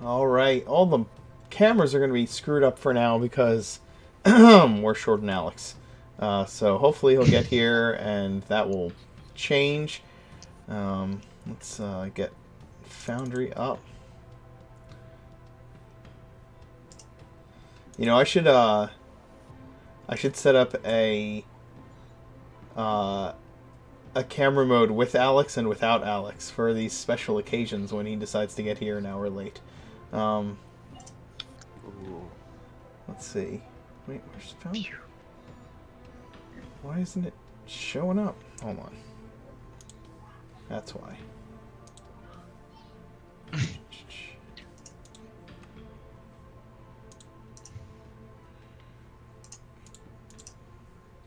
All right. All the cameras are going to be screwed up for now because we're short on Alex. So hopefully he'll get here and that will change. Let's get Foundry up. You know, I should set up a camera mode with Alex and without Alex for these special occasions when he decides to get here an hour late. Let's see. Wait, where's Foundry? Why isn't it showing up? Hold on. That's why.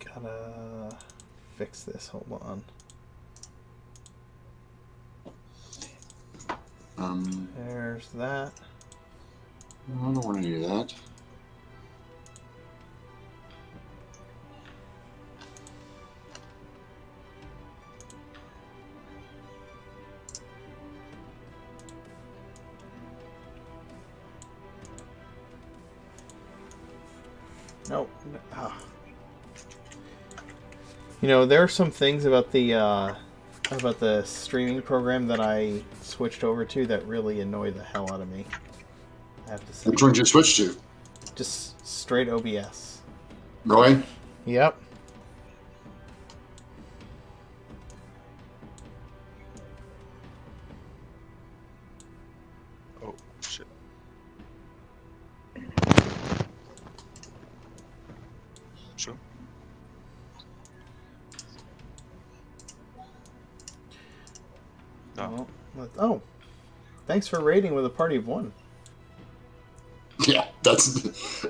Gotta fix this. Hold on. There's that. I don't want to do that. Nope. You know, there are some things about the streaming program that I switched over to that really annoy the hell out of me. I have to say. Which one did you switch to? Just straight OBS. Really? Yep. Oh, shit. Sure. No. Oh. Thanks for raiding with a party of one. Yeah, that's...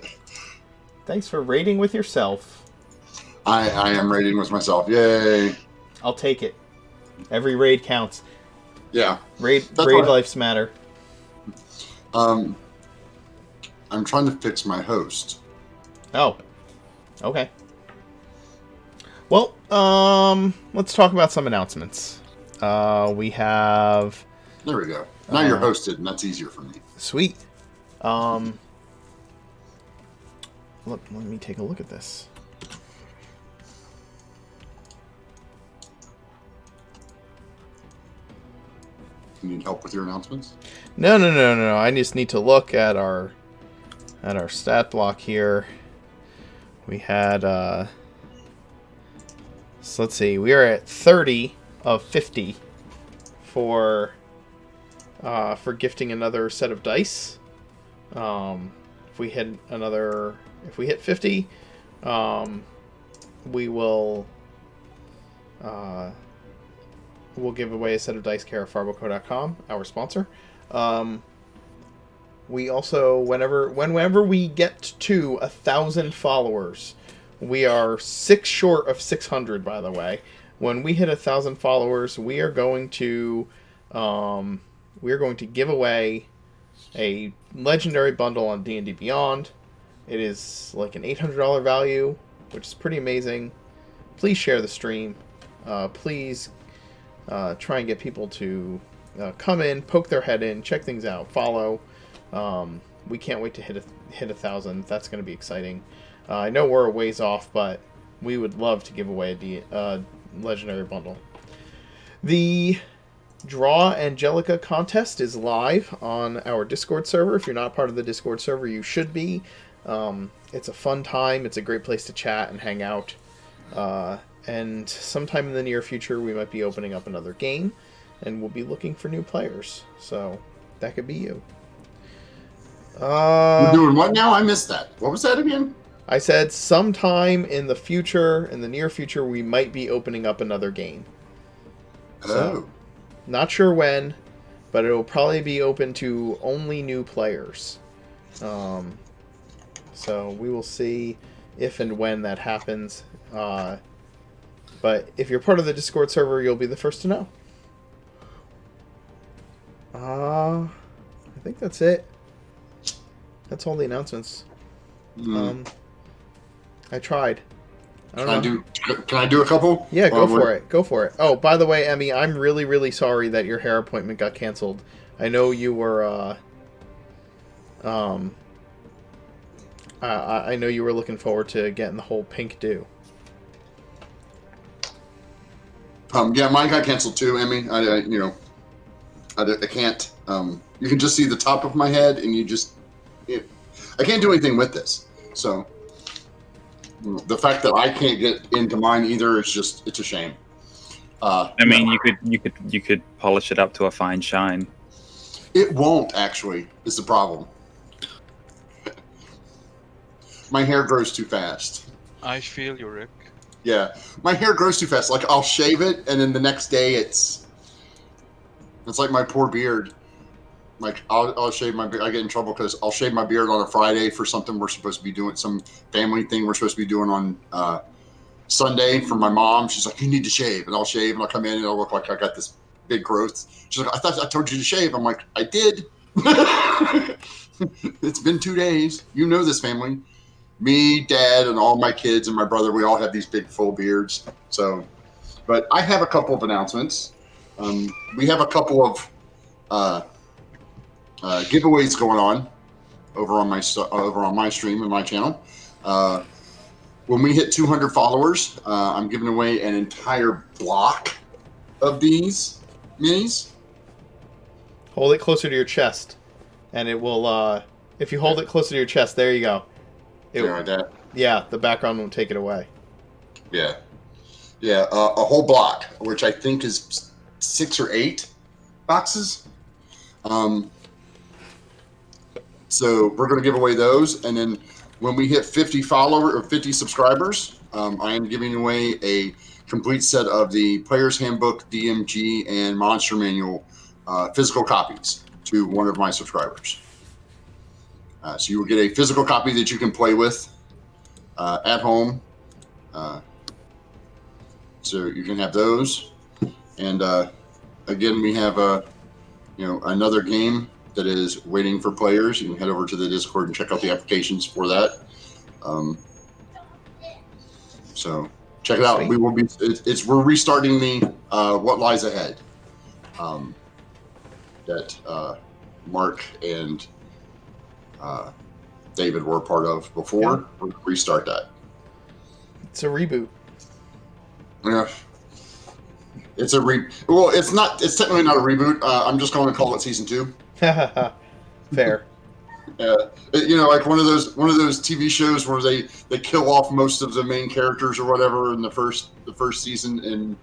Thanks for raiding with yourself. I am raiding with myself. Yay. I'll take it. Every raid counts. Yeah. Raid right. lives matter. I'm trying to fix my host. Oh. Okay. Well, let's talk about some announcements. We have... There we go. Now you're hosted, and that's easier for me. Sweet. Let me take a look at this. You need help with your announcements? No. I just need to look at our stat block here. We had so let's see. We are at 30 of 50 for gifting another set of dice. If we hit 50, we will we'll give away a set of dice care at farboco.com, our sponsor. We also, whenever we get to 1,000 followers, we are 6 short of 600, by the way. When we hit 1,000 followers, we are going to give away a legendary bundle on D&D Beyond. It is like an $800 value, which is pretty amazing. Please share the stream. Please try and get people to come in, poke their head in, check things out, follow. We can't wait to hit 1,000. That's going to be exciting. I know we're a ways off, but we would love to give away a legendary bundle. The Draw Angelica contest is live on our Discord server. If you're not part of the Discord server, you should be. It's a fun time. It's a great place to chat and hang out. And sometime in the near future, we might be opening up another game, and we'll be looking for new players. So that could be you. You're doing what now? I missed that. What was that again? I said sometime in the future, in the near future, we might be opening up another game. So, not sure when, but it will probably be open to only new players. So we will see if and when that happens. But if you're part of the Discord server, you'll be the first to know. I think that's it. That's all the announcements. I tried. Can I do a couple? Yeah, go for it. Go for it. Oh, by the way, Emmy, I'm really, really sorry that your hair appointment got canceled. I know you were Um, I know you were looking forward to getting the whole pink dew. Yeah, mine got canceled too, Emmy. I can't. You can just see the top of my head, and I can't do anything with this. So the fact that I can't get into mine either is it's a shame. I mean, you could polish it up to a fine shine. It won't actually. Is the problem. My hair grows too fast. I feel you, Rick. Yeah, my hair grows too fast. Like I'll shave it, and then the next day it's like my poor beard. Like I'll shave my beard. I get in trouble because I'll shave my beard on a Friday for something we're supposed to be doing, some family thing we're supposed to be doing on Sunday for my mom. She's like, "You need to shave," and I'll shave, and I'll come in and I'll look like I got this big growth. She's like, "I thought I told you to shave." I'm like, "I did." It's been 2 days. You know this family. Me, Dad, and all my kids and my brother, we all have these big full beards. So, but I have a couple of announcements. We have a couple of giveaways going on over on my stream and my channel. When we hit 200 followers, I'm giving away an entire block of these minis. Hold it closer to your chest, and it will. If you hold it closer to your chest, there you go. Like that. Yeah, the background won't take it away. Yeah, a whole block, which I think is 6 or 8 boxes. So we're going to give away those, and then when we hit 50 subscribers, I am giving away a complete set of the Player's Handbook, DMG, and Monster Manual physical copies to one of my subscribers. So you will get a physical copy that you can play with at home. So you can have those, and again, we have another game that is waiting for players. You can head over to the Discord and check out the applications for that. So check it out. Sweet. We will be. We're restarting the What Lies Ahead. That Mark and David were a part of before. Yeah. We're gonna restart that. It's a reboot. Yeah. It's well, it's not. It's technically not a reboot. I'm just going to call it season 2. Fair. Like one of those TV shows where they kill off most of the main characters or whatever in the first season and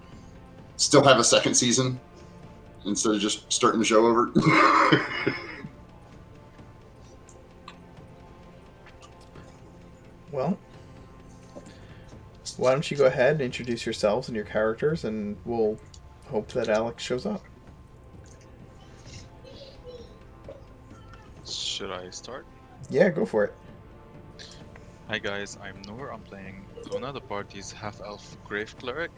still have a second season instead of just starting the show over. Well, why don't you go ahead and introduce yourselves and your characters, and we'll hope that Alex shows up. Should I start? Yeah, go for it. Hi guys, I'm Noor. I'm playing Luna, the party's half-elf grave cleric.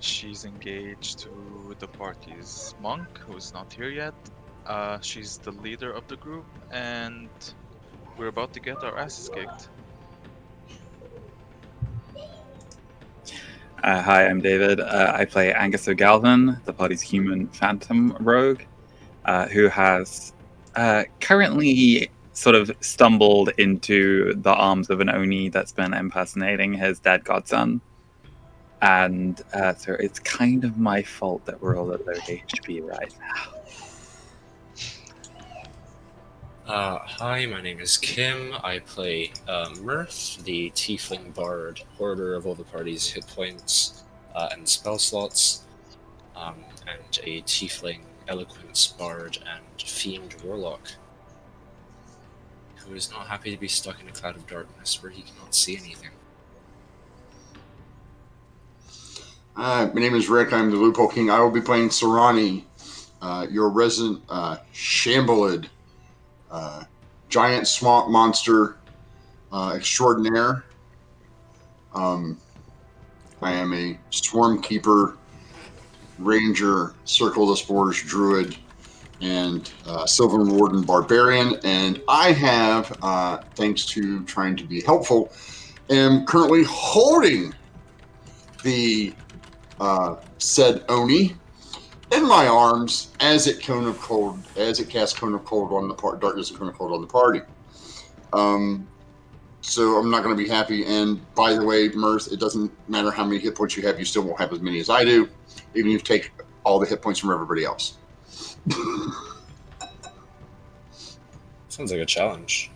She's engaged to the party's monk, who's not here yet. She's the leader of the group, and we're about to get our asses kicked. Hi, I'm David. I play Angus O'Galvin, the party's human phantom rogue, who has currently sort of stumbled into the arms of an Oni that's been impersonating his dead godson. And so it's kind of my fault that we're all at low HP right now. Hi, my name is Kim. I play Mirth, the tiefling bard, hoarder of all the party's hit points and spell slots, and a tiefling eloquence bard and fiend warlock, who is not happy to be stuck in a cloud of darkness where he cannot see anything. My name is Rick. I'm the Loophole King. I will be playing Sarani, your resident Shambulid, giant swamp monster extraordinaire. I am a Swarm Keeper, Ranger, Circle of the Spores Druid, and Sylvan Warden Barbarian. And I have, thanks to trying to be helpful, am currently holding the said Oni. in my arms as it casts cone of cold on the darkness and cone of cold on the party. So I'm not going to be happy. And by the way, Mirth, it doesn't matter how many hit points you have, you still won't have as many as I do, even if you take all the hit points from everybody else. Sounds like a challenge.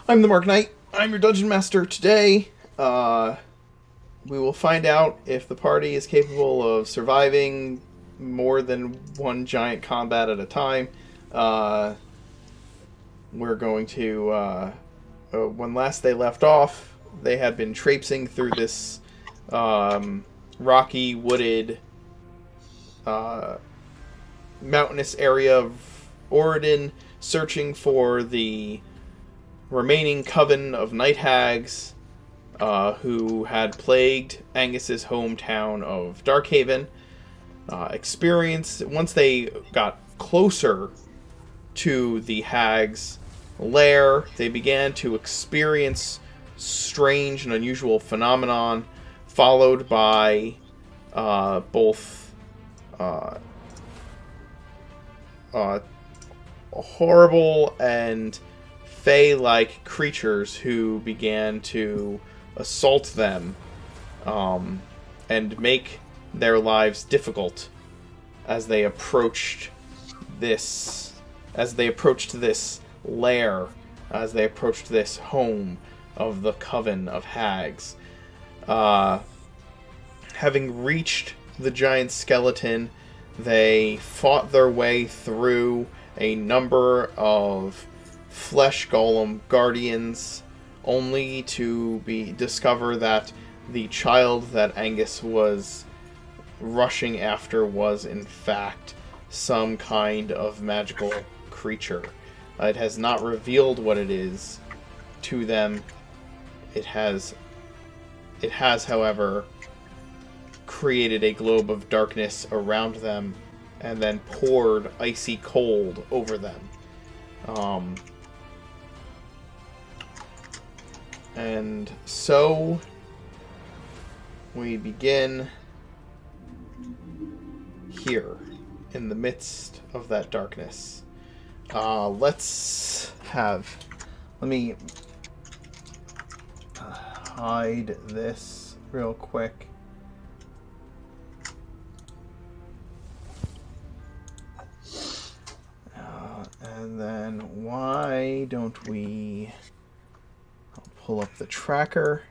I'm the Mark Knight. I'm your Dungeon Master today. We will find out if the party is capable of surviving more than one giant combat at a time. We're going to... when last they left off, they had been traipsing through this rocky, wooded, mountainous area of Oridon, searching for the remaining coven of night hags who had plagued Angus's hometown of Darkhaven. Once they got closer to the hags' lair, they began to experience strange and unusual phenomenon, followed by both horrible and fey-like creatures who began to assault them and make their lives difficult as they approached this lair, as they approached this home of the Coven of Hags. Having reached the giant skeleton, they fought their way through a number of flesh golem guardians, only to discover that the child that Angus was rushing after was in fact some kind of magical creature. It has not revealed what it is to them. It has, however, created a globe of darkness around them and then poured icy cold over them. And so we begin here in the midst of that darkness. Let me hide this real quick. And then why don't we... I'll pull up the tracker,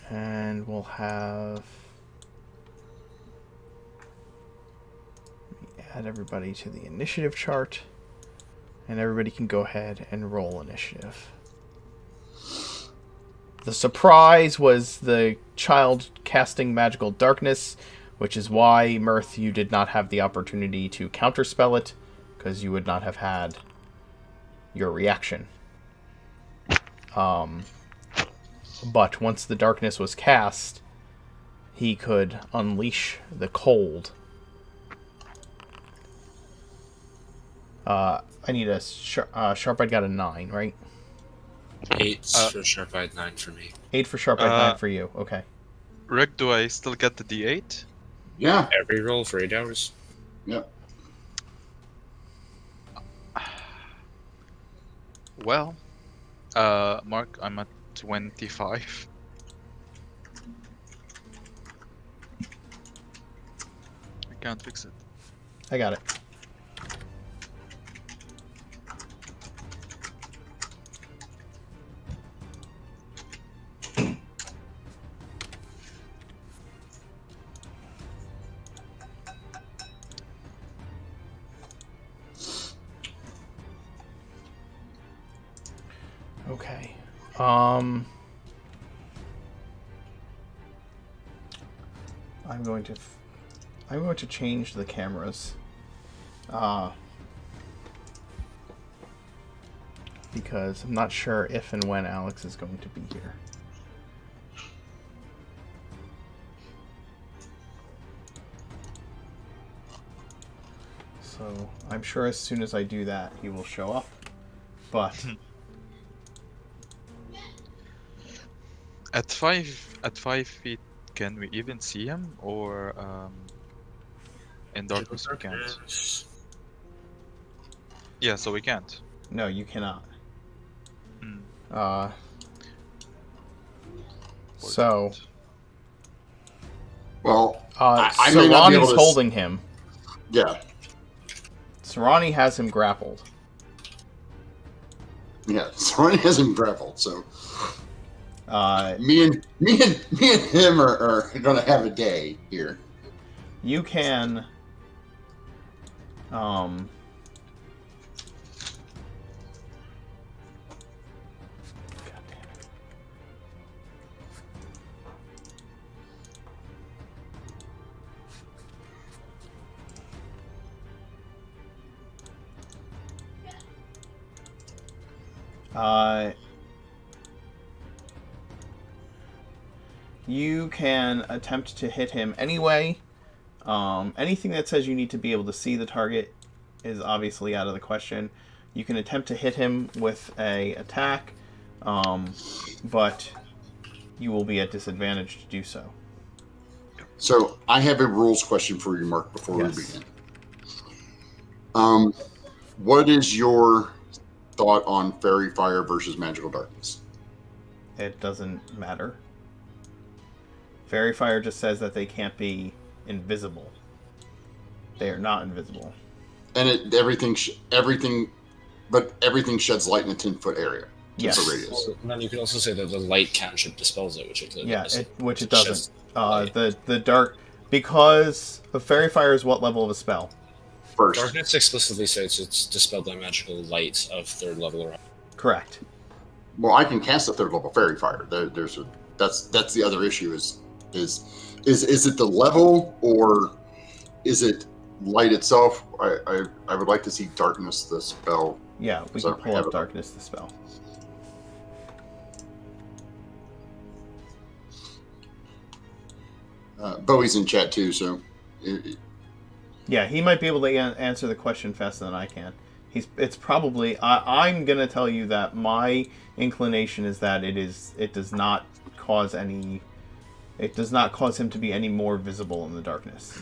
and we'll have... Let me add everybody to the initiative chart, and everybody can go ahead and roll initiative. The surprise was the child casting magical darkness, which is why, Mirth, you did not have the opportunity to counterspell it, because you would not have had your reaction. But once the darkness was cast, he could unleash the cold. I need a Sharp-Eyed got a 9, right? 8 for Sharp-Eyed, 9 for me. 8 for Sharp-Eyed, 9 for you. Okay. Rick, do I still get the D8? Yeah. Every roll for 8 hours. Yep. Well, Mark, I'm at 25. I can't fix it. I got it. Okay. I'm going to change the cameras. Because I'm not sure if and when Alex is going to be here. So I'm sure as soon as I do that, he will show up. But At 5 feet, can we even see him, or In darkness, we can't. Yeah, so we can't. No, you cannot. Hmm. So, Well, I may not be able Sarani's to. holding him. Yeah, Sarani has him grappled. yeah. Soren hasn't grappled, so Uh, me and him are going to have a day here. you can. God damn it. You can attempt to hit him anyway. Anything that says you need to be able to see the target is obviously out of the question. You can attempt to hit him with a attack, but you will be at disadvantage to do so. So I have a rules question for you, Mark, before we Yes. begin. What is your thought on Fairy Fire versus Magical Darkness? It doesn't matter. Fairy Fire just says that they can't be invisible. They are not invisible. And everything sheds light in a 10-foot area. 10-foot radius. Well, then you could also say that the light cantrip dispels it, which it clearly Yeah, doesn't. which it sheds doesn't. light. The dark, because the Fairy Fire is what level of a spell? First. Darkness explicitly says it's dispelled by magical light of 3rd level or higher. Correct. Well, I can cast a 3rd level Fairy Fire. That's the other issue is it the level or is it light itself? I would like to see Darkness the spell. Yeah, we So can pull have up it. Darkness the spell. Bowie's in chat too, so Yeah, he might be able to answer the question faster than I can. It's probably. I'm gonna tell you that my inclination is that it does not cause any. It does not cause him to be any more visible in the darkness.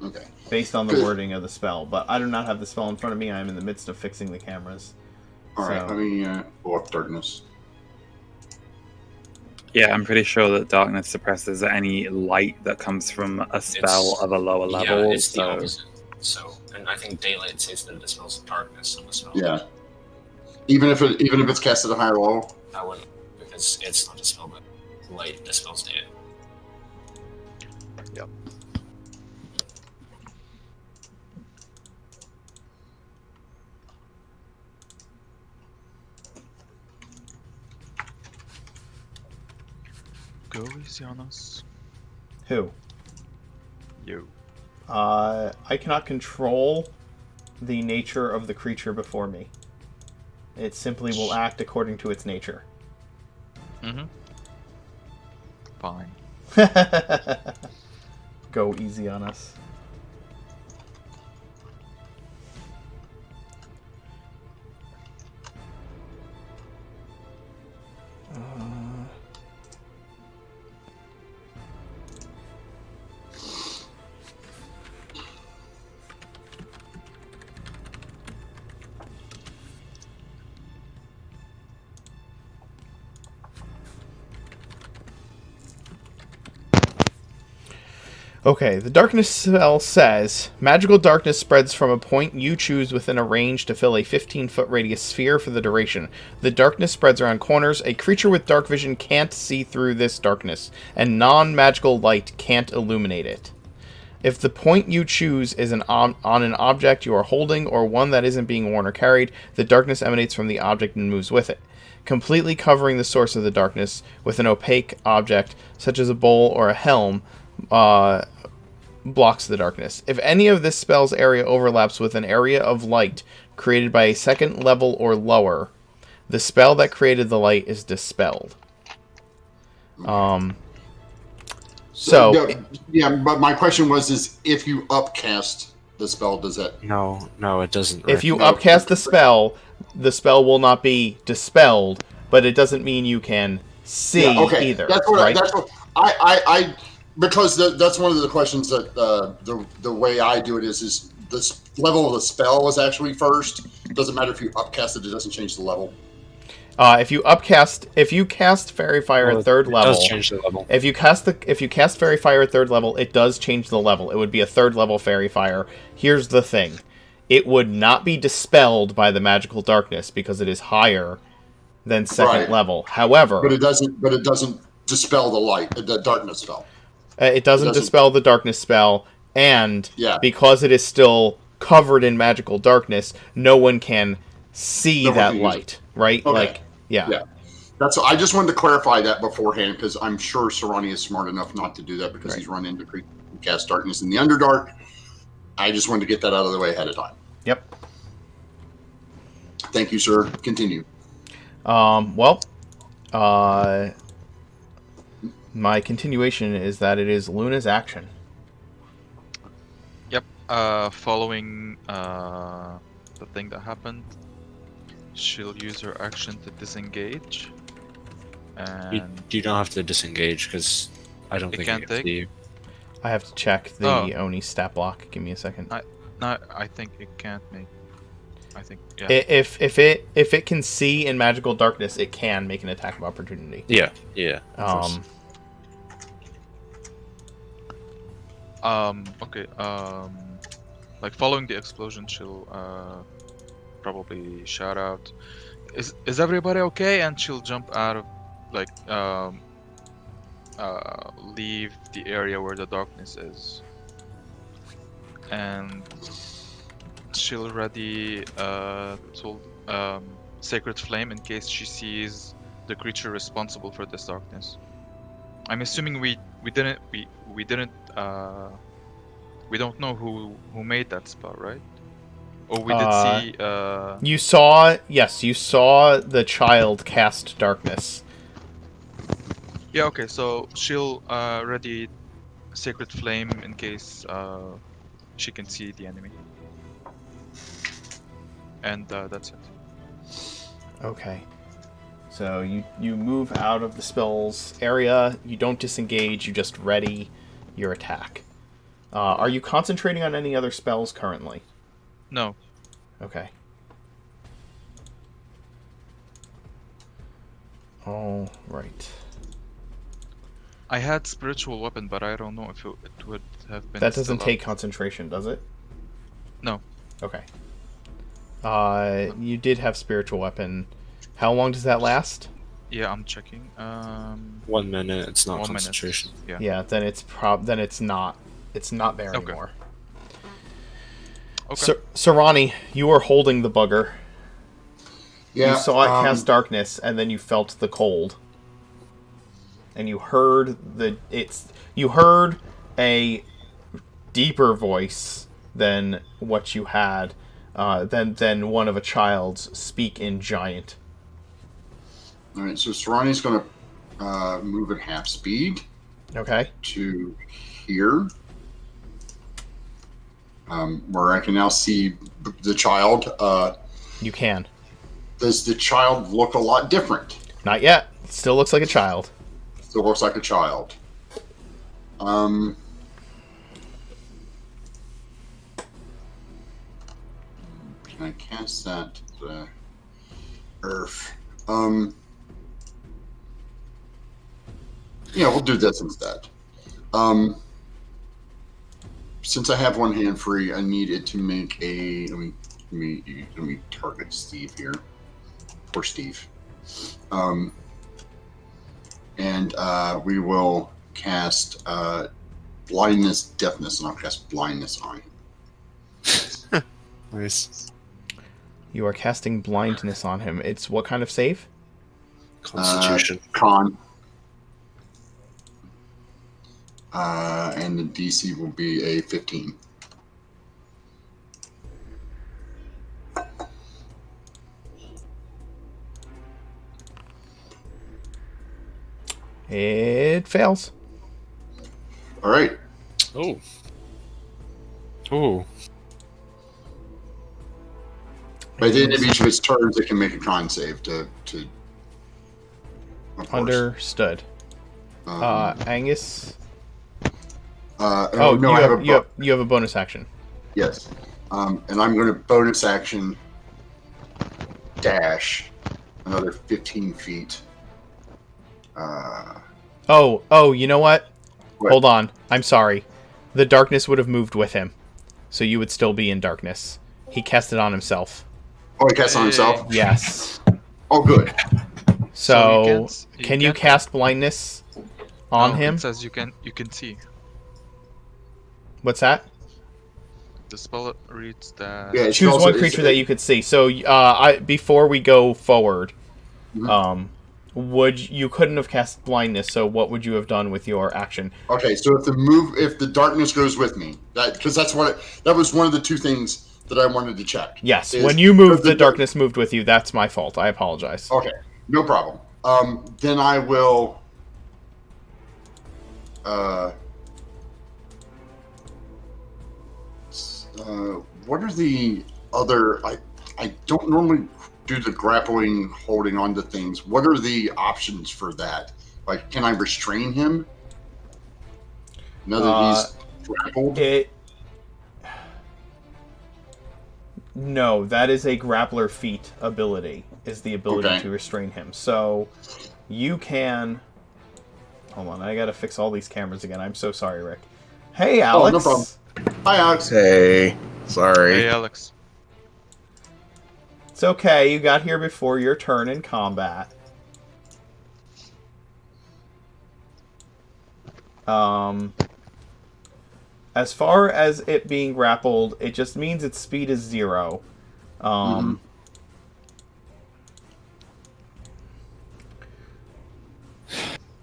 okay. Based on the Good. wording of the spell, but I do not have the spell in front of me. I am in the midst of fixing the cameras. All right, So- let me pull up Darkness. Yeah, I'm pretty sure that darkness suppresses any light that comes from a spell It's- of a lower Yeah, level. it's the so opposite. So, and I think daylight says that it dispels darkness on the spell. Yeah. Even if it's cast at a higher level. That wouldn't, because it's not dispelled, but light dispels day. Yep. Go easy on us. Who? You. I cannot control the nature of the creature before me. It simply will act according to its nature. Mm-hmm. Fine. Go easy on us. Okay, the darkness spell says, magical darkness spreads from a point you choose within a range to fill a 15-foot radius sphere for the duration. The darkness spreads around corners. A creature with dark vision can't see through this darkness, and non-magical light can't illuminate it. If the point you choose is on an object you are holding or one that isn't being worn or carried, the darkness emanates from the object and moves with it, completely covering the source of the darkness with an opaque object, such as a bowl or a helm, blocks the darkness. If any of this spell's area overlaps with an area of light created by a second level or lower, the spell that created the light is dispelled. So yeah, but my question is if you upcast the spell, does that? No, it doesn't. if you No. upcast the spell will not be dispelled, but it doesn't mean you can see Yeah, okay. either. That's what. right? That's what. because that's one of the questions that the way I do it is this level of the spell is actually first. Doesn't matter if you upcast it; it doesn't change the level. If you cast Fairy Fire at third it level, does change the level. if you cast Fairy Fire at third level, it does change the level. It would be a third level Fairy Fire. Here's the thing: it would not be dispelled by the magical darkness because it is higher than second Right. level. However, But it doesn't dispel the light, the darkness spell. it doesn't dispel the darkness spell, and Yeah. because it is still covered in magical darkness, no one can see No one that can use light, right? Okay. Like, yeah. I just wanted to clarify that beforehand because I'm sure Sarani is smart enough not to do that because Right. he's run into cast darkness in the Underdark. I just wanted to get that out of the way ahead of time. Yep. Thank you, sir. Continue. Well, my continuation is that it is Luna's action. Yep. Following the thing that happened, she'll use her action to disengage. And You don't have to disengage because I don't It think can't I can take? see you. I have to check the Oh. Oni stat block. Give me a second. no, I think it can't make. I think yeah. If it can see in magical darkness, it can make an attack of opportunity. Yeah, yeah. of course. Okay. Like following the explosion, she'll probably shout out, "Is everybody okay?" And she'll jump out of, like, leave the area where the darkness is, and she'll ready Sacred Flame in case she sees the creature responsible for this darkness. I'm assuming we don't know who made that spell, right? Or we did see. You saw the child cast darkness. Yeah. Okay. So she'll ready Sacred Flame in case she can see the enemy. And that's it. Okay. So you move out of the spells area. You don't disengage. You just ready your attack. Are you concentrating on any other spells currently? No. Okay. All right. I had Spiritual Weapon, but I don't know if it would have been. That doesn't still take up. concentration, does it? No. Okay. You did have Spiritual Weapon. How long does that last? Yeah, I'm checking. 1 minute. It's not 1 minute. concentration. Yeah. Yeah, then it's not. It's not there Okay. anymore. Okay. Sarani, you were holding the bugger. Yeah. You saw it cast darkness, and then you felt the cold. And you heard a deeper voice than what you had, than one of a child's speak in giant. All right. So Sarani's going to move at half speed Okay. to here, where I can now see the child. You can. Does the child look a lot different? Not yet. It still looks like a child. Still looks like a child. Can I cast that to Earth? Yeah, we'll do this instead. Since I have one hand free, I needed to make a. Let me target Steve here. Poor Steve. And we will cast blindness, deafness, and I'll cast blindness on him. Nice. You are casting blindness on him. It's what kind of save? Constitution. Con. And the DC will be a 15. It fails. All right. Oh. Oh. By the end of each of its turns, it can make a con save to of course. Understood. Um, Angus, Oh, no, you I have have a you have a bonus action. yes, and I'm going to bonus action dash another 15 feet. Oh, you know what? What? Hold on. I'm sorry. The darkness would have moved with him, so you would still be in darkness. He cast it on himself. Oh, he casts on himself. Hey. Yes. Oh, good. So you So, can't. can you Can't. cast blindness on No, him? it says you can. You can see. What's that? The spell reads that. Yeah, it should Choose also. one creature that you could see. So, before we go forward, Mhm. you couldn't have cast blindness? So, what would you have done with your action? Okay, so if the darkness goes with me, because that was one of the two things that I wanted to check. Yes, Is when you moved, the darkness moved with you. That's my fault. I apologize. Okay, no problem. Then I will. What are the other? I don't normally do the grappling, holding on to things. What are the options for that? Like, can I restrain him now that he's grappled? No, that is a grappler feat ability. Is the ability Okay. to restrain him. So you can. Hold on, I gotta fix all these cameras again. I'm so sorry, Rick. Hey, Alex. Oh, no problem. Hi, Alex. Hey, sorry. Hey, Alex. It's okay. You got here before your turn in combat. As far as it being grappled, it just means its speed is 0.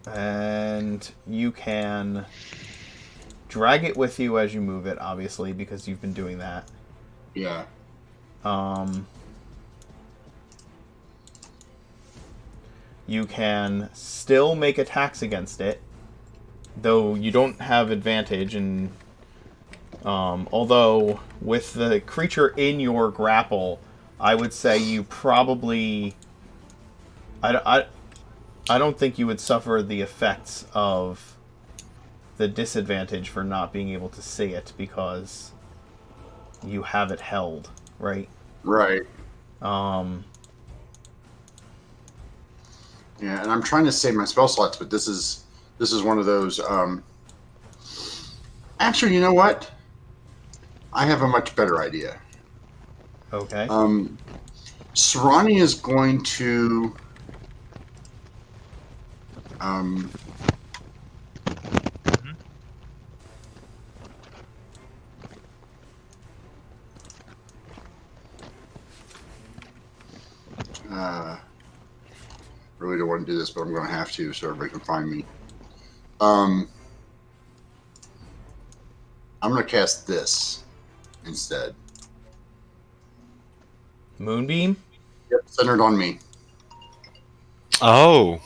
And you can drag it with you as you move it, obviously, because you've been doing that. Yeah. You can still make attacks against it, though you don't have advantage. And although with the creature in your grapple, I would say you probably. I don't think you would suffer the effects of the disadvantage for not being able to see it because you have it held, right? Right. Yeah, and I'm trying to save my spell slots, but this is one of those. Actually, you know what? I have a much better idea. Okay. Serrani is going to. Really don't want to do this, but I'm going to have to so everybody can find me. I'm going to cast this instead. Moonbeam? Yep, centered on me. Oh,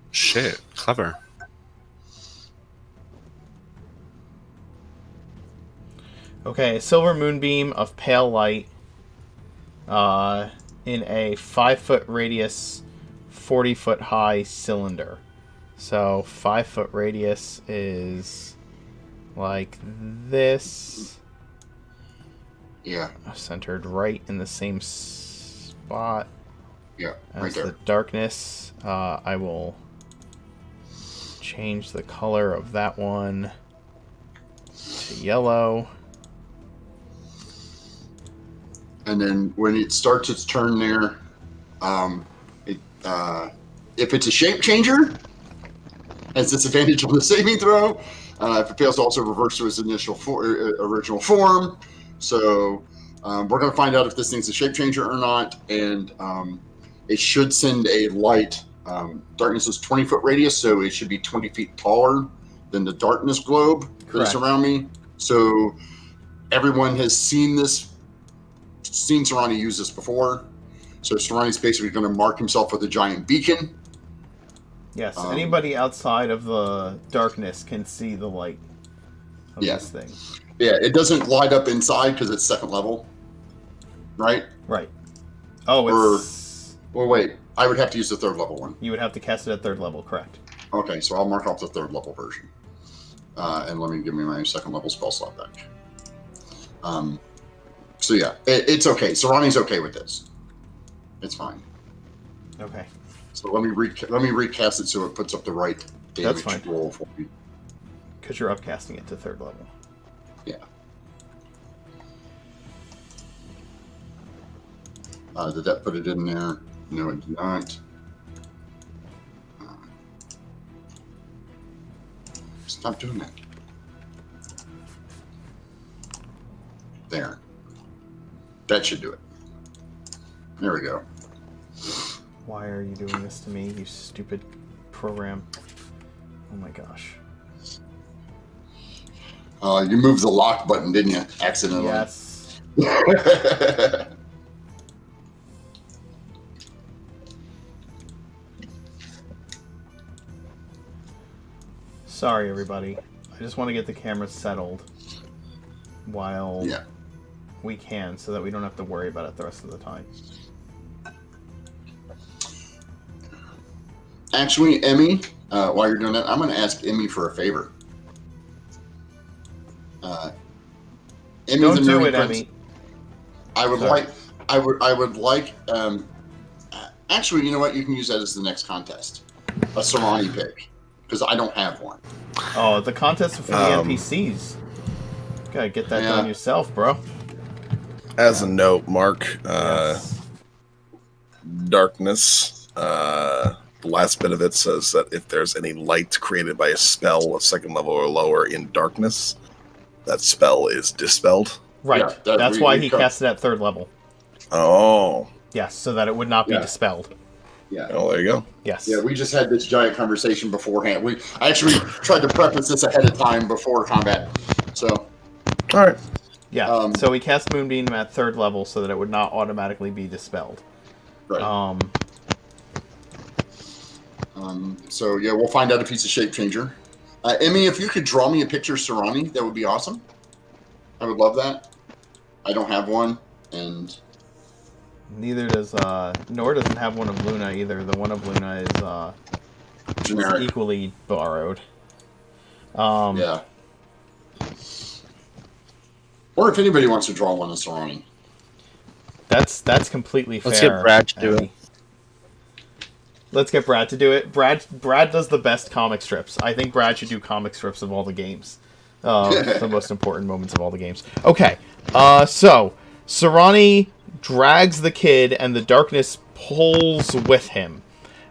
shit! Clever. Okay, silver moonbeam of pale light in a 5-foot radius, 40-foot high cylinder. So 5-foot radius is like this. Yeah. Centered right in the same spot Yeah, as right there. the darkness. I will change the color of that one to yellow. And then when it starts its turn there, if it's a shape changer, has disadvantage on the saving throw. If it fails to also reverse to its original form. So we're going to find out if this thing's a shape changer or not. And it should send a light. Darkness is 20-foot radius, so it should be 20 feet taller than the darkness globe that is around me. So everyone has seen Serrani use this before. So Serrani's basically going to mark himself with a giant beacon. Yes, anybody outside of the darkness can see the light of this thing. Yeah, it doesn't light up inside because it's second level, right? Right. Oh, it's... Well, wait. I would have to use the third level one. You would have to cast it at 3rd level, correct. Okay, so I'll mark off the 3rd level version. And let me give me my second level spell slot back. So yeah, it's okay. Sarani's okay with this. It's fine. Okay. So let me recast it so it puts up the right That's damage fine. roll for me. Because you're upcasting it to 3rd level. Yeah. Did that put it in there? No, it did not. Stop doing that. There. That should do it. There we go. Why are you doing this to me, you stupid program? Oh my gosh. You moved the lock button, didn't you? Accidentally. Yes. Sorry, everybody. I just want to get the camera settled while we can, so that we don't have to worry about it the rest of the time. Actually, Emmy, while you're doing that, I'm going to ask Emmy for a favor. Emmy, Don't do it, Emmy. I would Sorry. like. Actually, you know what? You can use that as the next contest. A Sarani pick, because I don't have one. Oh, the contest for the NPCs. Gotta get that done yourself, bro. As a note, Mark, Yes. darkness, the last bit of it says that if there's any light created by a spell of 2nd level or lower in darkness, that spell is dispelled. Right. Yeah, That's why he cast it at 3rd level. Oh. Yes, so that it would not be dispelled. Yeah. Oh, there you go. Yes. Yeah, we just had this giant conversation beforehand. I actually tried to preface this ahead of time before combat. So. All right. Yeah. So we cast Moonbeam at 3rd level so that it would not automatically be dispelled. Right. So yeah, we'll find out if he's a shape changer. Emmy, if you could draw me a picture of Sarani, that would be awesome. I would love that. I don't have one, and neither does Nor doesn't have one of Luna either. The one of Luna is generic. equally borrowed. Yeah. Or if anybody wants to draw one of Sarani. That's completely fair. Let's get Brad to do it. Let's get Brad to do it. Brad does the best comic strips. I think Brad should do comic strips of all the games. The most important moments of all the games. Okay. So Sarani drags the kid and the darkness pulls with him.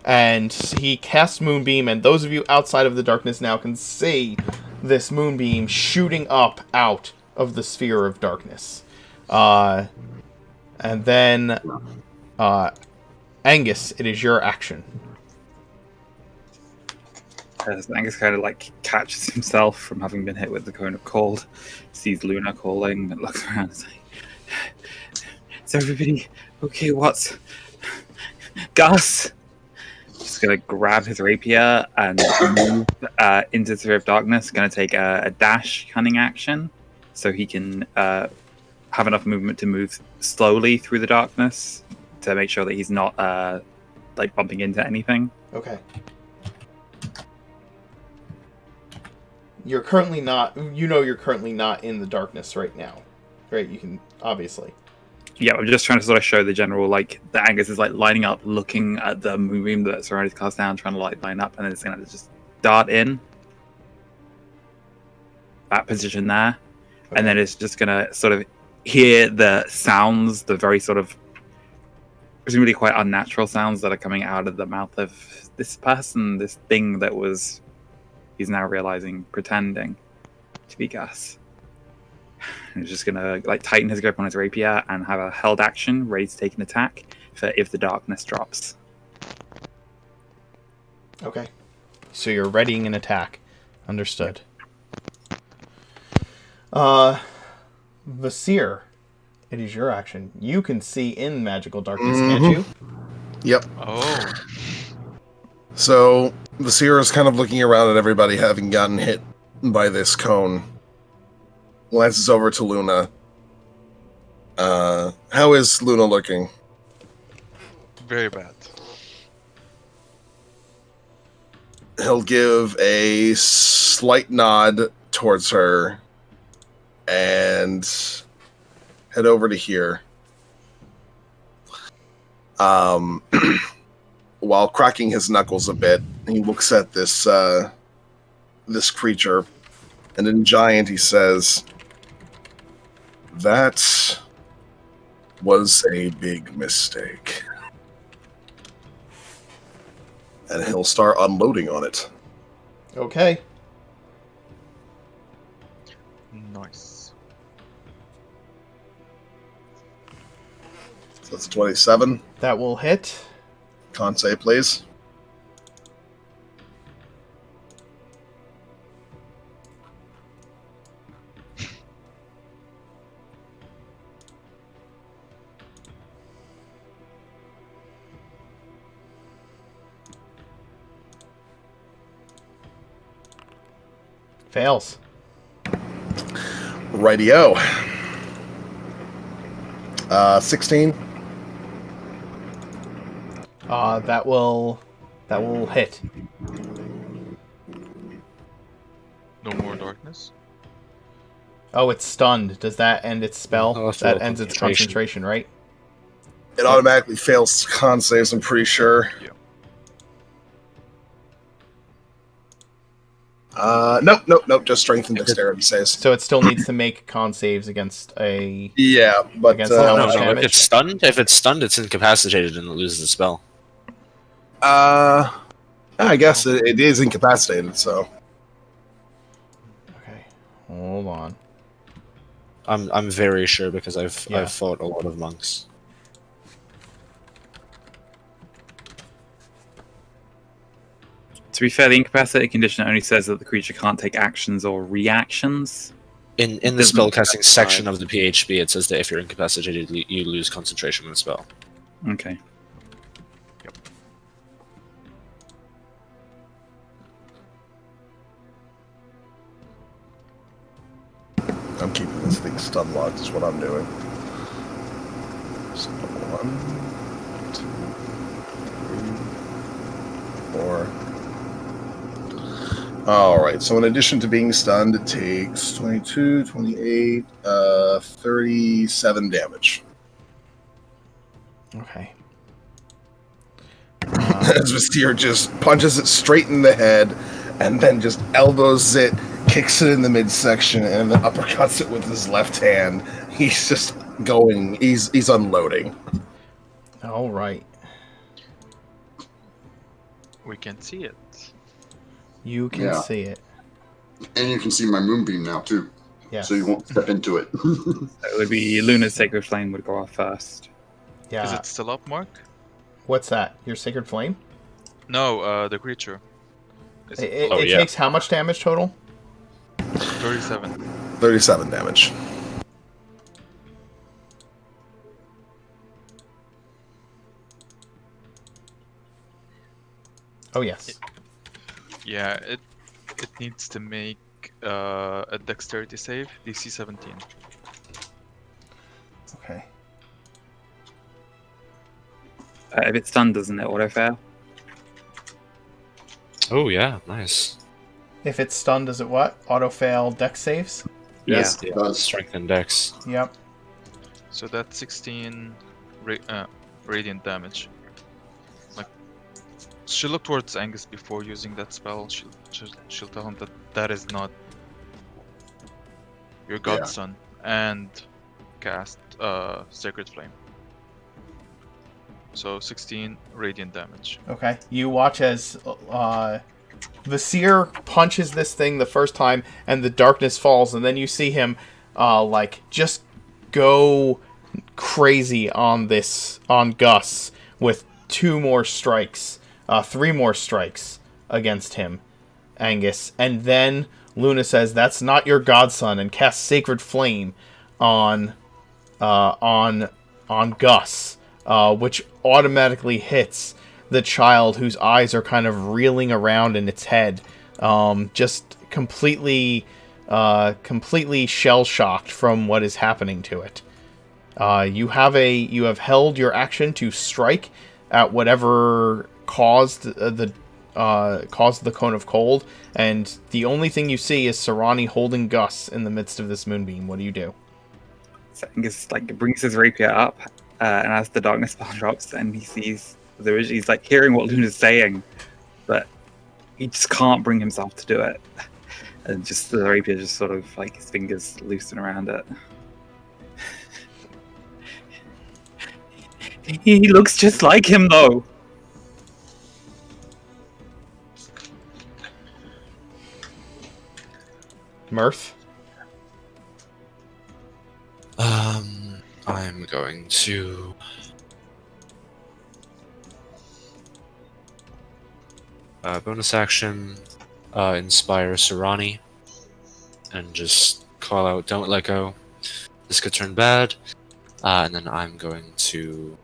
And he casts Moonbeam, and those of you outside of the darkness now can see this Moonbeam shooting up out of the sphere of darkness. And then Angus, it is your action. Angus kind of like catches himself from having been hit with the cone of cold, sees Luna calling, and looks around and is like, "Is everybody okay? What's Gus?" Just gonna grab his rapier and move into the sphere of darkness. Gonna take a dash cunning action, so he can have enough movement to move slowly through the darkness to make sure that he's not like bumping into anything. Okay. You're currently not. You're currently not in the darkness right now, right? You can obviously. Yeah, I'm just trying to sort of show the general, like, the Angus is like lining up, looking at the moonbeam that Serenity's cast down, trying to like line up, and then it's gonna just dart in that position there, Okay. and then it's just gonna sort of hear the sounds, the very sort of presumably quite unnatural sounds that are coming out of the mouth of this person, this thing that was, he's now realizing, pretending to be Gus. And he's just gonna like tighten his grip on his rapier and have a held action, ready to take an attack for if the darkness drops. Okay. So you're readying an attack. Understood. Vasir, it is your action. You can see in magical darkness, can't you? Yep. Oh, So Vasir is kind of looking around at everybody having gotten hit by this cone. Glances over to Luna. How is Luna looking? very bad. He'll give a slight nod towards her and head over to here. While cracking his knuckles a bit, he looks at this this creature, and in giant he says, "That was a big mistake." And he'll start unloading on it. Okay. Nice. So that's 27. That will hit. Con save, please. Fails. Rightio. 16. That will hit. No more darkness. Oh, it's stunned. Does that end its spell? Oh, that's That all ends its concentration. concentration, right? It automatically fails con saves, I'm pretty sure. Yeah. Nope. Just strength and dexterity saves. So it still needs to make con saves against a. Yeah, but Against how No, much no. damage? If it's stunned, it's incapacitated and it loses the spell. I guess it is incapacitated, so Okay, hold on. I'm very sure because I've Yeah. fought a lot of monks. To be fair, the incapacitated condition only says that the creature can't take actions or reactions. In the Doesn't spellcasting section specify. of the PHB, it says that if you're incapacitated, you lose concentration on the spell. Okay. I'm keeping this thing stun locked is what I'm doing. So 1, 2, 3, 4. Alright, so in addition to being stunned, it takes 22, 28, 37 damage. Okay. As Vizier just punches it straight in the head and then just elbows it, kicks it in the midsection, and then uppercuts it with his left hand. He's just going, he's unloading. All right. We can see it. You can Yeah. see it. And you can see my moonbeam now too, Yes. so you won't step into it. It would be Luna's Sacred Flame would go off first. Yeah. Is it still up, Mark? What's that? Your Sacred Flame? No, the creature. Is It, it Oh, it yeah. takes how much damage total? 37. 37 damage. Oh, yes. Yeah, it needs to make a dexterity save, DC 17. Okay. If it's stunned, doesn't it auto fail? Oh yeah, nice. If it's stunned, does it what? Auto fail dex saves? Yes, Yeah, it does. strength and dex. Yep. So that's 16 radiant damage. Like, she'll look towards Angus before using that spell. She'll tell him that that is not your godson, and cast Sacred Flame. So 16 radiant damage. Okay. You watch as Vasir punches this thing the first time, and the darkness falls, and then you see him just go crazy on Gus with 2 more strikes, 3 more strikes against him, Angus, and then Luna says, "That's not your godson," and casts Sacred Flame on Gus, which automatically hits the child, whose eyes are kind of reeling around in its head, just completely shell shocked from what is happening to it. You have held your action to strike at whatever caused the cause the cone of cold, and the only thing you see is Sarani holding Gus in the midst of this moonbeam. What do you do? So Angus like brings his rapier up, and as the darkness spell drops, and he sees he's like hearing what Luna's saying, but he just can't bring himself to do it. And just the rapier just sort of like his fingers loosen around it. He looks just like him though. Mirth? I'm going to bonus action, inspire Sarani, and just call out, "Don't let go. This could turn bad." And then I'm going to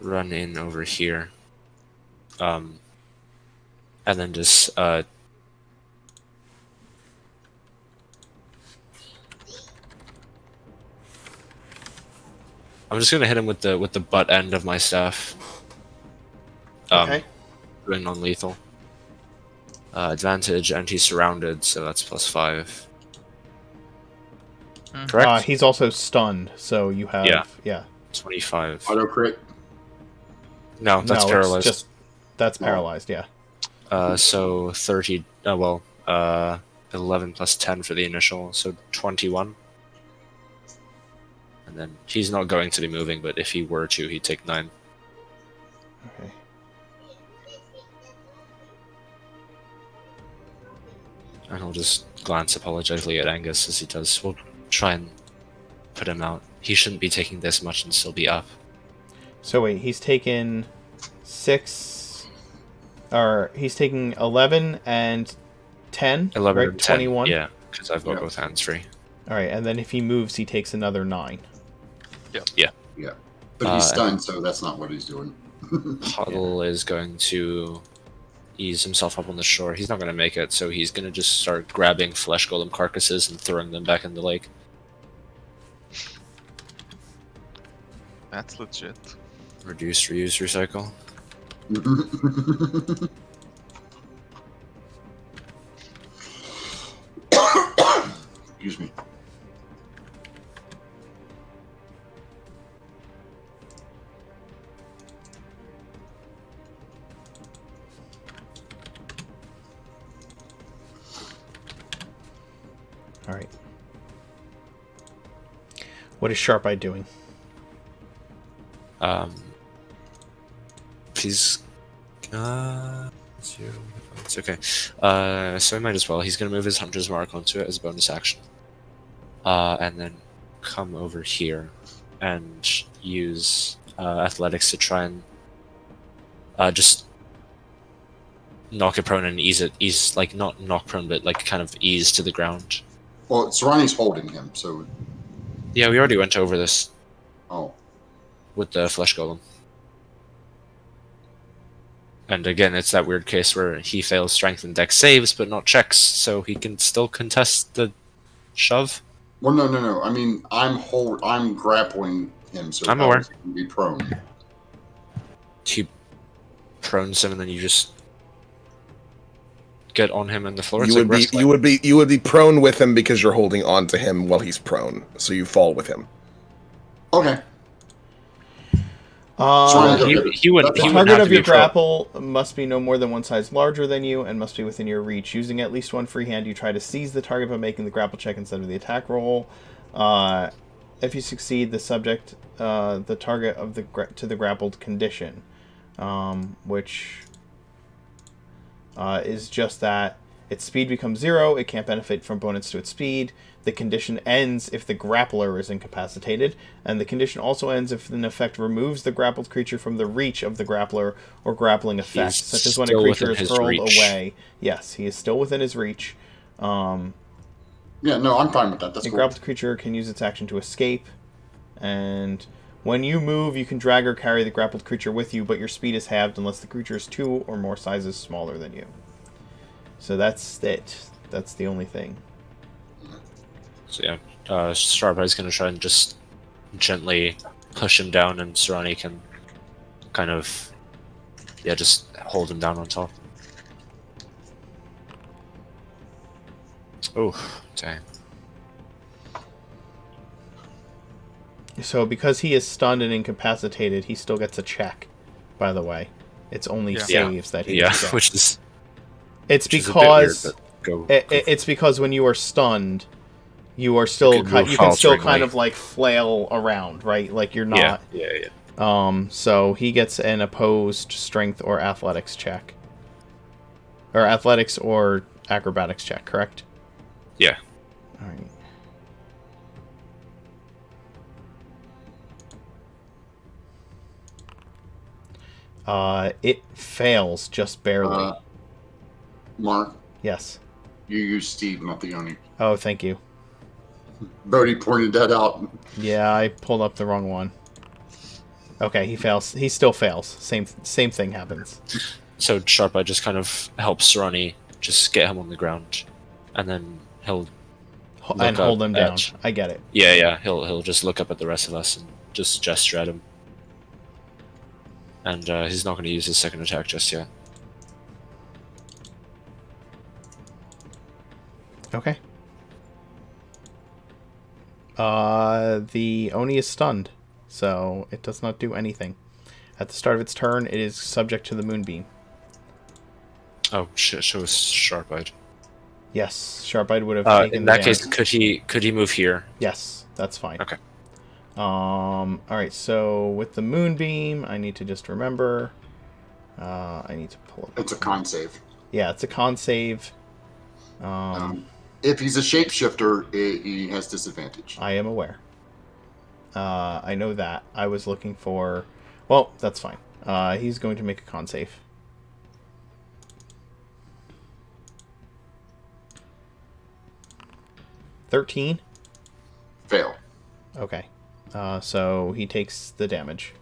run in over here, and then just I'm just gonna hit him with the butt end of my staff. Okay. Doing non-lethal. Advantage, and he's surrounded, so that's +5. Correct? He's also stunned, so you have... Yeah. 25. Auto crit. No, that's no, paralyzed. It's just, that's paralyzed, yeah. So 30. 11 plus 10 for the initial, so 21. And then he's not going to be moving, but if he were to, he'd take 9. Okay. And I'll just glance apologetically at Angus as he does. We'll try and put him out. He shouldn't be taking this much and still be up. So wait, he's taken 6... Or he's taking 11 and 10, 11 right? and 10. 21? Yeah, because I've got Yeah. both hands free. Alright, and then if he moves, he takes another 9. Yeah. But he's And- stunned, so that's not what he's doing. Huddle is going to ease himself up on the shore. He's not going to make it, so he's going to just start grabbing flesh golem carcasses and throwing them back in the lake. That's legit. Reduce, reuse, recycle. Excuse me. Alright. What is Sharp Eye doing? He's it's okay. So he might as well. He's gonna move his hunter's mark onto it as a bonus action. And then come over here and use athletics to try and just knock it prone and ease it. Ease, like, not knock prone, but like kind of ease to the ground. Well, Sarani's holding him, so... Yeah, we already went over this Oh. with the flesh golem. And again, it's that weird case where he fails strength and dex saves, but not checks, so he can still contest the shove. Well, no. I mean, I'm grappling him, so I'm aware. he can be prone. He prones him, and then you just get on him on the floor. It's You like would be wrestling. you would be prone with him because you're holding on to him while he's prone, so you fall with him. Okay. He would. The He would target have of to your be prone. grapple must be no more than one size larger than you and must be within your reach. Using at least one free hand, you try to seize the target by making the grapple check instead of the attack roll. If you succeed, the subject, the target of to the grappled condition, which is just that its speed becomes 0. It can't benefit from bonus to its speed. The condition ends if the grappler is incapacitated, and the condition also ends if an effect removes the grappled creature from the reach of the grappler or grappling effect, He's such as when a still creature within is his hurled reach. away. Yes, he is still within his reach. Yeah, no, I'm fine with that. That's A cool. grappled creature can use its action to escape, and when you move, you can drag or carry the grappled creature with you, but your speed is halved unless the creature is 2 or more sizes smaller than you. So that's it. That's the only thing. So yeah, Sharp Eye's gonna try and just gently push him down, and Sarani can kind of, yeah, just hold him down on top. Oh, dang. So because he is stunned and incapacitated, he still gets a check, by the way. It's only Yeah. saves that he Yeah, doesn't get. which is It's which is a bit weird, because but go. it's because when you are stunned, you are still You can move you can still falteringly. kind of like flail around, right? Like you're Yeah, not. yeah. So he gets an opposed strength or athletics check, or athletics or acrobatics check, correct? Yeah. All right. It fails just barely. Mark, Yes. you use Steve, not the Oni. Oh, thank you. Bodhi pointed that out. Yeah, I pulled up the wrong one. Okay, he fails. He still fails. Same thing happens. So Sharpeye just kind of helps Ronnie just get him on the ground, and then he'll And look hold up him down. at- I get it. yeah, he'll just look up at the rest of us and just gesture at him. And he's not going to use his second attack just yet. Okay. The Oni is stunned, so it does not do anything. At the start of its turn, it is subject to the Moonbeam. Oh shit! Show us Sharp-eyed. Yes, Sharp-eyed would have taken In the that damage. case, could he move here? Yes, that's fine. Okay. Alright, so with the Moonbeam, I need to just remember. I need to pull up. It's a con save. Yeah, it's a con save. If he's a shapeshifter, he has disadvantage. I am aware. I know that. I was looking for... Well, that's fine. He's going to make a con save. $13? Fail. Okay. So he takes the damage.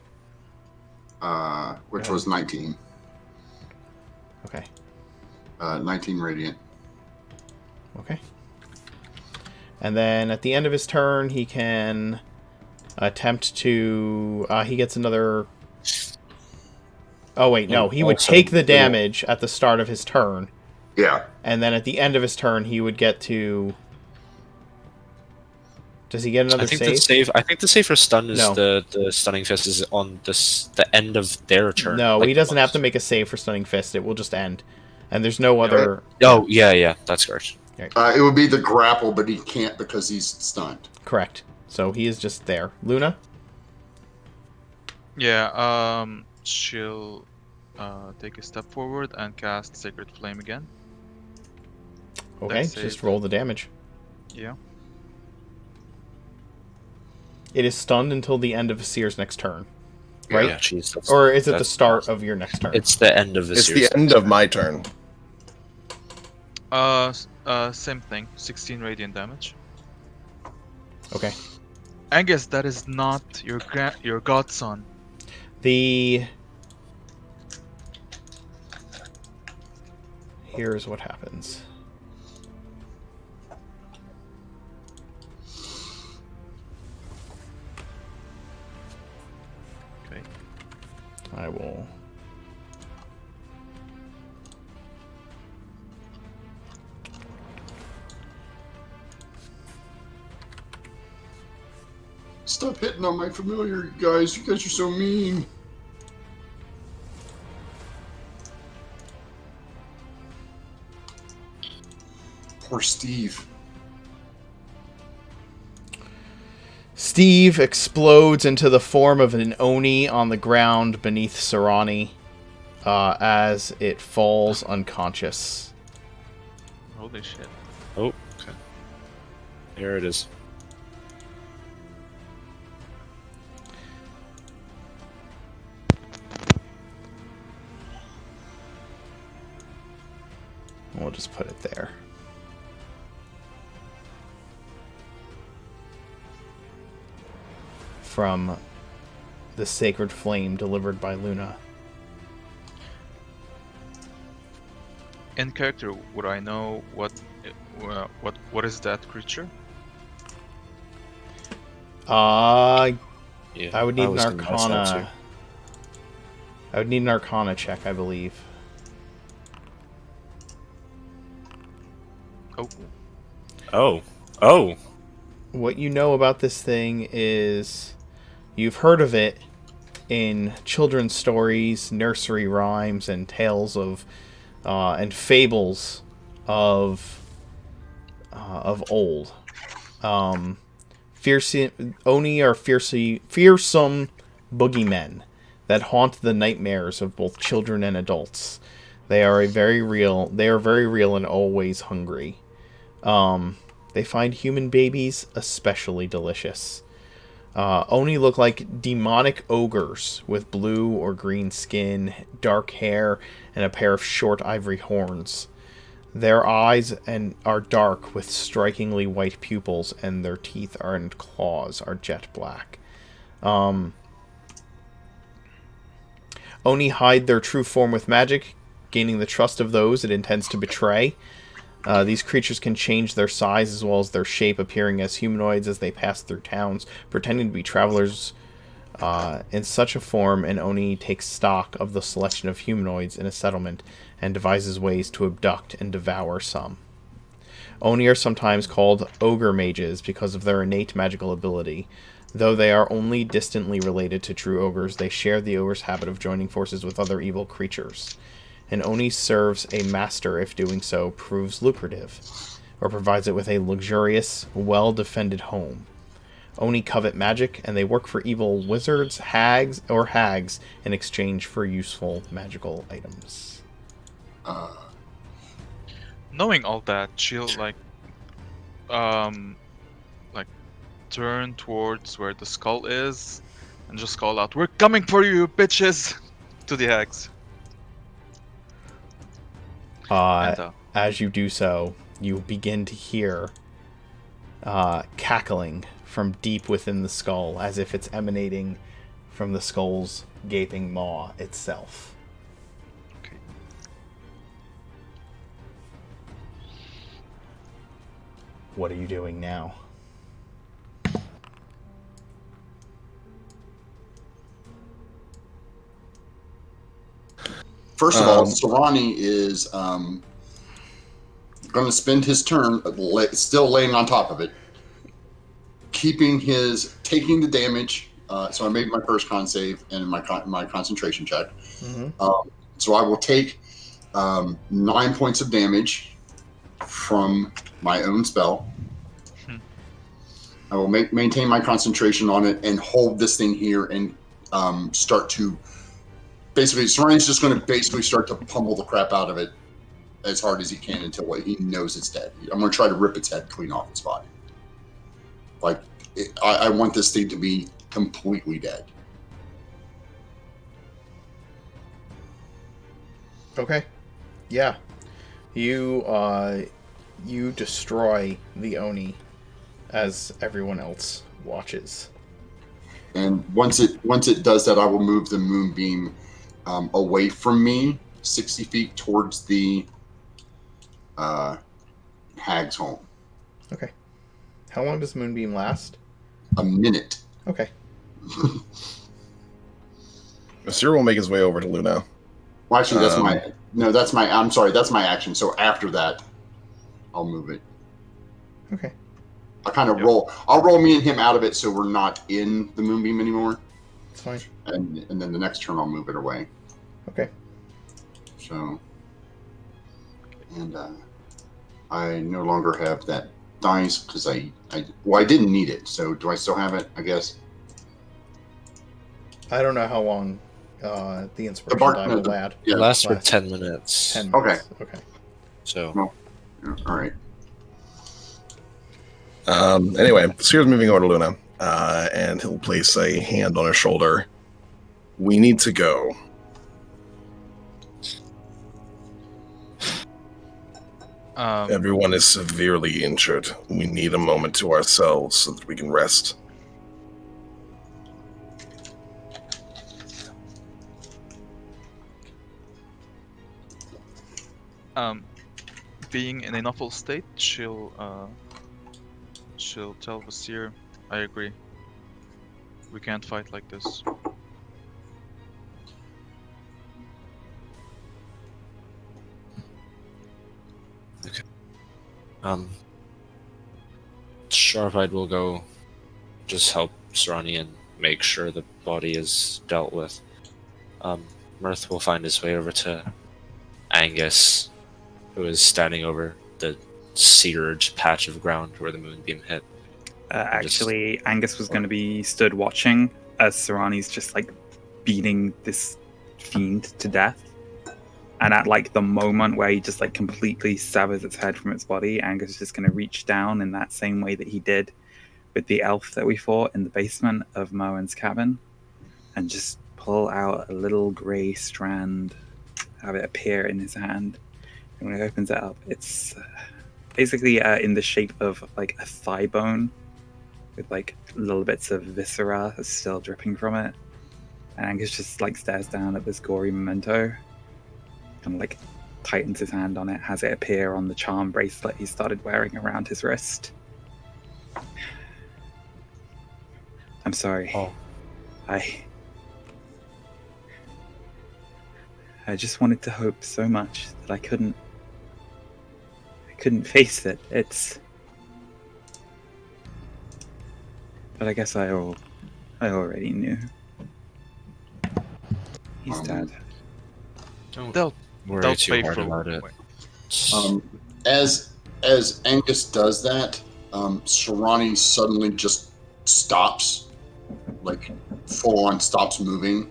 Which was 19. Okay. 19 radiant. Okay. And then at the end of his turn, he can attempt to... he gets another... Oh, wait, no. He would Also, take the damage at the start of his turn. Yeah. And then at the end of his turn, he would get to... Does he get another I think save? the save for stun is No. the stunning fist is on the end of their turn. No, like he doesn't have once. to make a save for Stunning Fist. It will just end. And there's no other... Oh yeah, that's correct. It would be the grapple, but he can't because he's stunned. Correct. So he is just there. Luna? Yeah, she'll take a step forward and cast Sacred Flame again. Okay, Dex just save. roll the damage. Yeah. It is stunned until the end of Seer's next turn. Right? Yeah, jeez, Or is it the that's- start of your next turn? It's the end of the It's series. the end of my turn. Same thing. 16 radiant damage. Okay. Angus, that is not your godson. Here's what happens. Okay. I will... Stop hitting on my familiar, you guys. You guys are so mean. Poor Steve. Steve explodes into the form of an Oni on the ground beneath Sarani as it falls unconscious. Holy shit. Oh, okay. Here it is. We'll just put it there. From the sacred flame delivered by Luna. In character, would I know what is that creature? Yeah, I would need an was gonna mess that Arcana. I would need an Arcana check, I believe. Oh. What you know about this thing is you've heard of it in children's stories, nursery rhymes, and tales of and fables of old. Oni are fearsome boogeymen that haunt the nightmares of both children and adults. They are very real and always hungry. They find human babies especially delicious. Oni look like demonic ogres with blue or green skin, dark hair, and a pair of short ivory horns. Their eyes are dark with strikingly white pupils, and their teeth and claws are jet black. Oni hide their true form with magic, gaining the trust of those it intends to betray. These creatures can change their size as well as their shape, appearing as humanoids as they pass through towns, pretending to be travelers in such a form. And Oni takes stock of the selection of humanoids in a settlement and devises ways to abduct and devour some. Oni are sometimes called ogre mages because of their innate magical ability. Though they are only distantly related to true ogres, they share the ogre's habit of joining forces with other evil creatures. And Oni serves a master if doing so proves lucrative, or provides it with a luxurious, well-defended home. Oni covet magic, and they work for evil wizards, hags in exchange for useful magical items. Knowing all that, she'll turn towards where the skull is, and just call out, "We're coming for you, bitches!" to the hags. And As you do so, you begin to hear cackling from deep within the skull, as if it's emanating from the skull's gaping maw itself. okay. What are you doing now? First of all, Sarani is going to spend his turn still laying on top of it, taking the damage. So I made my first con save and my concentration check. Mm-hmm. So I will take 9 points of damage from my own spell. I will maintain my concentration on it and hold this thing here and start to basically, Sarani's just going to start to pummel the crap out of it as hard as he can until he knows it's dead. I'm going to try to rip its head clean off its body. I want this thing to be completely dead. Okay. Yeah. You destroy the Oni as everyone else watches. And once it does that, I will move the moonbeam away from me 60 feet towards the hag's home. Okay. How long does moonbeam last? A minute. Okay. Monsieur will make his way over to Luna. Well, actually, I'm sorry, that's my action. So after that, I'll move it. Okay. I kind of I'll roll me and him out of it so we're not in the moonbeam anymore. It's fine. And then the next turn I'll move it away. Okay. So, and I no longer have that dice because I didn't need it. So do I still have it? I guess. I don't know how long the inspiration die will last. It lasts for 10 minutes. 10 minutes. Okay. So. Well, all right. Anyway, Seer's moving over to Luna, and he'll place a hand on her shoulder. We need to go. Everyone is severely injured. We need a moment to ourselves so that we can rest. Being in an awful state, she'll tell Vasir, "I agree. We can't fight like this." Sharp-Eyed will go just help Serani and make sure the body is dealt with. Mirth will find his way over to Angus, who is standing over the seared patch of ground where the moonbeam hit. Actually, Angus was going to be stood watching as Serani's just like beating this fiend to death. And at like the moment where he just like completely severs its head from its body, Angus is just going to reach down in that same way that he did with the elf that we fought in the basement of Moen's cabin, and just pull out a little grey strand, have it appear in his hand. And when he opens it up, it's basically in the shape of like a thigh bone with like little bits of viscera still dripping from it. And Angus just like stares down at this gory memento and like tightens his hand on it, has it appear on the charm bracelet he started wearing around his wrist. I'm sorry. Oh. I just wanted to hope so much that I couldn't face it. But I guess I already knew. He's dead. Don't worry They'll too pay hard for about it. As Angus does that, Serani suddenly just stops, like full on stops moving,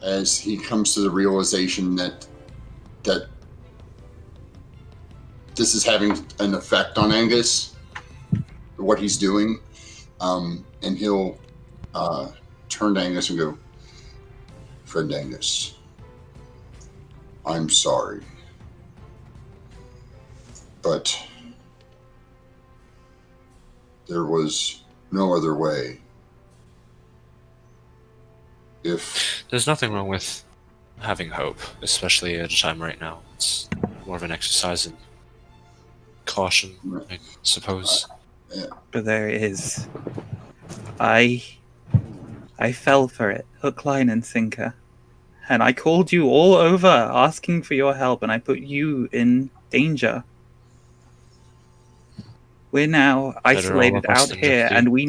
as he comes to the realization that this is having an effect on Angus, what he's doing, and he'll turn to Angus and go, "Friend Angus, I'm sorry, but there was no other way. If There's nothing wrong with having hope, especially at a time right now. It's more of an exercise in caution, I suppose. But there is. I fell for it, hook, line, and sinker. And I called you all over asking for your help, and I put you in danger. We're now isolated of us out than here, just you. and we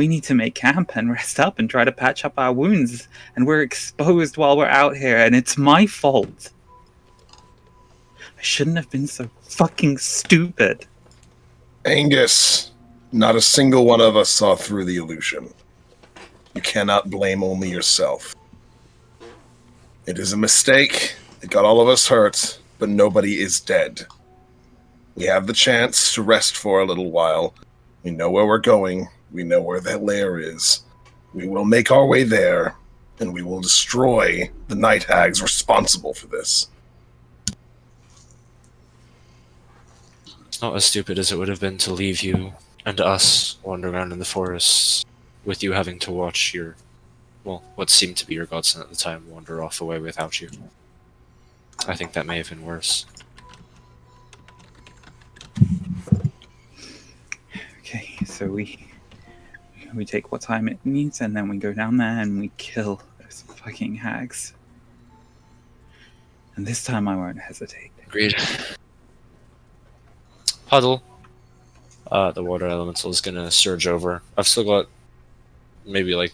need to make camp and rest up and try to patch up our wounds. And we're exposed while we're out here, and it's my fault. I shouldn't have been so fucking stupid. Angus, not a single one of us saw through the illusion. You cannot blame only yourself. It is a mistake. It got all of us hurt, but nobody is dead. We have the chance to rest for a little while. We know where we're going. We know where that lair is. We will make our way there, and we will destroy the night hags responsible for this. It's not as stupid as it would have been to leave you and us wander around in the forests, with you having to watch your, well, what seemed to be your godson at the time wander off away without you. I think that may have been worse. Okay, so we take what time it needs, and then we go down there and we kill those fucking hags. And this time I won't hesitate. Agreed. Huddle. The water elemental is gonna surge over. I've still got maybe like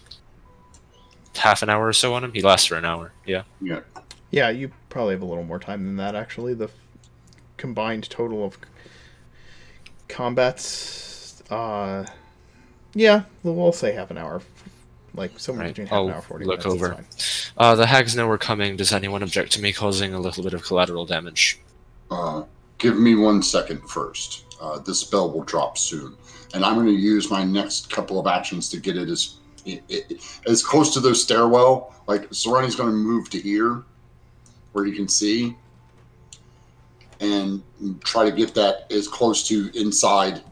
half an hour or so on him. He lasts for an hour. Yeah. Yeah, you probably have a little more time than that, actually. The combined total of combats, yeah, we'll say half an hour. Like, somewhere Right. between half an I'll hour, 40 look minutes. over. It's fine. The hags know we're coming. Does anyone object to me causing a little bit of collateral damage? Give me 1 second first. This spell will drop soon, and I'm going to use my next couple of actions to get it as close to the stairwell. Like, Serani's going to move to here, where you can see, and try to get that as close to inside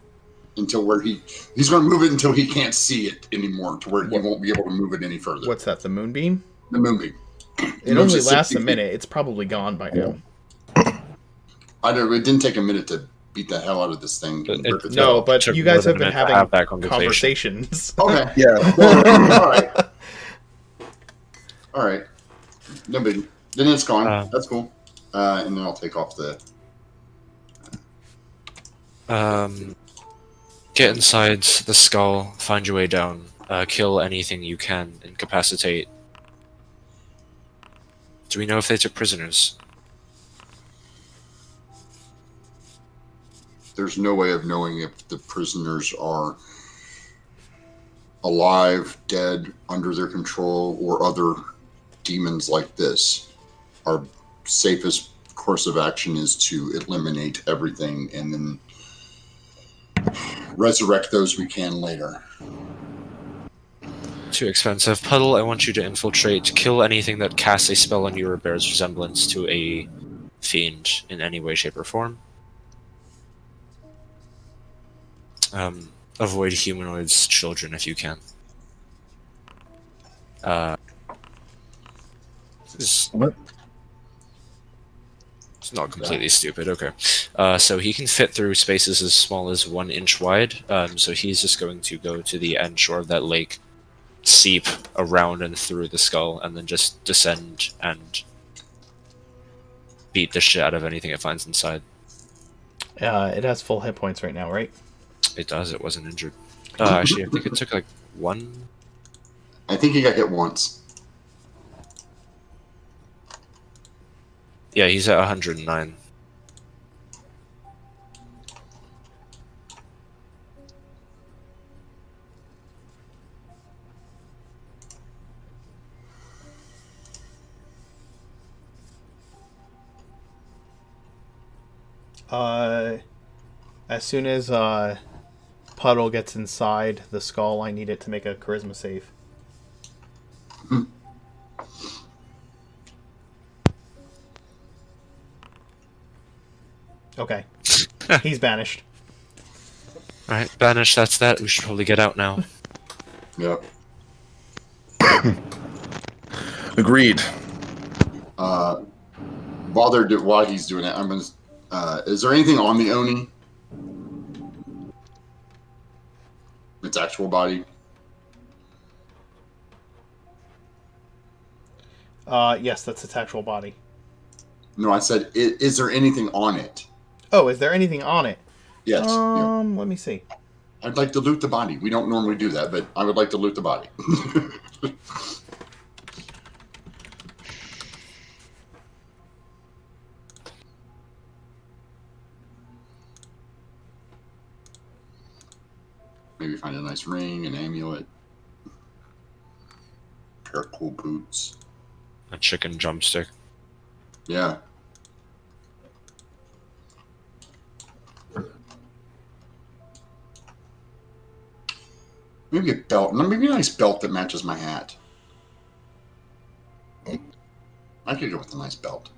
until where he's going to move it until he can't see it anymore, to where he won't be able to move it any further. What's that, the moonbeam? The moonbeam? It only lasts a minute. It's probably gone by now. I know it didn't take a minute to beat the hell out of this thing. No, but took you guys more have than been a minute to have having that conversation. conversations. Okay. Yeah. All right. No big. Then it's gone. Uh, That's cool. And then I'll take off the. Get inside the skull, find your way down, kill anything you can, incapacitate. Do we know if they took prisoners? There's no way of knowing if the prisoners are alive, dead, under their control, or other demons like this. Our safest course of action is to eliminate everything and then resurrect those we can later. Too expensive. Puddle, I want you to infiltrate, kill anything that casts a spell on you or bears resemblance to a fiend in any way, shape, or form. Avoid humanoids, children, if you can. What? It's not completely stupid, okay. So he can fit through spaces as small as 1 inch wide, so he's just going to go to the end shore of that lake, seep around and through the skull, and then just descend and beat the shit out of anything it finds inside. It has full hit points right now, right? It does, it wasn't injured. Actually, I think it took like 1. I think he got hit once. Yeah, he's at 109. As soon as Puddle gets inside the skull, I need it to make a charisma save. Okay. He's banished. Alright, banish, that's that. We should probably get out now. Yep. Agreed. While he's doing it, I'm gonna. Is there anything on the Oni? Its actual body. Yes, that's its actual body. No, I said, is there anything on it? Oh, is there anything on it? Yes. Yeah. Let me see. I'd like to loot the body. We don't normally do that, but I would like to loot the body. Maybe find a nice ring, an amulet, pair of cool boots. A chicken drumstick. Yeah. Maybe a belt. Maybe a nice belt that matches my hat. I could go with a nice belt.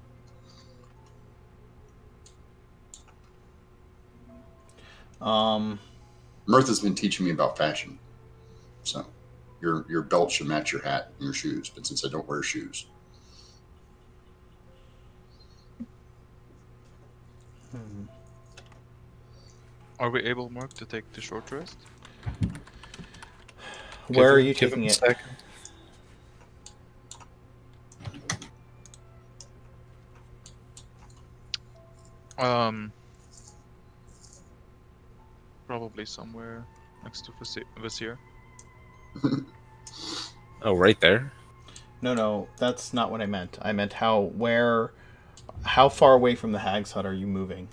Mirth has been teaching me about fashion. So your belt should match your hat and your shoes, but since I don't wear shoes. Are we able, Mark, to take the short rest? Where are you Give taking him a it? second. Probably somewhere next to Vizier. Oh, right there. No, that's not what I meant. I meant how far away from the Hags hut are you moving?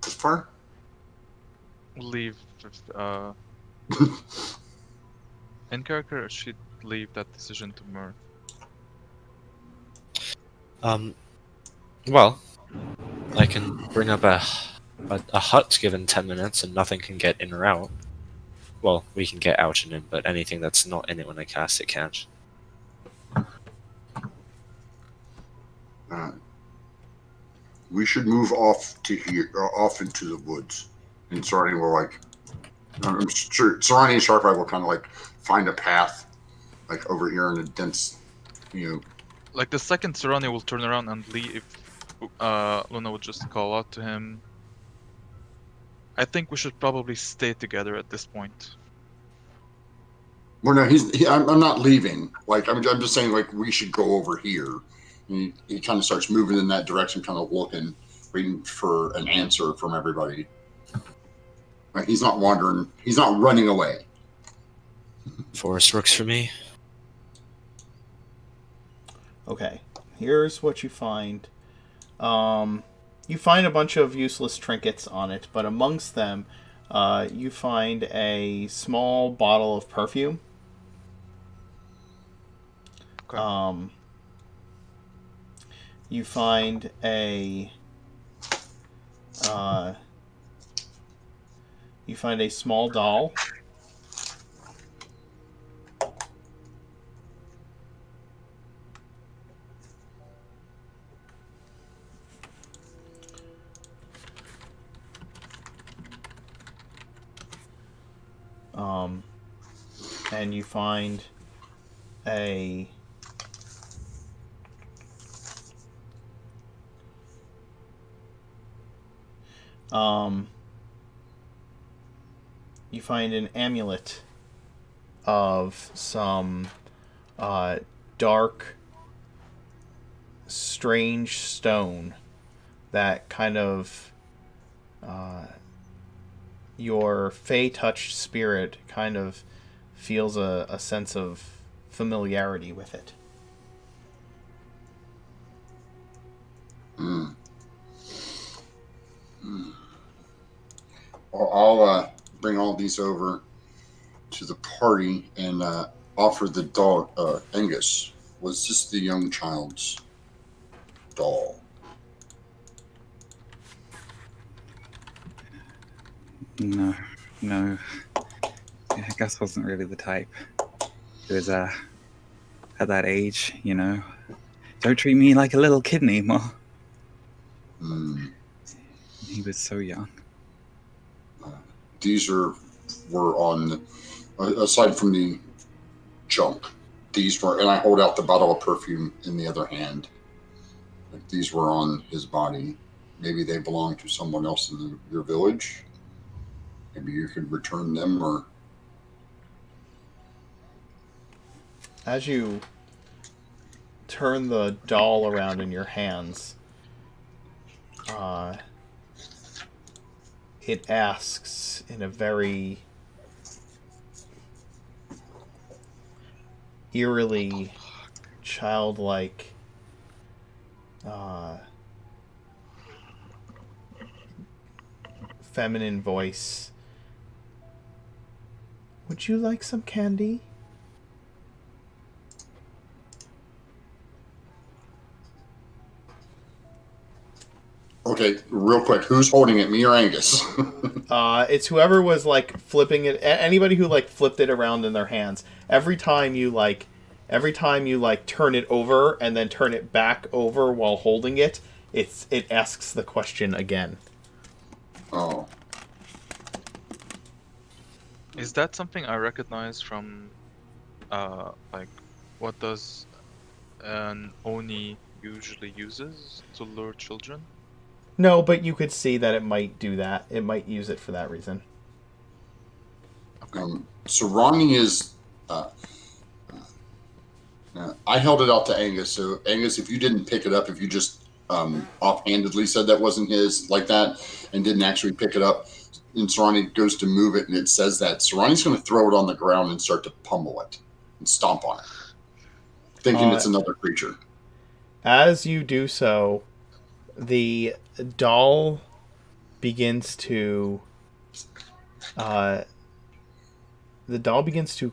This far? Leave. In character, she'd leave that decision to Mirth. Well, I can bring up a hut given 10 minutes and nothing can get in or out. Well, we can get out and in, but anything that's not in it when I cast it can't. We should move off to here, off into the woods. And Sarani will I'm sure Sarani and Sharpeye will kind of find a path, over here in a dense, Like the second Serrani will turn around and leave, Luna would just call out to him. I think we should probably stay together at this point. Well, no, I'm not leaving. Like, I'm just saying, like, we should go over here. And he kind of starts moving in that direction, kind of looking, waiting for an answer from everybody. Like, he's not wandering. He's not running away. Forest works for me. Okay, here's what you find. You find a bunch of useless trinkets on it, but amongst them, you find a small bottle of perfume. Okay. You find a small doll. And you find a you find an amulet of some dark, strange stone that kind of your fey-touched spirit kind of feels a sense of familiarity with it. I'll bring all these over to the party and offer the dog, Angus. Was this the young child's doll? No, no. Yeah, Gus wasn't really the type. He was at that age, you know. Don't treat me like a little kid anymore. He was so young. These were on, aside from the junk, these were, and I hold out the bottle of perfume in the other hand. Like, these were on his body. Maybe they belong to someone else in your village. Maybe you could return them, or... As you turn the doll around in your hands, it asks in a very eerily childlike feminine voice. Would you like some candy? Okay, real quick, who's holding it, me or Angus? It's whoever was like flipping it. Anybody who like flipped it around in their hands. Every time you turn it over and then turn it back over while holding it, it asks the question again. Oh. Is that something I recognize from, like, what does an Oni usually uses to lure children? No, but you could see that it might do that. It might use it for that reason. So Ronnie is... I held it out to Angus. So Angus, if you didn't pick it up, if you just offhandedly said that wasn't his, like that, and didn't actually pick it up, and Sarani goes to move it and it says that, Sarani's going to throw it on the ground and start to pummel it and stomp on it, thinking it's another creature. As you do so, the doll begins to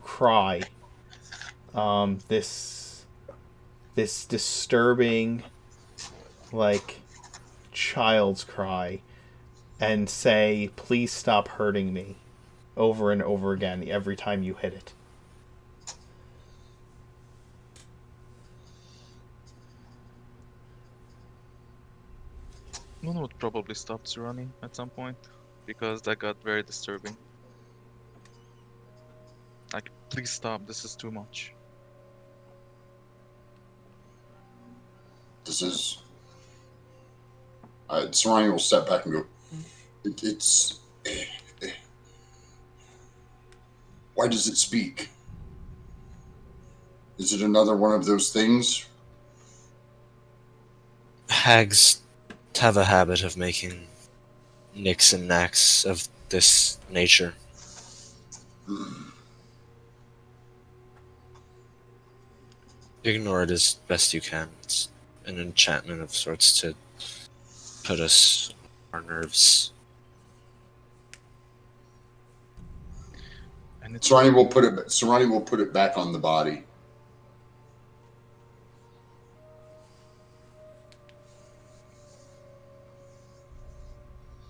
cry. This disturbing, like, child's cry, and say, "Please stop hurting me," over and over again every time you hit it. One would probably stop running at some point, because that got very disturbing. Like, please stop, this is too much. This is... Sarani will step back and go, it's... Why does it speak? Is it another one of those things? Hags have a habit of making nicks and knacks of this nature. Ignore it as best you can. It's an enchantment of sorts to put us on our nerves. And it's Serrani will put it back on the body.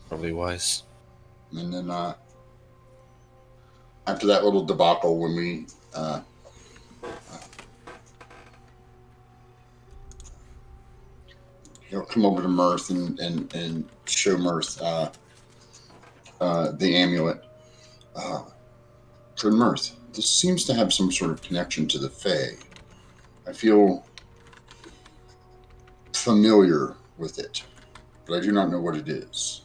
Probably wise. And then after that little debacle, when we he'll come over to Mirth and show Mirth the amulet. Good Mirth, this seems to have some sort of connection to the Fae. I feel familiar with it, but I do not know what it is.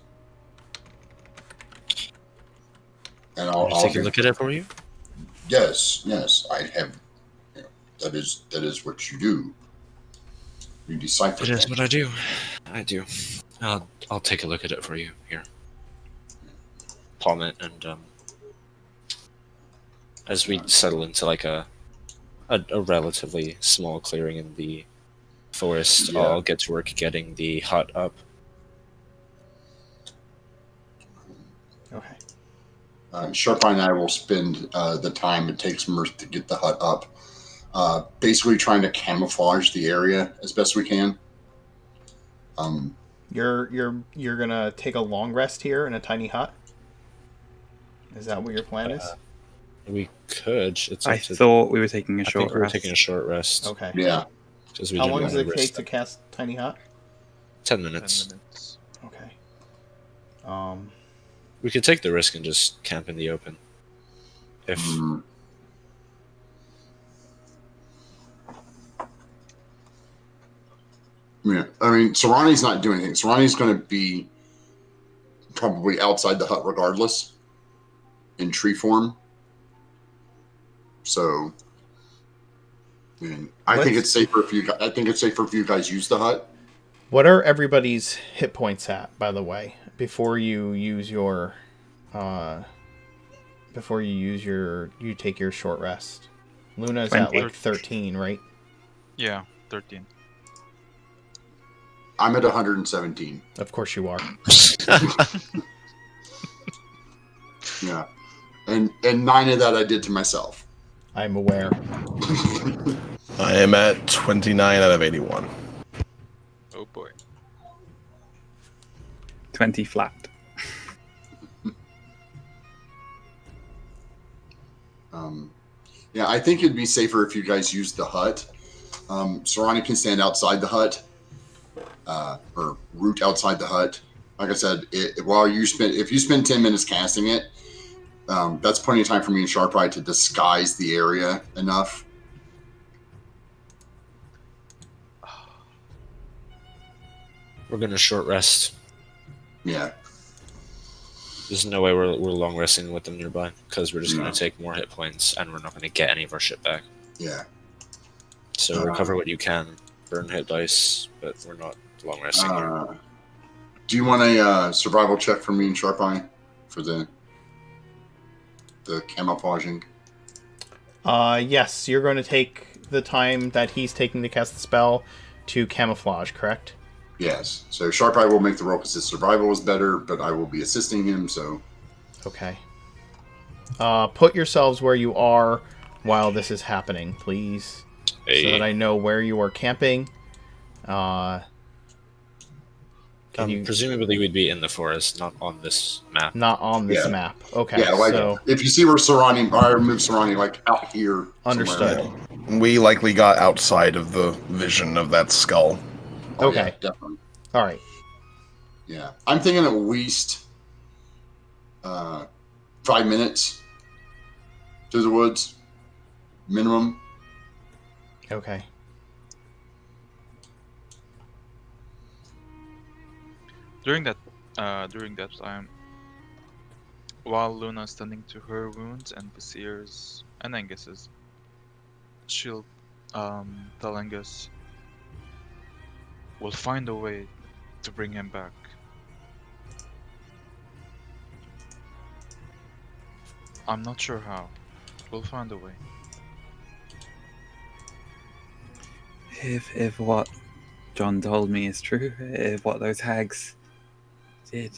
And Can I take a look at it for you? Yes, I have. You know, that is what you do. You decipher. It is things. what I do. I do. I'll take a look at it for you. Here. Palm it, and as we settle into like a relatively small clearing in the forest, Yeah. I'll get to work getting the hut up. Okay. Sharpeye and I will spend the time it takes Mirth to get the hut up, basically trying to camouflage the area as best we can. You're gonna take a long rest here in a tiny hut. Is that what your plan is? We could. It's I up to, thought we were taking a I short think we were rest. taking a short rest. Okay. Yeah, Because we How didn't long want does it risk take to that. cast tiny hut? 10 10 minutes. minutes. Okay. We could take the risk and just camp in the open. If yeah. I mean, Serrani's not doing anything. Serrani's going to be probably outside the hut regardless, in tree form. So, I think it's safer if you. I think it's safer if you guys use the hut. What are everybody's hit points at, by the way, before you use your, you take your short rest? Luna's at 20. like 13, right? Yeah, 13. I'm at 117. Of course you are. Yeah, and 9 of that I did to myself. I'm aware. I am at 29 out of 81. Oh boy. 20 flat. Yeah, I think it'd be safer if you guys used the hut. Serrani can stand outside the hut, or root outside the hut. Like I said, if you spend 10 minutes casting it, that's plenty of time for me and Sharp Eye to disguise the area enough. we're gonna short rest. Yeah, There's no way we're long resting with them nearby, because we're just No. gonna take more hit points, and we're not gonna get any of our shit back. yeah. So recover what you can, burn hit dice, but we're not long resting here. Do you want a survival check from me and Sharp Eye for the camouflaging? Yes, you're going to take the time that he's taking to cast the spell to camouflage, correct? Yes. So Sharp Eye will make the roll because his survival is better, but I will be assisting him. So Okay. Put yourselves where you are while this is happening, please, so that I know where you are camping. Presumably we'd be in the forest, not on this map. Not on this Yeah. map. Okay, yeah, like so if you see where Serrani, I move Serrani like out here. understood. somewhere. We likely got outside of the vision of that skull. Oh, Okay. yeah, definitely. All right. Yeah, I'm thinking at least 5 minutes through the woods, minimum. Okay. During that time, while Luna's tending to her wounds and Visir's and Angus's, she'll telling us we'll find a way to bring him back. I'm not sure how, but we'll find a way. If what John told me is true, if what those hags did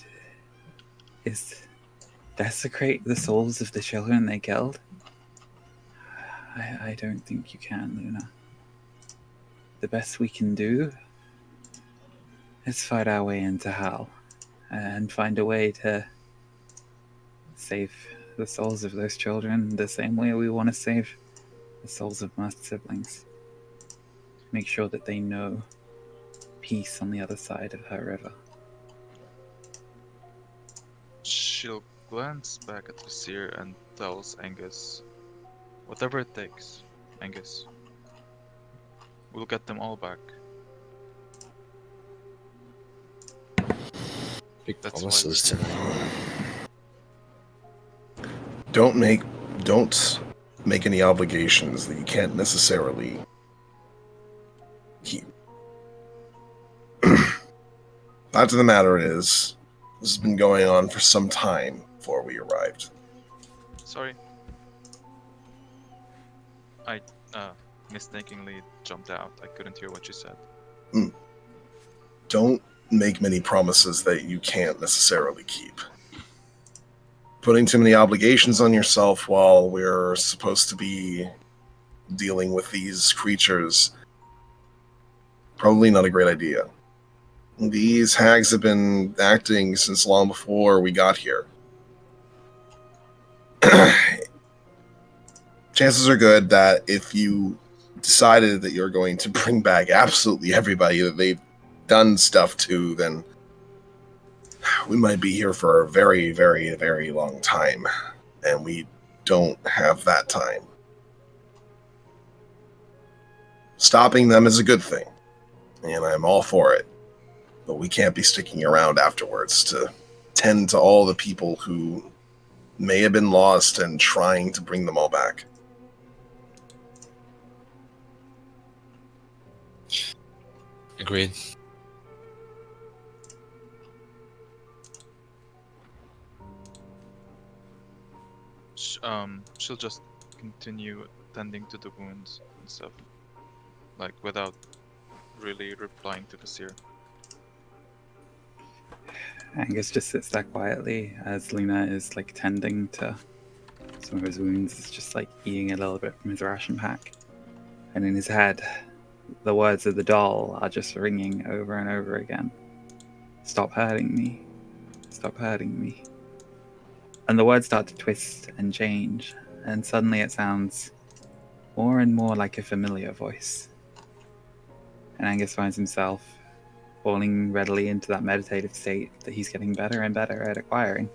is desecrate the souls of the children they killed, I don't think you can, Luna. The best we can do is fight our way into hell and find a way to save the souls of those children the same way we want to save the souls of my siblings. Make sure that they know peace on the other side of her river. She'll glance back at Vizier and tells Angus, whatever it takes, Angus. We'll get them all back. Big That's why promises tonight. Don't make any obligations that you can't necessarily keep. Fact of the matter is, this has been going on for some time before we arrived. Sorry. I mistakenly jumped out. I couldn't hear what you said. Don't make many promises that you can't necessarily keep. Putting too many obligations on yourself while we're supposed to be dealing with these creatures, probably not a great idea. These hags have been acting since long before we got here. Chances are good that if you decided that you're going to bring back absolutely everybody that they've done stuff to, then we might be here for a very, very, very long time. And we don't have that time. Stopping them is a good thing, and I'm all for it. But we can't be sticking around afterwards to tend to all the people who may have been lost and trying to bring them all back. Agreed. She'll just continue tending to the wounds and stuff, like without really replying to Vizier. Angus just sits there quietly as Luna is like tending to some of his wounds. It's just like eating a little bit from his ration pack. And in his head, the words of the doll are just ringing over and over again. Stop hurting me. Stop hurting me. And the words start to twist and change, and suddenly it sounds more and more like a familiar voice. And Angus finds himself falling readily into that meditative state that he's getting better and better at acquiring,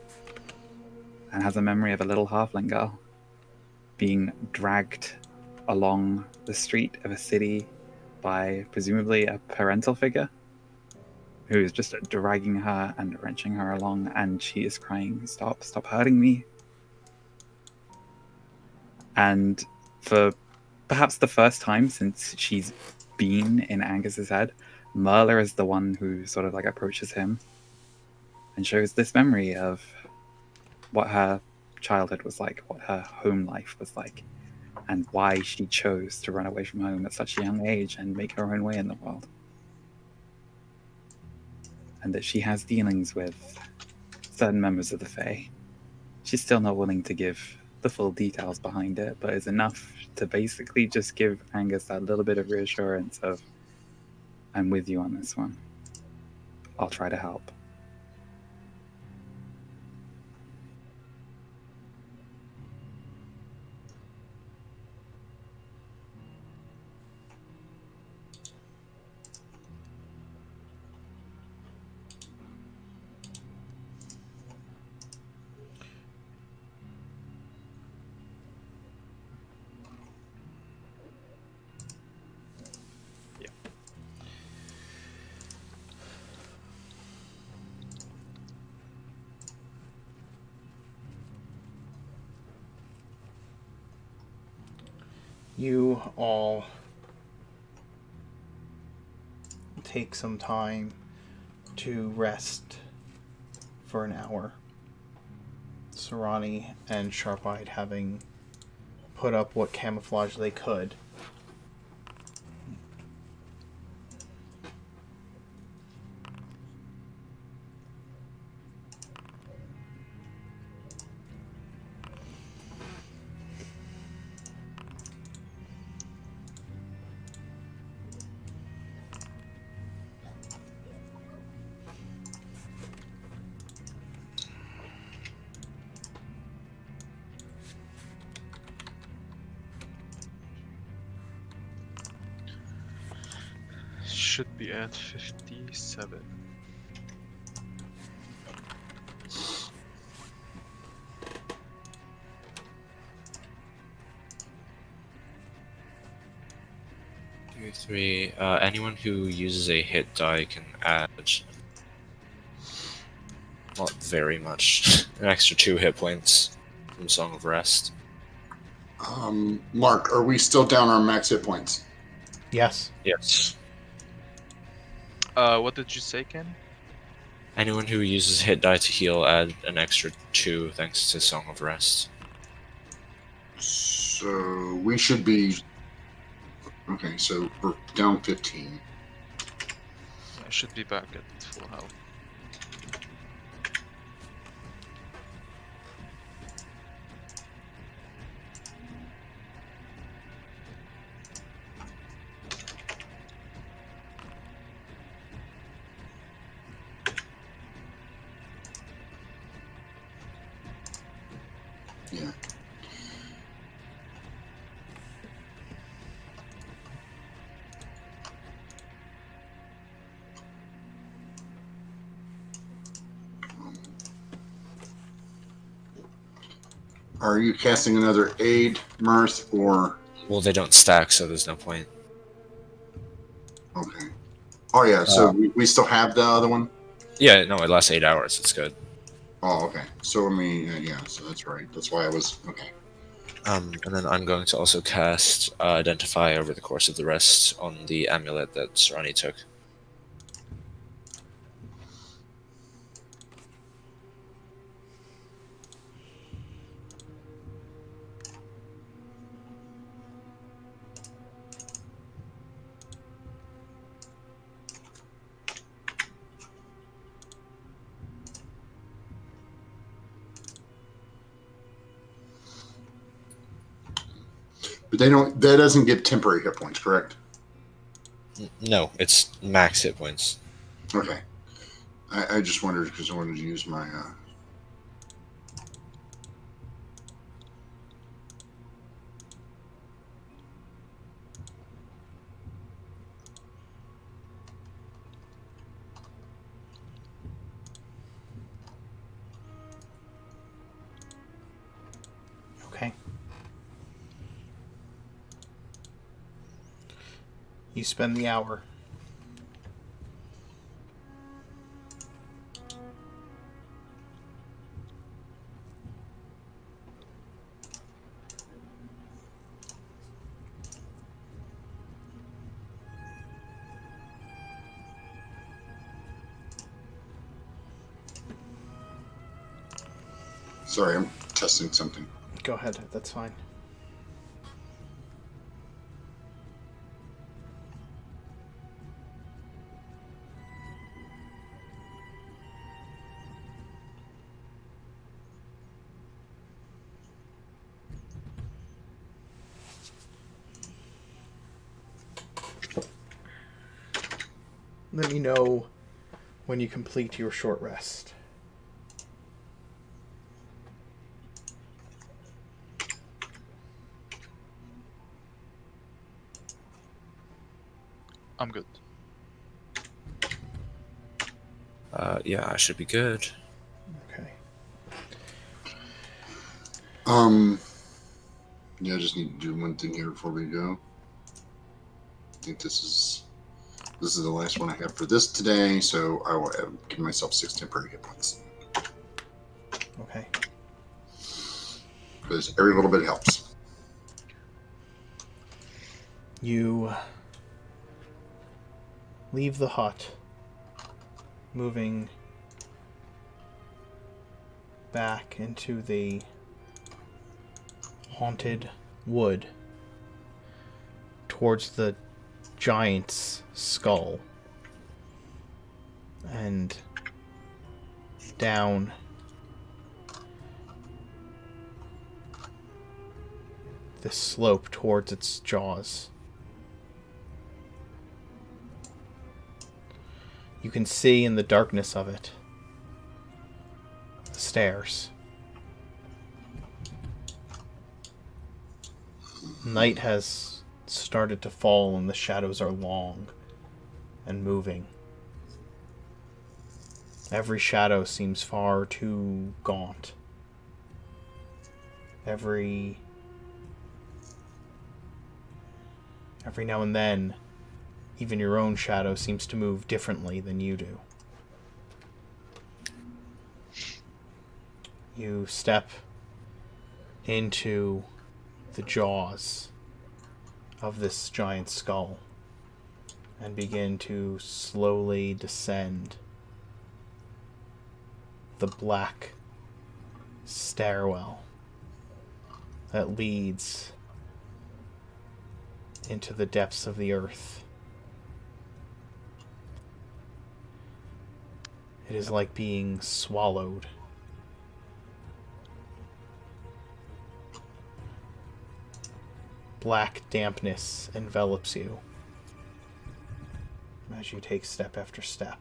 and has a memory of a little halfling girl being dragged along the street of a city by presumably a parental figure who is just dragging her and wrenching her along, and she is crying, stop hurting me. And for perhaps the first time since she's been in Angus's head, Merla is the one who sort of like approaches him and shows this memory of what her childhood was like, what her home life was like, and why she chose to run away from home at such a young age and make her own way in the world. And that she has dealings with certain members of the Fae. She's still not willing to give the full details behind it, but is enough to basically just give Angus that little bit of reassurance of, I'm with you on this one. I'll try to help. You all take some time to rest for an hour. Sarani and Sharp-Eyed having put up what camouflage they could. Should be at 57. Two, three. Anyone who uses a hit die can add, not very much, an extra 2 hit points from Song of Rest. Mark, are we still down our max hit points? Yes. Yes. What did you say, Ken? Anyone who uses hit die to heal add an extra 2 thanks to Song of Rest. So we should be... Okay, so we're down 15. I should be back at full health. Yeah. Are you casting another aid, Mirth, or... Well, they don't stack, so there's no point. Okay. Oh, yeah, so we still have the other one? Yeah, no, it lasts 8 hours. It's good. Oh, okay. So, I mean, yeah, so that's right. That's why I was... Okay. And then I'm going to also cast Identify over the course of the rest on the amulet that Sarani took. But they don't... That doesn't give temporary hit points, correct? No, it's max hit points. Okay. I just wondered because I wanted to use my... Okay. You spend the hour. Sorry, I'm testing something. Go ahead, that's fine. Let me know when you complete your short rest. I'm good. Yeah, I should be good. Okay. Yeah, I just need to do one thing here before we go. I think this is the last one I have for this today, so I will give myself 6 temporary hit points. Okay. Because every little bit helps. You leave the hut, moving back into the haunted wood towards the giant's skull and down the slope towards its jaws. You can see in the darkness of it the stairs. Night has started to fall and the shadows are long and moving. Every shadow seems far too gaunt. Every now and then, even your own shadow seems to move differently than you do. You step into the jaws of this giant skull and begin to slowly descend the black stairwell that leads into the depths of the earth. It is like being swallowed. Black dampness envelops you as you take step after step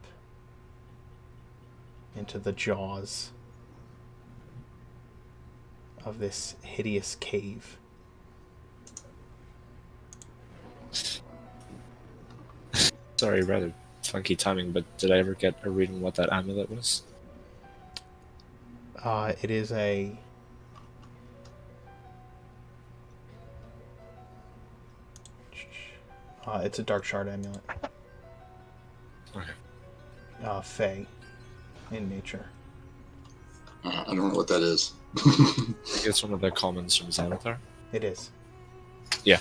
into the jaws of this hideous cave. Sorry, rather funky timing, but did I ever get a reading what that amulet was? It is a it's a dark shard amulet. Okay. Fey in nature. I don't know what that is. I think it's one of the commons from Xanathar. It is. Yeah.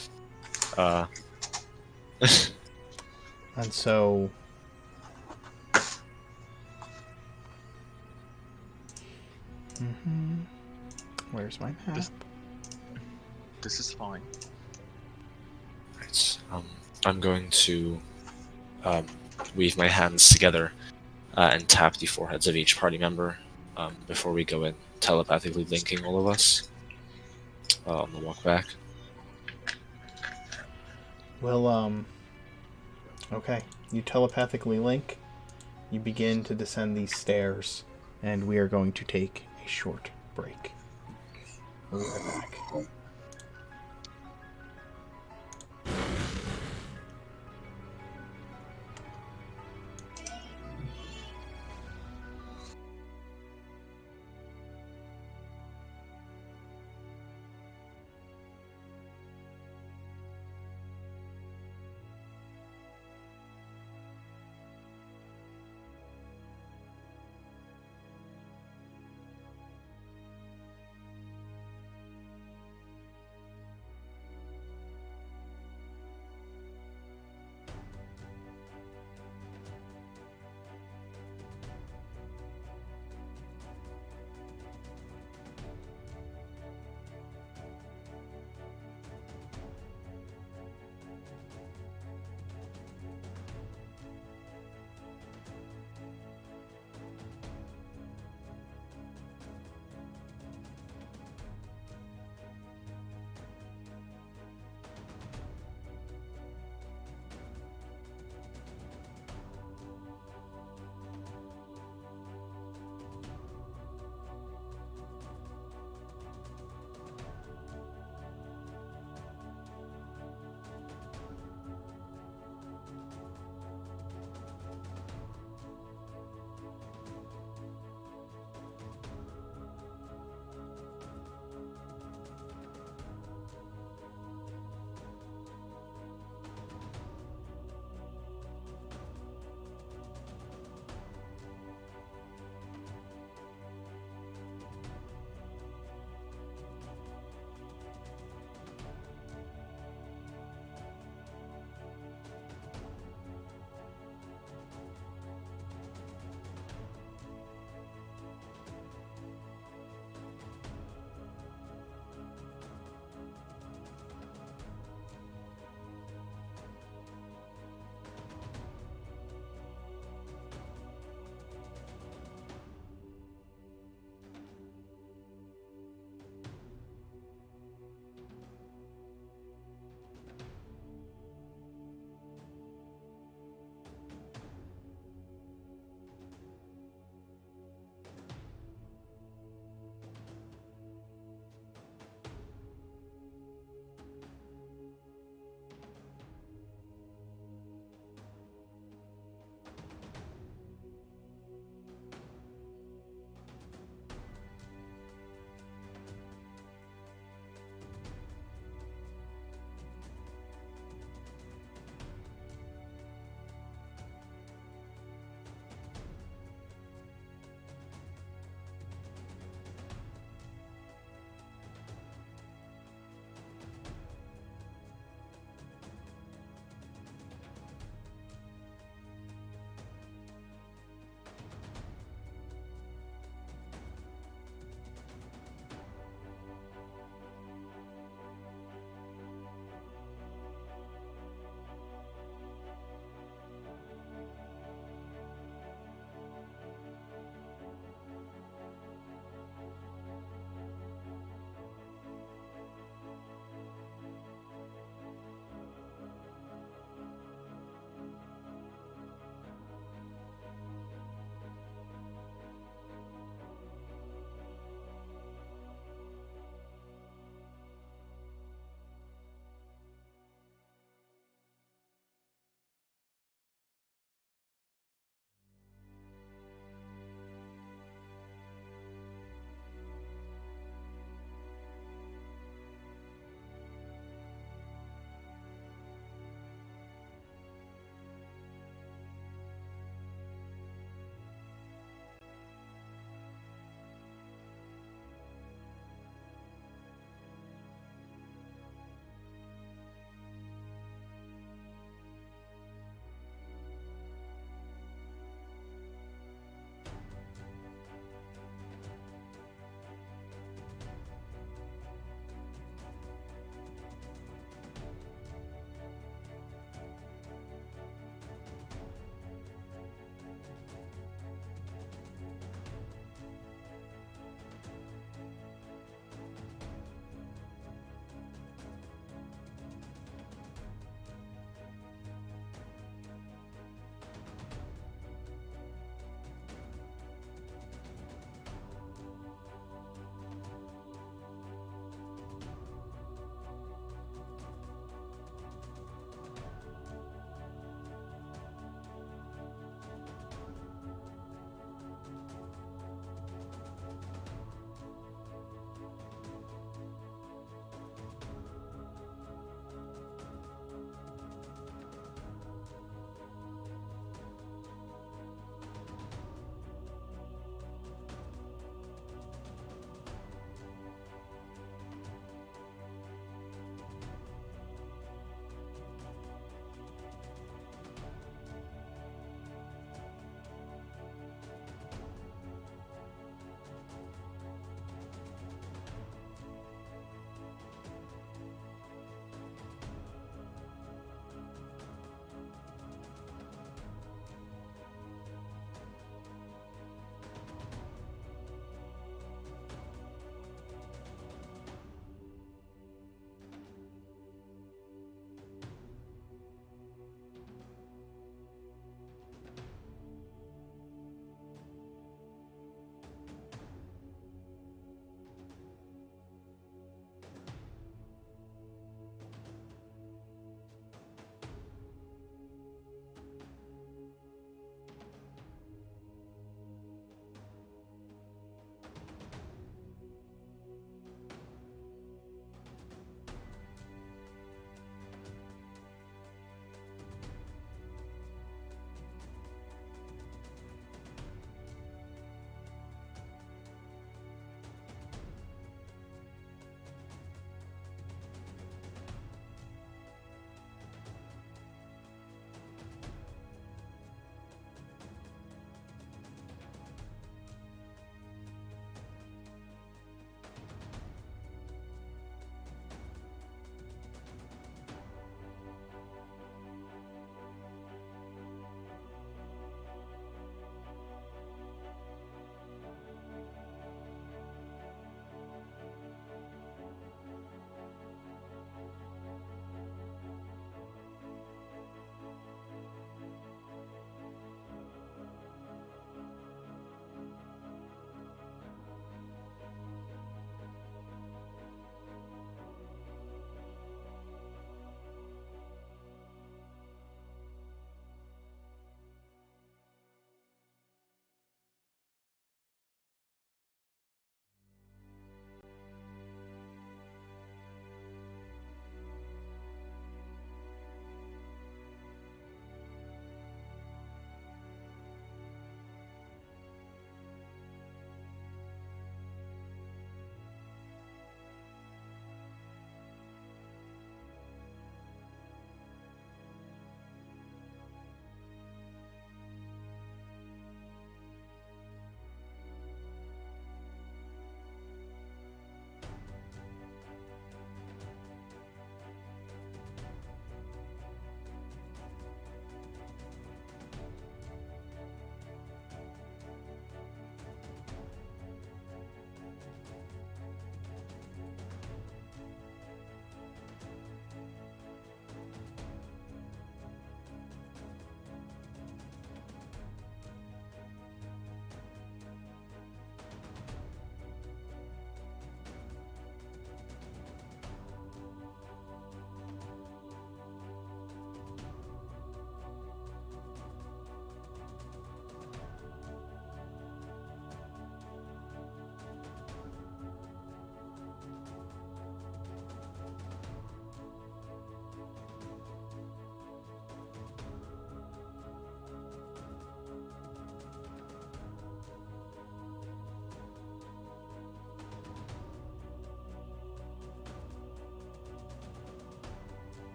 And so where's my map? This is fine. Right. I'm going to weave my hands together and tap the foreheads of each party member before we go in, telepathically linking all of us on the walk back. Well, okay. You telepathically link. You begin to descend these stairs, and we are going to take a short break. We'll be right back.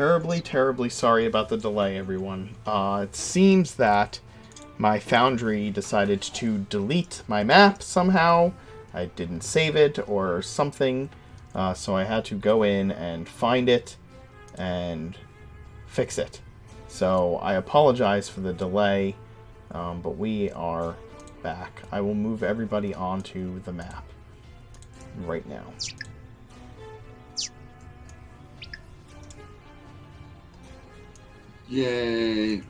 Terribly, terribly sorry about the delay, everyone. It seems that my Foundry decided to delete my map somehow. I didn't save it or something, so I had to go in and find it and fix it. So I apologize for the delay, but we are back. I will move everybody onto the map right now. Yay.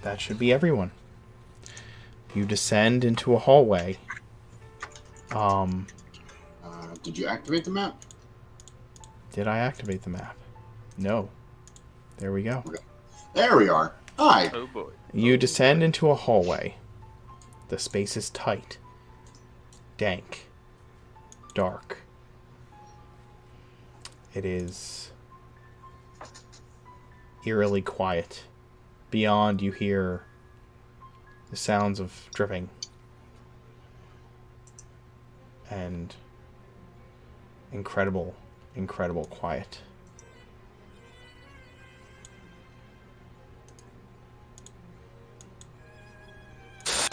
That should be everyone. You descend into a hallway. Did you activate the map? Did I activate the map? No. There we go. Okay. There we are. Hi. Oh boy. You Oh, descend boy. into a hallway. The space is tight, dank, dark. It is eerily quiet. Beyond, you hear the sounds of dripping and incredible, incredible quiet.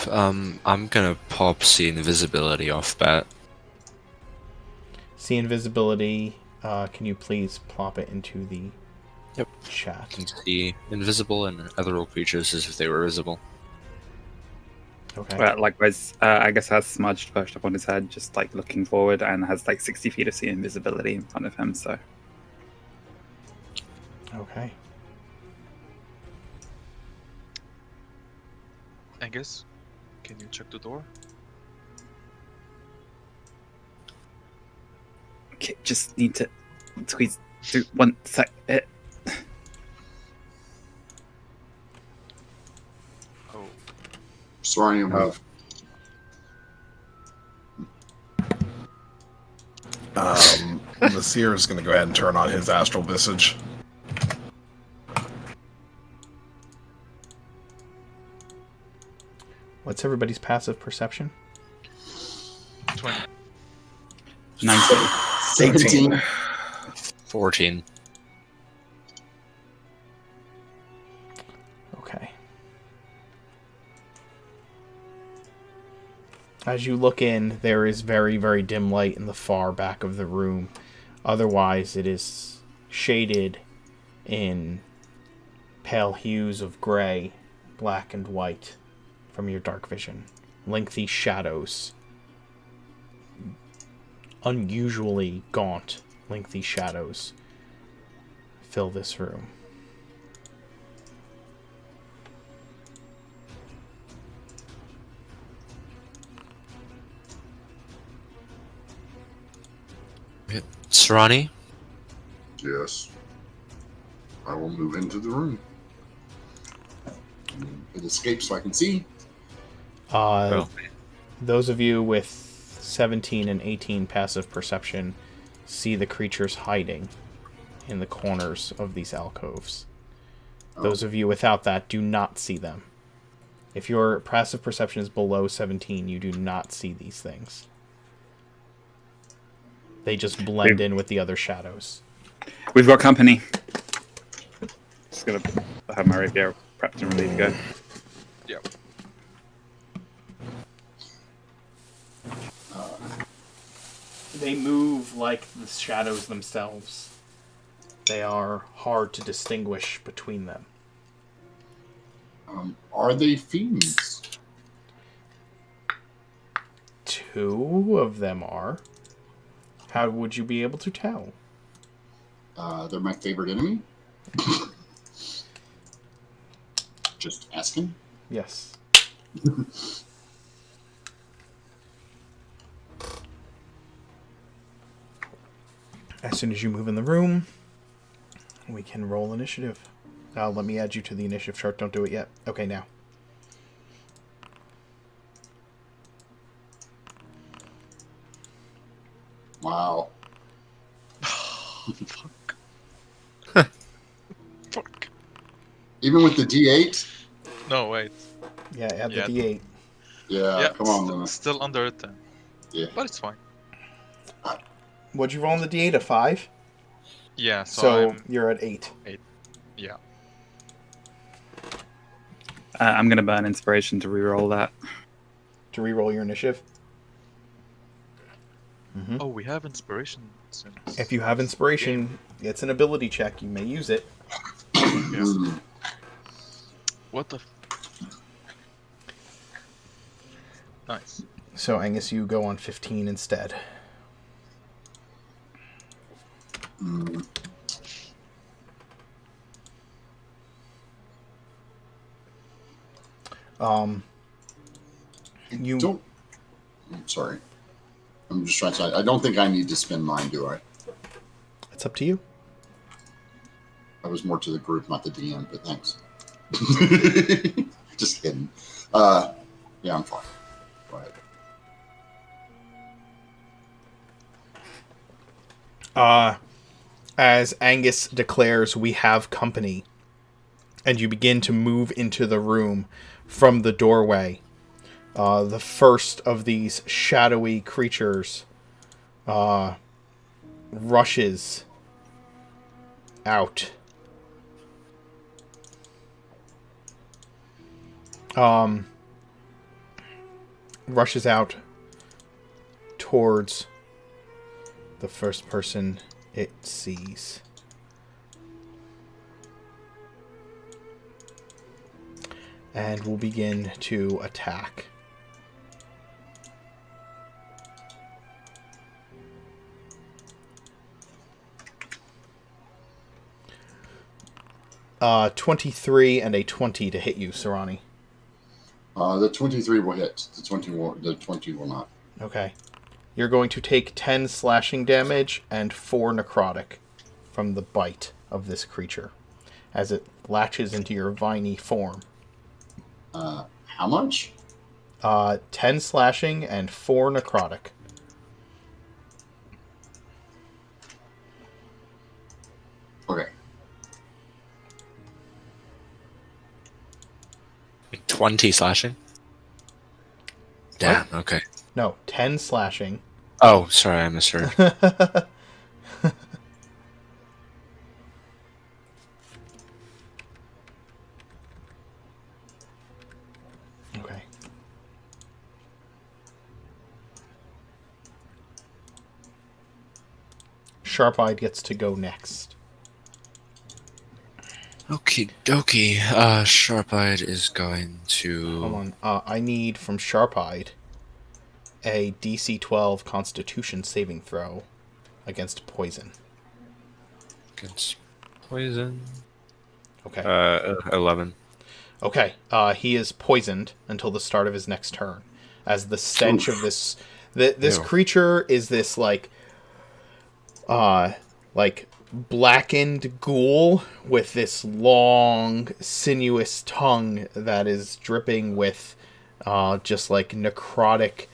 I'm gonna pop see invisibility off bat. See invisibility. Can you please plop it into the Yep. chat? You can see invisible and other creatures as if they were visible. Okay. Likewise, I guess has smudged perched up on his head, just like looking forward, and has like 60 feet of sea invisibility in front of him. So Okay. Angus, can you check the door? okay, just need to squeeze through 1 sec. Oh, Sorry, move. The seer is going to go ahead and turn on his astral visage. What's everybody's passive perception? 20. 19. 17. 14. Okay. As you look in, there is very, very dim light in the far back of the room. Otherwise, it is shaded in pale hues of gray, black, and white from your dark vision. Lengthy shadows. Unusually gaunt, lengthy shadows fill this room. Serrani? Yes. I will move into the room. It escapes so I can see. Those of you with 17 and 18 passive perception see the creatures hiding in the corners of these alcoves. Those of you without that do not see them. If your passive perception is below 17, you do not see these things. They just blend in with the other shadows. We've got company. Just gonna have my rapier prepped and ready to go. Yep. They move like the shadows themselves. They are hard to distinguish between them. Are they fiends? 2 of them are. How would you be able to tell? They're my favorite enemy. Just asking. Yes. As soon as you move in the room, we can roll initiative. Let me add you to the initiative chart. Don't do it yet. Okay, now. Wow. Fuck. Even with the D8? No, wait. Yeah, add the Yeah. D8. Yeah, Yeah, come on, Luna. still under a 10. Yeah. But it's fine. What'd you roll on the D8? A 5? Yeah, so, So I'm you're at 8. 8. Yeah. I'm gonna burn inspiration to reroll that. To reroll your initiative. Oh, we have inspiration since. If you have inspiration, it's an ability check. You may use it. Yeah. Mm. What the? Nice. So Angus, you go on 15 instead. Mm. You Don't. I'm sorry. I'm just trying to say, I don't think I need to spend mine, do I? It's up to you. I was more to the group, not the DM, but thanks. Just kidding. Yeah, I'm fine. Go ahead. As Angus declares, we have company, and you begin to move into the room from the doorway. The first of these shadowy creatures rushes out. Rushes out towards the first person it sees. And will begin to attack. Uh, 23 and a 20 to hit you, Sarani. The 23 will hit. The 20 will not. Okay. You're going to take 10 slashing damage and 4 necrotic from the bite of this creature as it latches into your viney form. How much? 10 slashing and 4 necrotic. Okay. 20 slashing? Damn, okay. No, 10 slashing. Oh, sorry, I misheard. Okay. Sharp-Eyed gets to go next. Okie dokie. Sharp-Eyed is going to... Hold on. I need from Sharp-Eyed a DC 12 Constitution saving throw against poison. Against poison. Okay. 11. Okay. He is poisoned until the start of his next turn, as the stench of this this Ew. creature is this like blackened ghoul with this long sinuous tongue that is dripping with just like necrotic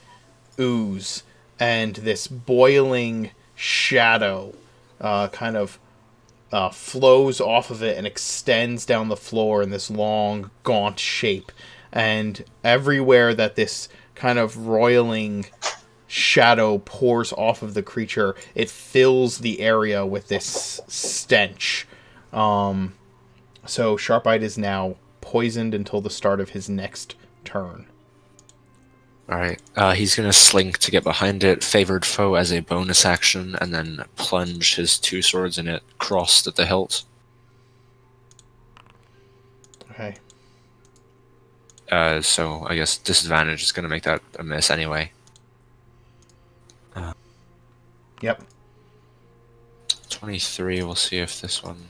ooze, and this boiling shadow kind of flows off of it and extends down the floor in this long, gaunt shape. And everywhere that this kind of roiling shadow pours off of the creature, it fills the area with this stench. So Sharp-Eyed is now poisoned until the start of his next turn. Alright, he's gonna slink to get behind it, favored foe as a bonus action, and then plunge his 2 swords in it, crossed at the hilt. Okay. So I guess disadvantage is gonna make that a miss anyway. Yep. 23, we'll see if this one...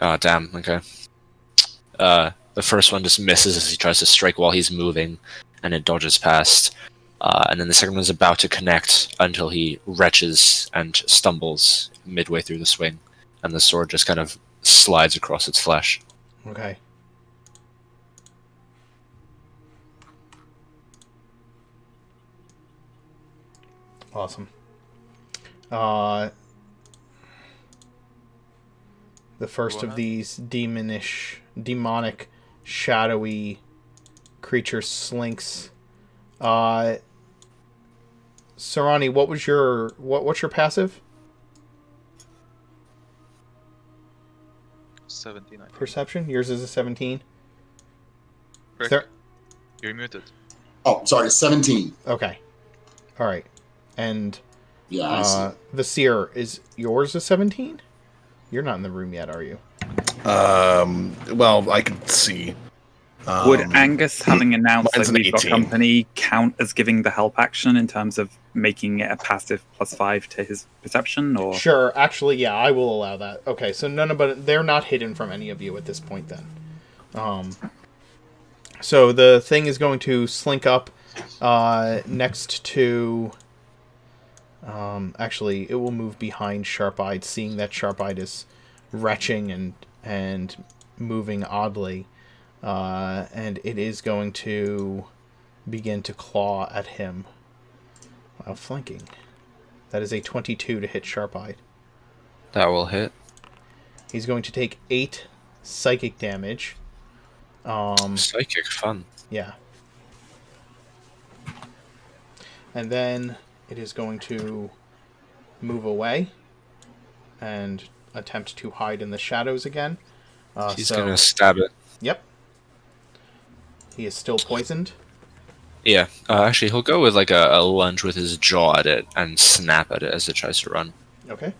Oh, damn, okay. The first one just misses as he tries to strike while he's moving, and it dodges past. And then the second one's about to connect until he retches and stumbles midway through the swing, and the sword just kind of slides across its flesh. Okay. Awesome. The first of What? these demonic, shadowy creature slinks. Sarani, what's your passive? 17, I think. Perception? Yours is a 17. Is Correct. there... You're muted. Oh, sorry, 17. Okay. All right. And Yeah, I see. the seer, is yours a 17? You're not in the room yet, are you? Well, I can see. Would Angus, having announced mine's that an we've got 18. company, count as giving the help action in terms of making it a passive +5 to his perception? Or Sure. Actually, yeah, I will allow that. Okay, so they're not hidden from any of you at this point then. So the thing is going to slink up next to... actually, it will move behind Sharp-Eyed, seeing that Sharp-Eyed is retching and moving oddly. And it is going to begin to claw at him while flanking. That is a 22 to hit Sharp-Eyed. That will hit. He's going to take 8 psychic damage. Psychic fun. Yeah. And then it is going to move away and attempt to hide in the shadows again. He's gonna stab it. Yep. He is still poisoned. Yeah. Actually, he'll go with like a lunge with his jaw at it and snap at it as it tries to run. Okay.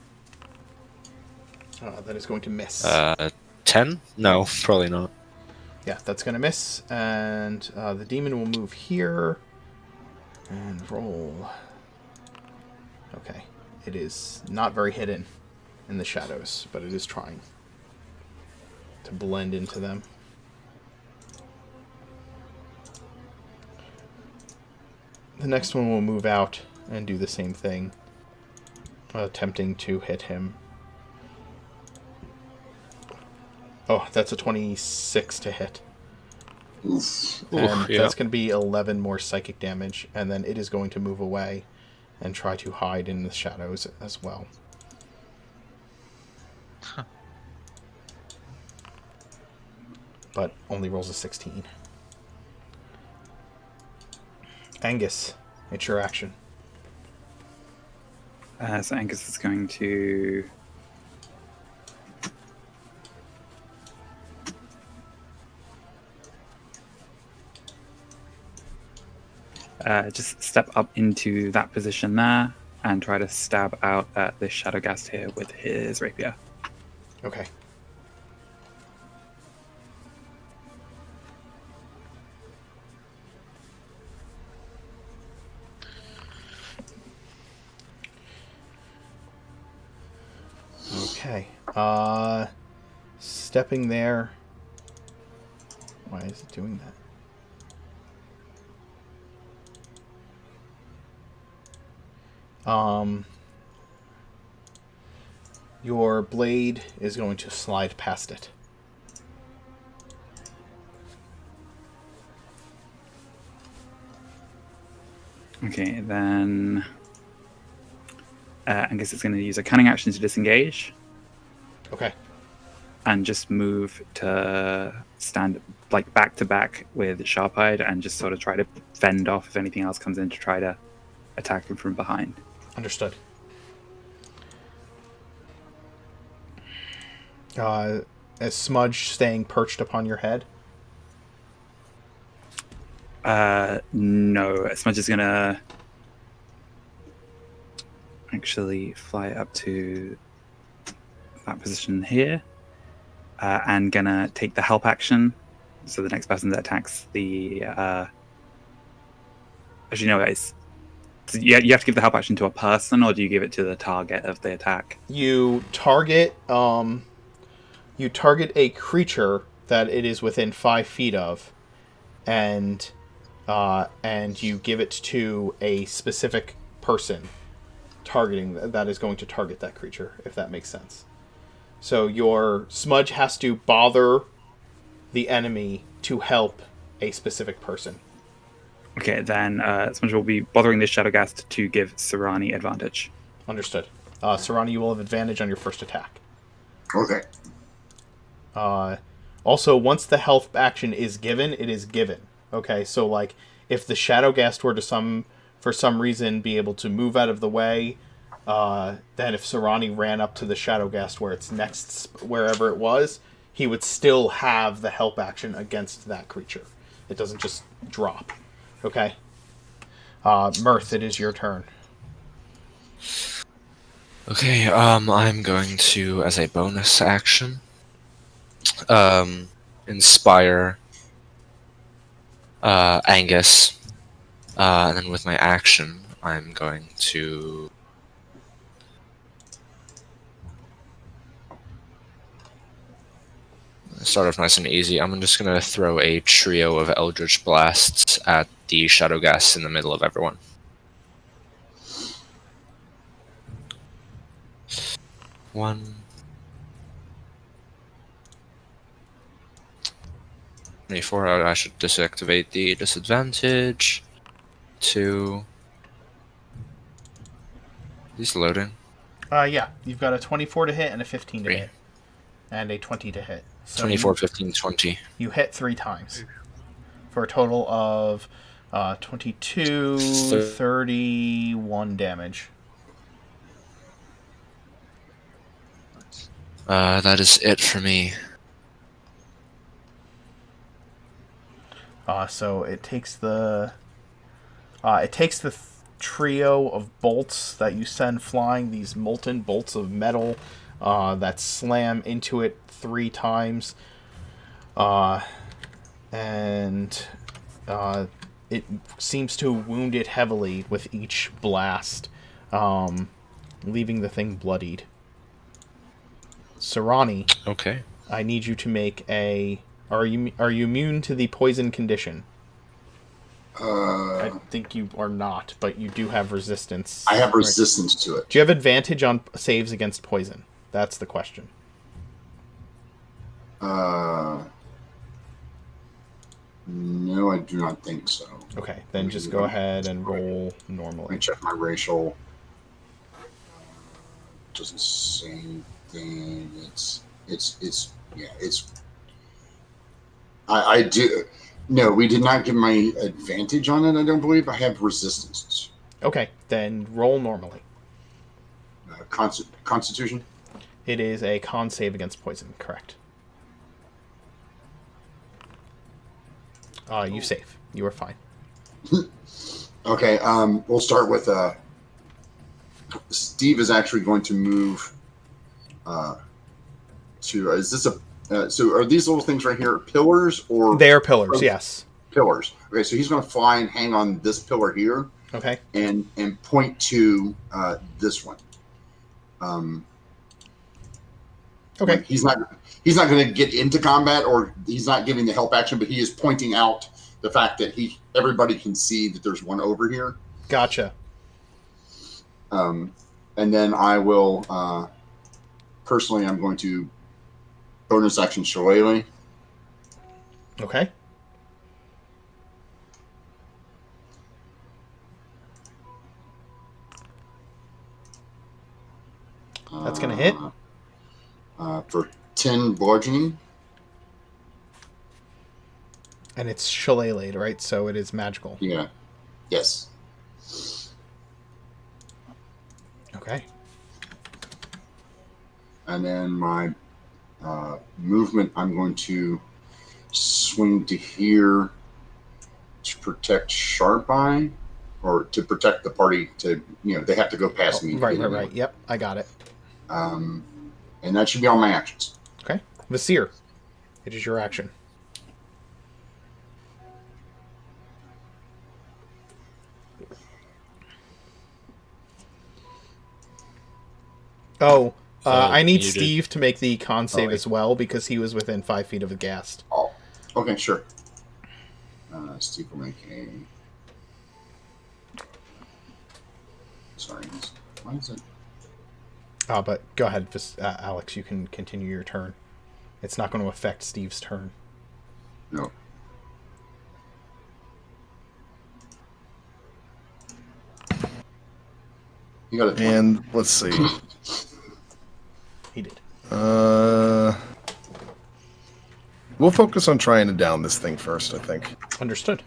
That is going to miss. 10? No, probably not. Yeah, that's going to miss. And the demon will move here and roll. Okay. It is not very hidden in the shadows, but it is trying to blend into them. The next one will move out and do the same thing, attempting to hit him. Oh, that's a 26 to hit. Oof. And yeah. that's going to be 11 more psychic damage, and then it is going to move away and try to hide in the shadows as well. But only rolls a 16. Angus, it's your action. so Angus is going to just step up into that position there and try to stab out at this Shadowgast here with his rapier. Okay. Okay. Stepping there. Why is it doing that? Your blade is going to slide past it. Okay, then Angus is going to use a cunning action to disengage Okay. and just move to stand like back to back with Sharp-Eyed and just sort of try to fend off if anything else comes in to try to attack him from behind. Understood. Is Smudge staying perched upon your head? No, Smudge is gonna actually fly up to that position here and gonna take the help action. So the next person that attacks the actually no, it's you have to give the help action to a person, or do you give it to the target of the attack? You target a creature that it is within 5 feet of, and you give it to a specific person targeting that is going to target that creature, if that makes sense. So your Smudge has to bother the enemy to help a specific person. Okay, then Smudge will be bothering this Shadowgast to give Sarani advantage. Understood. Sarani, you will have advantage on your first attack. Okay. Also, once the health action is given, it is given. Okay, so like if the Shadowgast were to for some reason be able to move out of the way, then if Sarani ran up to the Shadowgast where it's next, wherever it was, he would still have the help action against that creature. It doesn't just drop. Okay. Mirth, it is your turn. Okay, I'm going to, as a bonus action, inspire Angus, and then with my action, I'm going to start off nice and easy. I'm just going to throw a trio of Eldritch Blasts at the Shadowgast in the middle of everyone. One. 24, I should disactivate the disadvantage. 2. He's loading. Yeah, you've got a 24 to hit and a 15 to 3. hit. And a 20 to hit. So 24, 15, 20. You hit 3 times. For a total of 22, 31 damage. That is it for me. So it takes the trio of bolts that you send flying, these molten bolts of metal that slam into it 3 times, and it seems to wound it heavily with each blast, leaving the thing bloodied. Sarani, Okay. I need you to make a. Are you immune to the poison condition? I think you are not, but you do have resistance. I have resistance to it. Do you have advantage on saves against poison? That's the question. No, I do not think so. Okay, then just go ahead and roll Let me normally. check my racial. Doesn't say anything. It's. I do. No, we did not give my advantage on it. I don't believe I have resistance. Okay, then roll normally. Constitution. It is a con save against poison, correct? You save. You are fine. Okay. We'll start with. Steve is actually going to move. To is this a? So are these little things right here pillars or? They are pillars, yes. Pillars. Okay, so he's going to fly and hang on this pillar here. Okay. And point to this one. Okay. Like he's not going to get into combat, or he's not giving the help action, but he is pointing out the fact that everybody can see that there's one over here. Gotcha. And then I will personally, I'm going to bonus action Shillelagh. Okay. That's going to hit. For 10 bludgeoning. And it's shillelagh, right? So it is magical. Yeah. Yes. Okay. And then my movement, I'm going to swing to here to protect Sharp Eye, or to protect the party. They have to go past me. Right. Yep, I got it. And that should be all my actions. Okay. Vasir, it is your action. Oh, I need Steve to make the con save as well, because he was within 5 feet of the ghast. Oh, okay, sure. Steve will make a. Sorry, why is it? But go ahead, Alex. You can continue your turn. It's not going to affect Steve's turn. No. You got it. And let's see. He did. We'll focus on trying to down this thing first, I think. Understood.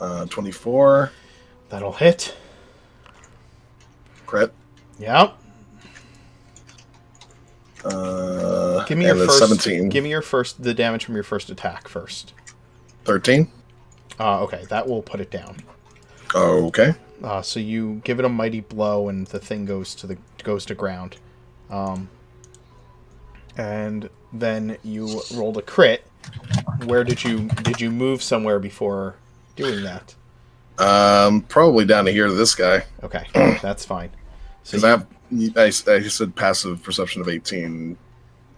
Uh, 24. That'll hit. Crit. Yep. Give me your and then first. 17. Give me your first. The damage from your first attack first. 13. Okay, that will put it down. Okay. So you give it a mighty blow, and the thing goes to ground. And then you rolled a crit. Where did you move somewhere before doing that? Probably down to here to this guy. Okay, that's fine. So Because I said passive perception of 18.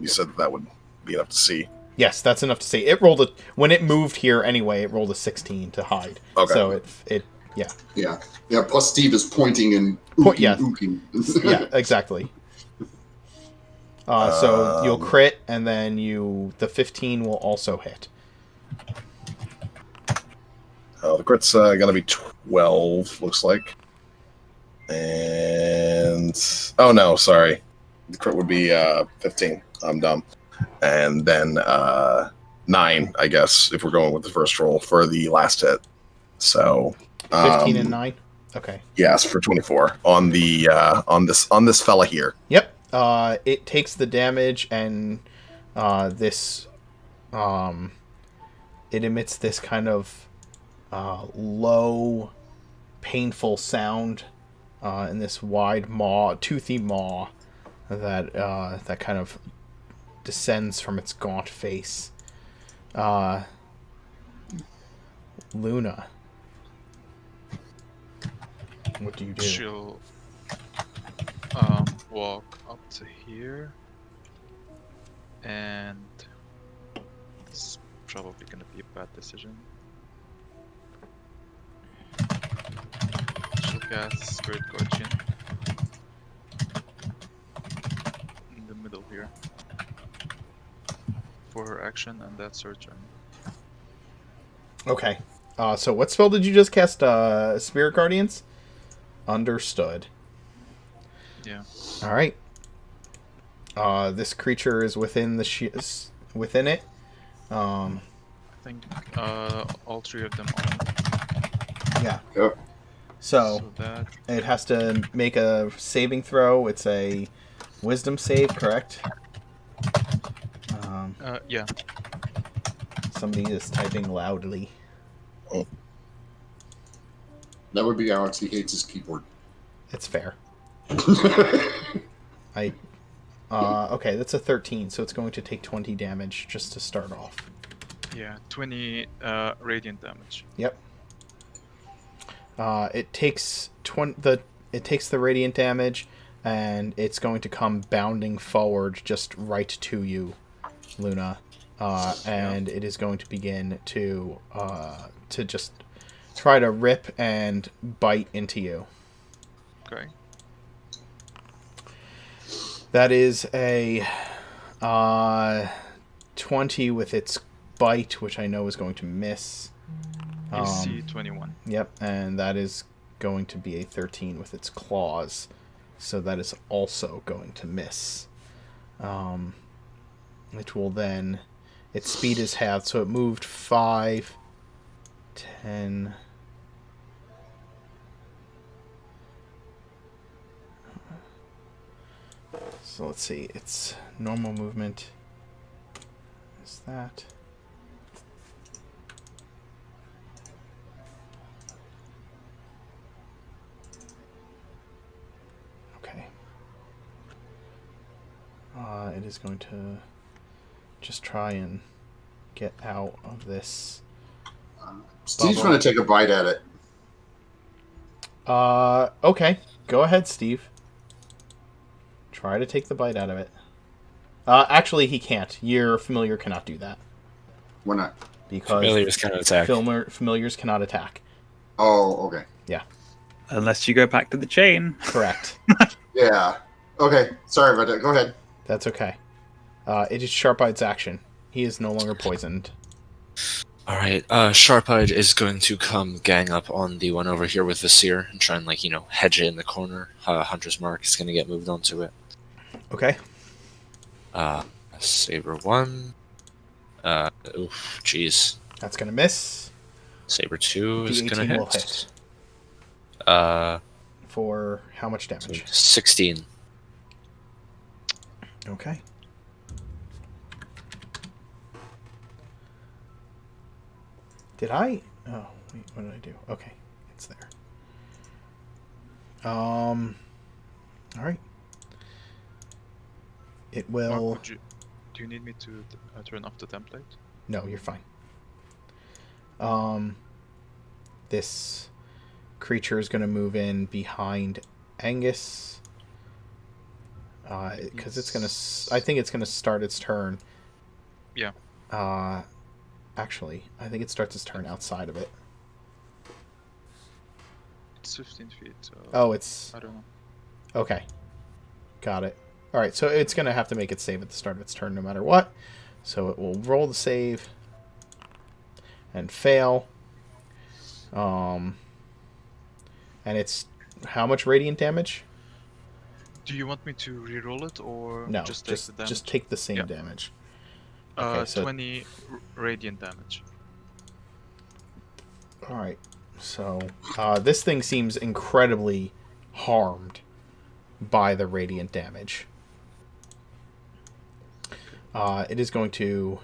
You said that would be enough to see. yes, that's enough to see. It rolled when it moved here anyway. It rolled a 16 to hide. Okay. So it Yeah. Plus, Steve is pointing and Yeah. ooking. yeah, exactly. So you'll crit, and then the 15 will also hit. The crit's gonna be 12, looks like. And oh no, sorry, the crit would be 15. I'm dumb. And then 9, I guess, if we're going with the first roll for the last hit. So 15 and 9. Okay. yes, for 24 on the on this fella here. Yep. It takes the damage, and this it emits this kind of low, painful sound in this wide toothy maw that kind of descends from its gaunt face. Luna, what do you do? She'll walk up to here, and this is probably gonna be a bad decision. She'll cast Spirit Guardian in the middle here for her action, and that's her turn. Okay. So what spell did you just cast? Spirit Guardians? Understood. Yeah. All right. This creature is within within it. I think all three of them are. Yeah. Yep. So that it has to make a saving throw. It's a Wisdom save, correct? yeah. Somebody is typing loudly. That would be Alex. He hates his keyboard. It's fair. Okay, that's a 13, so it's going to take 20 damage just to start off. Yeah, 20 radiant damage. Yep. It takes the radiant damage, and it's going to come bounding forward just right to you, Luna. And it is going to begin to just try to rip and bite into you. Okay. That is a 20 with its bite, which I know is going to miss. AC 21. Yep, and that is going to be a 13 with its claws, so that is also going to miss. It will then... Its speed is halved, so it moved 5, 10... So let's see, its normal movement is that. Okay. It is going to just try and get out of this. Steve's bubble. going to take a bite at it. Okay. Go ahead, Steve. Try to take the bite out of it. Actually, he can't. Your familiar cannot do that. Why not? Because Familiars cannot attack. Familiars cannot attack. Oh, okay. Yeah. Unless you go back to the chain. Correct. Yeah. Okay. Sorry about that. Go ahead. That's okay. It is Sharp-Eye's action. He is no longer poisoned. Alright, Sharp-Eyed is going to come gang up on the one over here with the seer and try and, like, hedge it in the corner. Hunter's Mark is going to get moved onto it. Okay. Saber 1. Oof, jeez. That's going to miss. Saber 2 is going to D18 hit. will hit. For how much damage? 16. Okay. Did I? Oh, wait, what did I do? Okay, it's there. All right. It will. Mark, do you need me to turn off the template? No, you're fine. This creature is going to move in behind Angus. Because it's going to... I think it's going to start its turn. Yeah. Actually, I think it starts its turn outside of it. It's 15 feet. So Oh, it's... I don't know. Okay. Got it. Alright, so it's going to have to make its save at the start of its turn no matter what. So it will roll the save and fail. And it's how much radiant damage? Do you want me to re-roll it or No, just take the damage? just take the same Yeah. damage. Okay, so 20 radiant damage. all right. So this thing seems incredibly harmed by the radiant damage. It is going to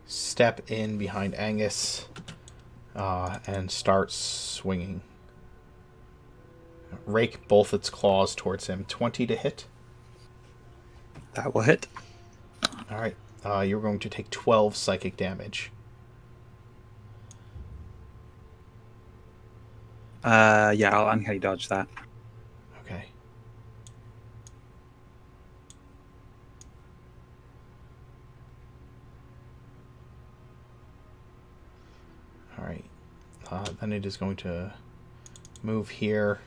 step in behind Angus and start swinging. Rake both its claws towards him. 20 to hit. That will hit. All right. You're going to take 12 psychic damage. Yeah, I'll uncanny dodge that. Okay. All right. Then it is going to move here.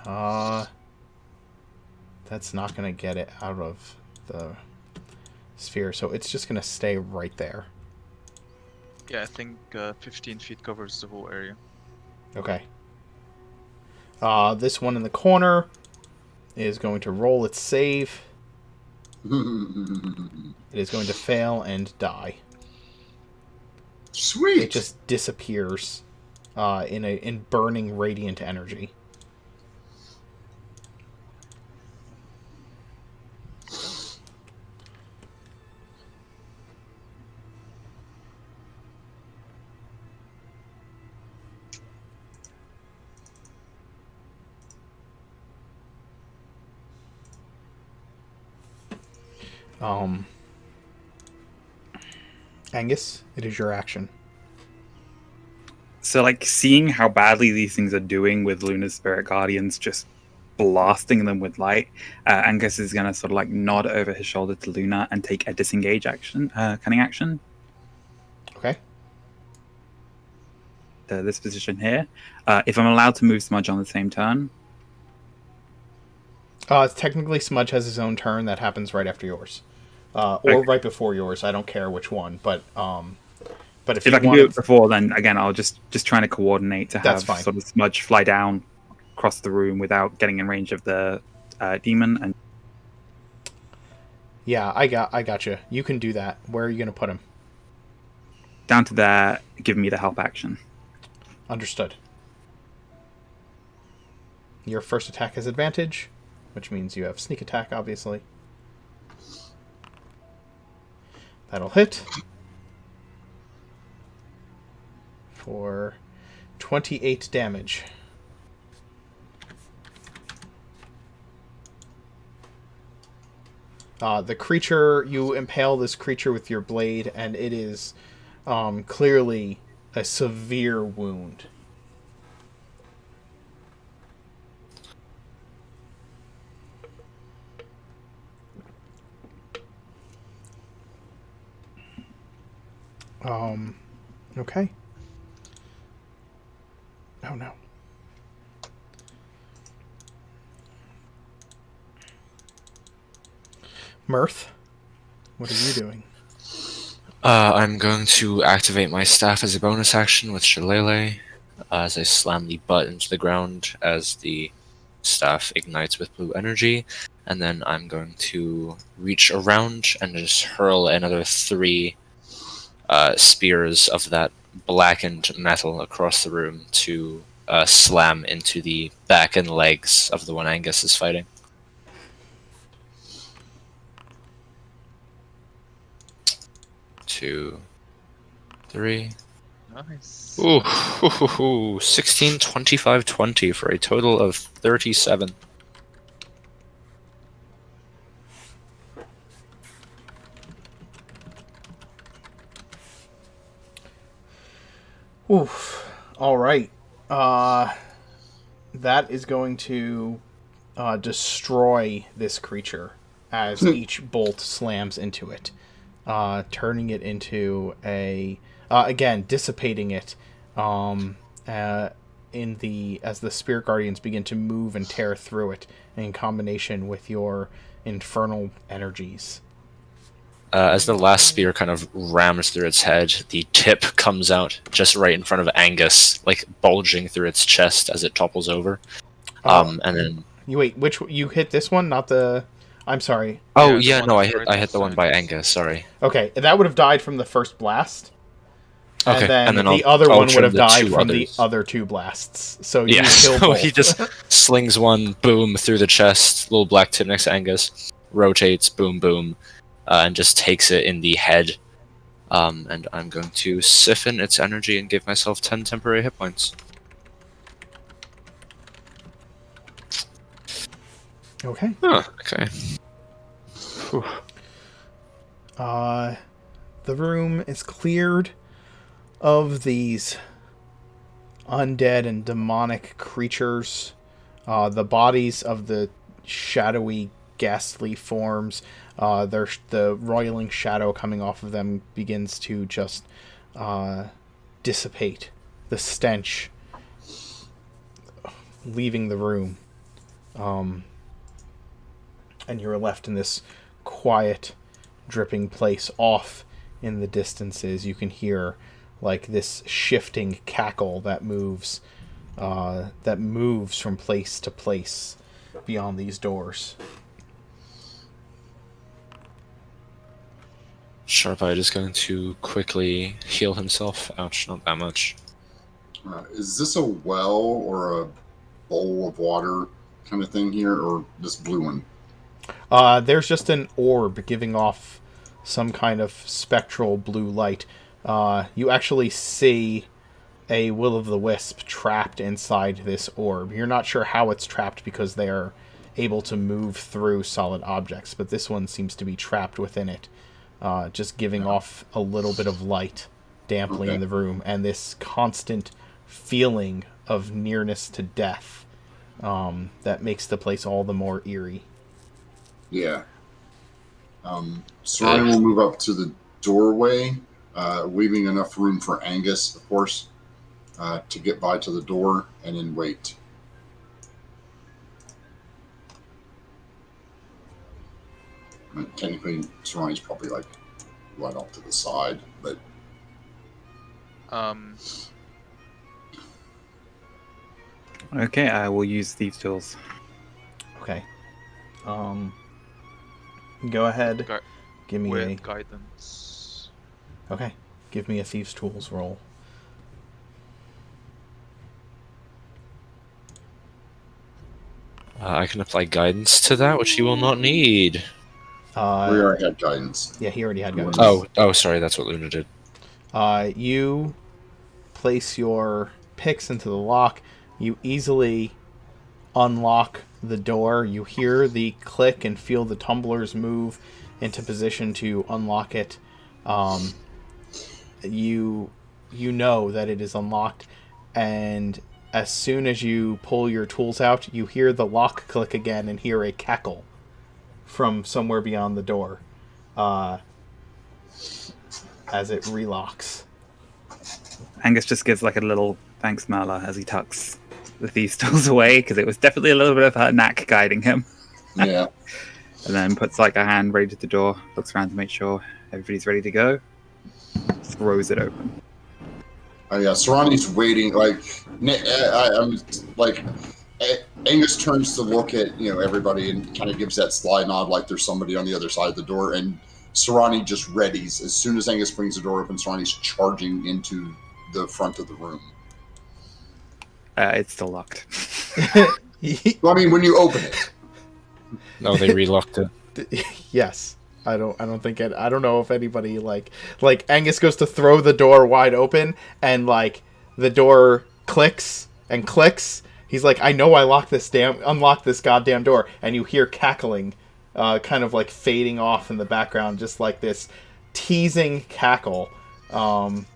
That's not going to get it out of the sphere, so it's just going to stay right there. Yeah, I think 15 feet covers the whole area. Okay. This one in the corner is going to roll its save. It is going to fail and die. Sweet. It just disappears in burning radiant energy. Angus, it is your action. So, like, seeing how badly these things are doing with Luna's Spirit Guardians just blasting them with light, Angus is going to sort of, like, nod over his shoulder to Luna and take a disengage action, cunning action. Okay. To this position here. If I'm allowed to move Smudge on the same turn. Technically, Smudge has his own turn that happens right after yours. Or Okay. right before yours. I don't care which one, but if If you I can want do it before, then again, I'll just trying to coordinate to That's have fine. sort of Smudge fly down across the room without getting in range of the demon. And yeah, I got you. You can do that. Where are you going to put him? down to there, give me the help action. Understood. Your first attack has advantage, which means you have sneak attack, obviously. That'll hit for 28 damage. The creature, you impale this creature with your blade, and it is clearly a severe wound. Okay. Oh no. Mirth, what are you doing? I'm going to activate my staff as a bonus action with Shillelagh as I slam the butt into the ground as the staff ignites with blue energy. And then I'm going to reach around and just hurl another 3 spears of that blackened metal across the room to slam into the back and legs of the one Angus is fighting. Two, 3. Nice. Ooh, 16, 25, 20 for a total of 37. Oof. All right. That is going to destroy this creature as each bolt slams into it, turning it into a again dissipating it in the as the spirit guardians begin to move and tear through it in combination with your infernal energies. As the last spear kind of rams through its head, the tip comes out just right in front of Angus, like bulging through its chest as it topples over. And then You hit this one, not the. I'm sorry. oh Yeah, yeah, the no, one I hit right the one next by to Angus. Sorry. Okay, that would have died from the first blast. Okay, And then, and then the I'll other one would trim have the died 2 from others. the other 2 blasts. So Yeah, you kill so both. he just slings one, boom, through the chest, little black tip next to Angus, rotates, boom, boom, and just takes it in the head. And I'm going to siphon its energy and give myself 10 temporary hit points. Okay. Huh, okay. The room is cleared of these undead and demonic creatures. The bodies of the shadowy, ghastly forms, the roiling shadow coming off of them begins to just dissipate. The stench leaving the room. And you're left in this quiet, dripping place. Off in the distances, you can hear like this shifting cackle that moves from place to place beyond these doors. Sharpeye is going to quickly heal himself. Ouch, not that much. Is this a well or a bowl of water kind of thing here, or this blue one? There's just an orb giving off some kind of spectral blue light. You actually see a will-o'-the-wisp trapped inside this orb. You're not sure how it's trapped because they're able to move through solid objects, but this one seems to be trapped within it, just giving off a little bit of light damply in the room, and this constant feeling of nearness to death that makes the place all the more eerie. Yeah. So I will move up to the doorway, leaving enough room for Angus, of course, to get by to the door and then wait. I mean, technically, Serrani's probably like right off to the side, but Okay, I will use these tools. Okay. Go ahead. Give me with a guidance. Okay. Give me a thieves' tools roll. I can apply guidance to that, which he will not need. we already had guidance. Yeah, he already had guidance. Oh, sorry, that's what Luna did. You place your picks into the lock. You easily unlock the door. You hear the click and feel the tumblers move into position to unlock it. You know that it is unlocked, and as soon as you pull your tools out, you hear the lock click again and hear a cackle from somewhere beyond the door as it relocks. Angus just gives like a little thanks Marla as he tucks the thieves' tools away, because it was definitely a little bit of her knack guiding him. Yeah. And then puts like a hand ready to the door, looks around to make sure everybody's ready to go. throws it open. Oh yeah, Serrani's waiting. I'm like, Angus turns to look at everybody and kind of gives that sly nod, like there's somebody on the other side of the door, and Serrani just readies as soon as Angus brings the door open. Serrani's charging into the front of the room. It's still locked. Well, I mean, when you open it, No, they relocked it. Yes. I don't know if anybody like Angus goes to throw the door wide open and like the door clicks and clicks. He's like, I know I unlocked this goddamn door, and you hear cackling, kind of like fading off in the background, just like this teasing cackle. And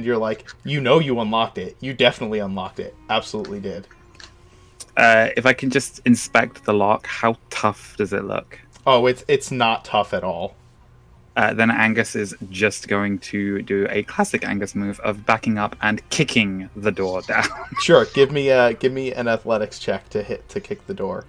you're like, you unlocked it. You definitely unlocked it. Absolutely did. If I can just inspect the lock, how tough does it look? Oh, it's not tough at all. Then Angus is just going to do a classic Angus move of backing up and kicking the door down. Sure, give me an athletics check to kick the door.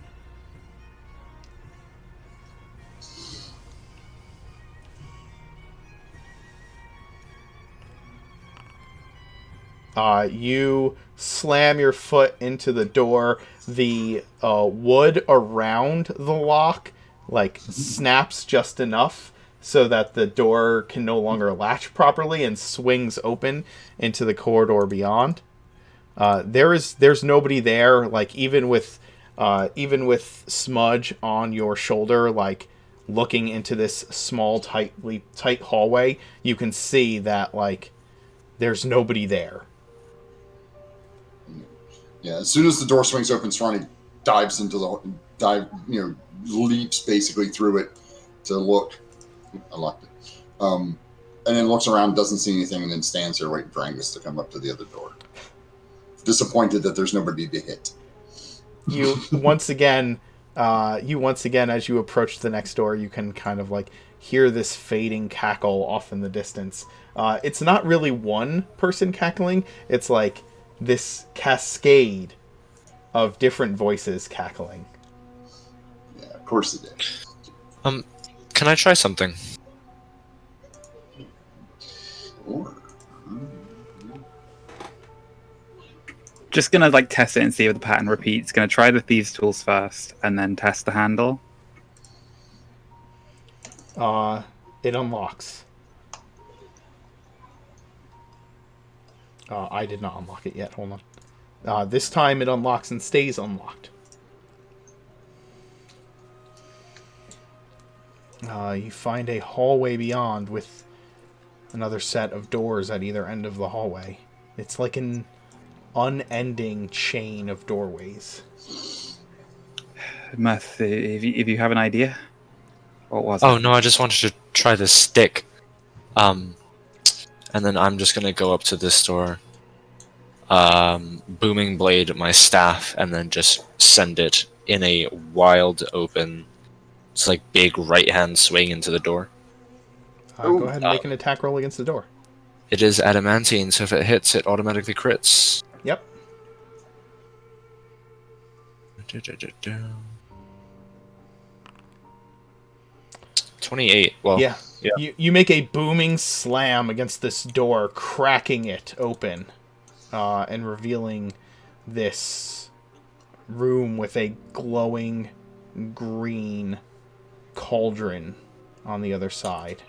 You slam your foot into the door. The wood around the lock snaps just enough so that the door can no longer latch properly and swings open into the corridor beyond. There's nobody there. Like even with Smudge on your shoulder, like looking into this small tight hallway, you can see that like there's nobody there. yeah. As soon as the door swings open, Serrani dives into leaps basically through it to look. I locked it. And then looks around, doesn't see anything, and then stands there waiting for Angus to come up to the other door. Disappointed that there's nobody to hit. You once again, as you approach the next door, you can kind of like hear this fading cackle off in the distance. It's not really one person cackling. It's like this cascade of different voices cackling. Yeah, of course it is. Can I try something? Or Just gonna like test it and see if the pattern repeats. Gonna try the thieves' tools first, and then test the handle. It unlocks. I did not unlock it yet. Hold on. This time it unlocks and stays unlocked. You find a hallway beyond with another set of doors at either end of the hallway. It's like an unending chain of doorways. Mirth, if you have an idea, what was it? Oh no, I just wanted to try the stick. And then I'm just gonna go up to this door, booming blade my staff, and then just send it in a wild open, it's like big right hand swing into the door. Go ahead and make an attack roll against the door. It is adamantine, so if it hits, it automatically crits. Yep. 28. Well, Yeah. yeah. You make a booming slam against this door, cracking it open, and revealing this room with a glowing green cauldron on the other side.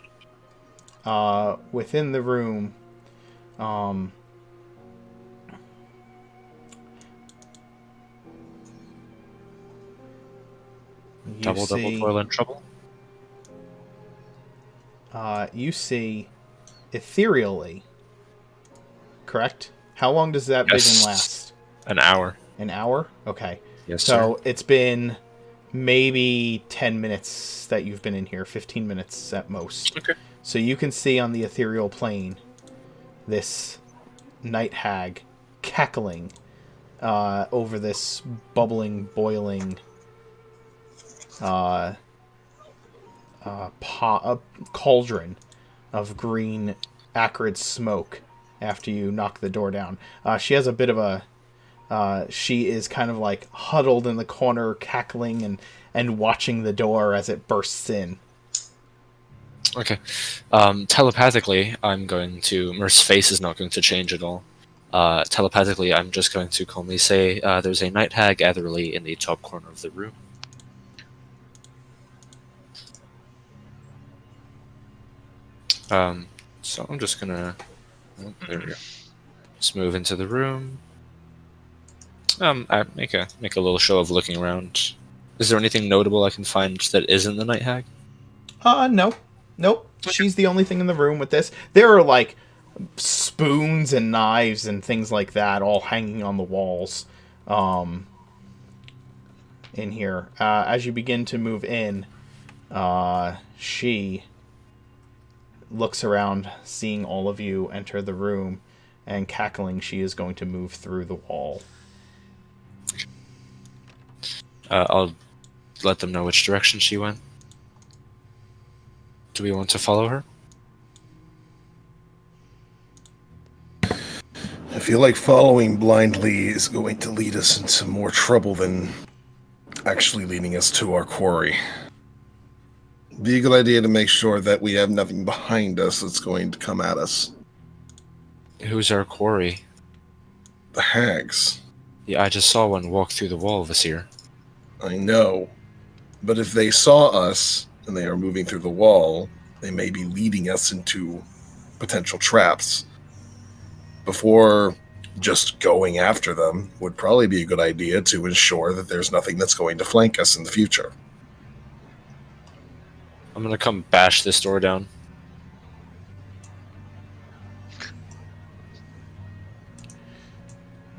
Within the room, double toil and trouble. You see ethereally, correct? How long does that Yes. vision last? An hour. An hour? Okay. Yes, So sir. it's been maybe 10 minutes that you've been in here, 15 minutes at most. Okay. So you can see on the ethereal plane this night hag cackling over this bubbling, boiling cauldron of green, acrid smoke after you knock the door down. She has a bit of a... she is kind of like huddled in the corner, cackling and watching the door as it bursts in. Okay. Telepathically, I'm going to. Merce's face is not going to change at all. Telepathically, I'm just going to calmly say, "There's a night hag Etherly in the top corner of the room." So I'm just gonna. Oh, there we go. Just move into the room. I make a little show of looking around. Is there anything notable I can find that isn't the night hag? No. Nope. She's the only thing in the room with this. There are, like, spoons and knives and things like that all hanging on the walls in here. As you begin to move in, she looks around, seeing all of you enter the room, and cackling, she is going to move through the wall. I'll let them know which direction she went. Do we want to follow her? I feel like following blindly is going to lead us into more trouble than actually leading us to our quarry. Be a good idea to make sure that we have nothing behind us that's going to come at us. Who's our quarry? The hags. Yeah, I just saw one walk through the wall, Vasir. I know. But if they saw us and they are moving through the wall, they may be leading us into potential traps. Before just going after them would probably be a good idea to ensure that there's nothing that's going to flank us in the future. I'm gonna come bash this door down.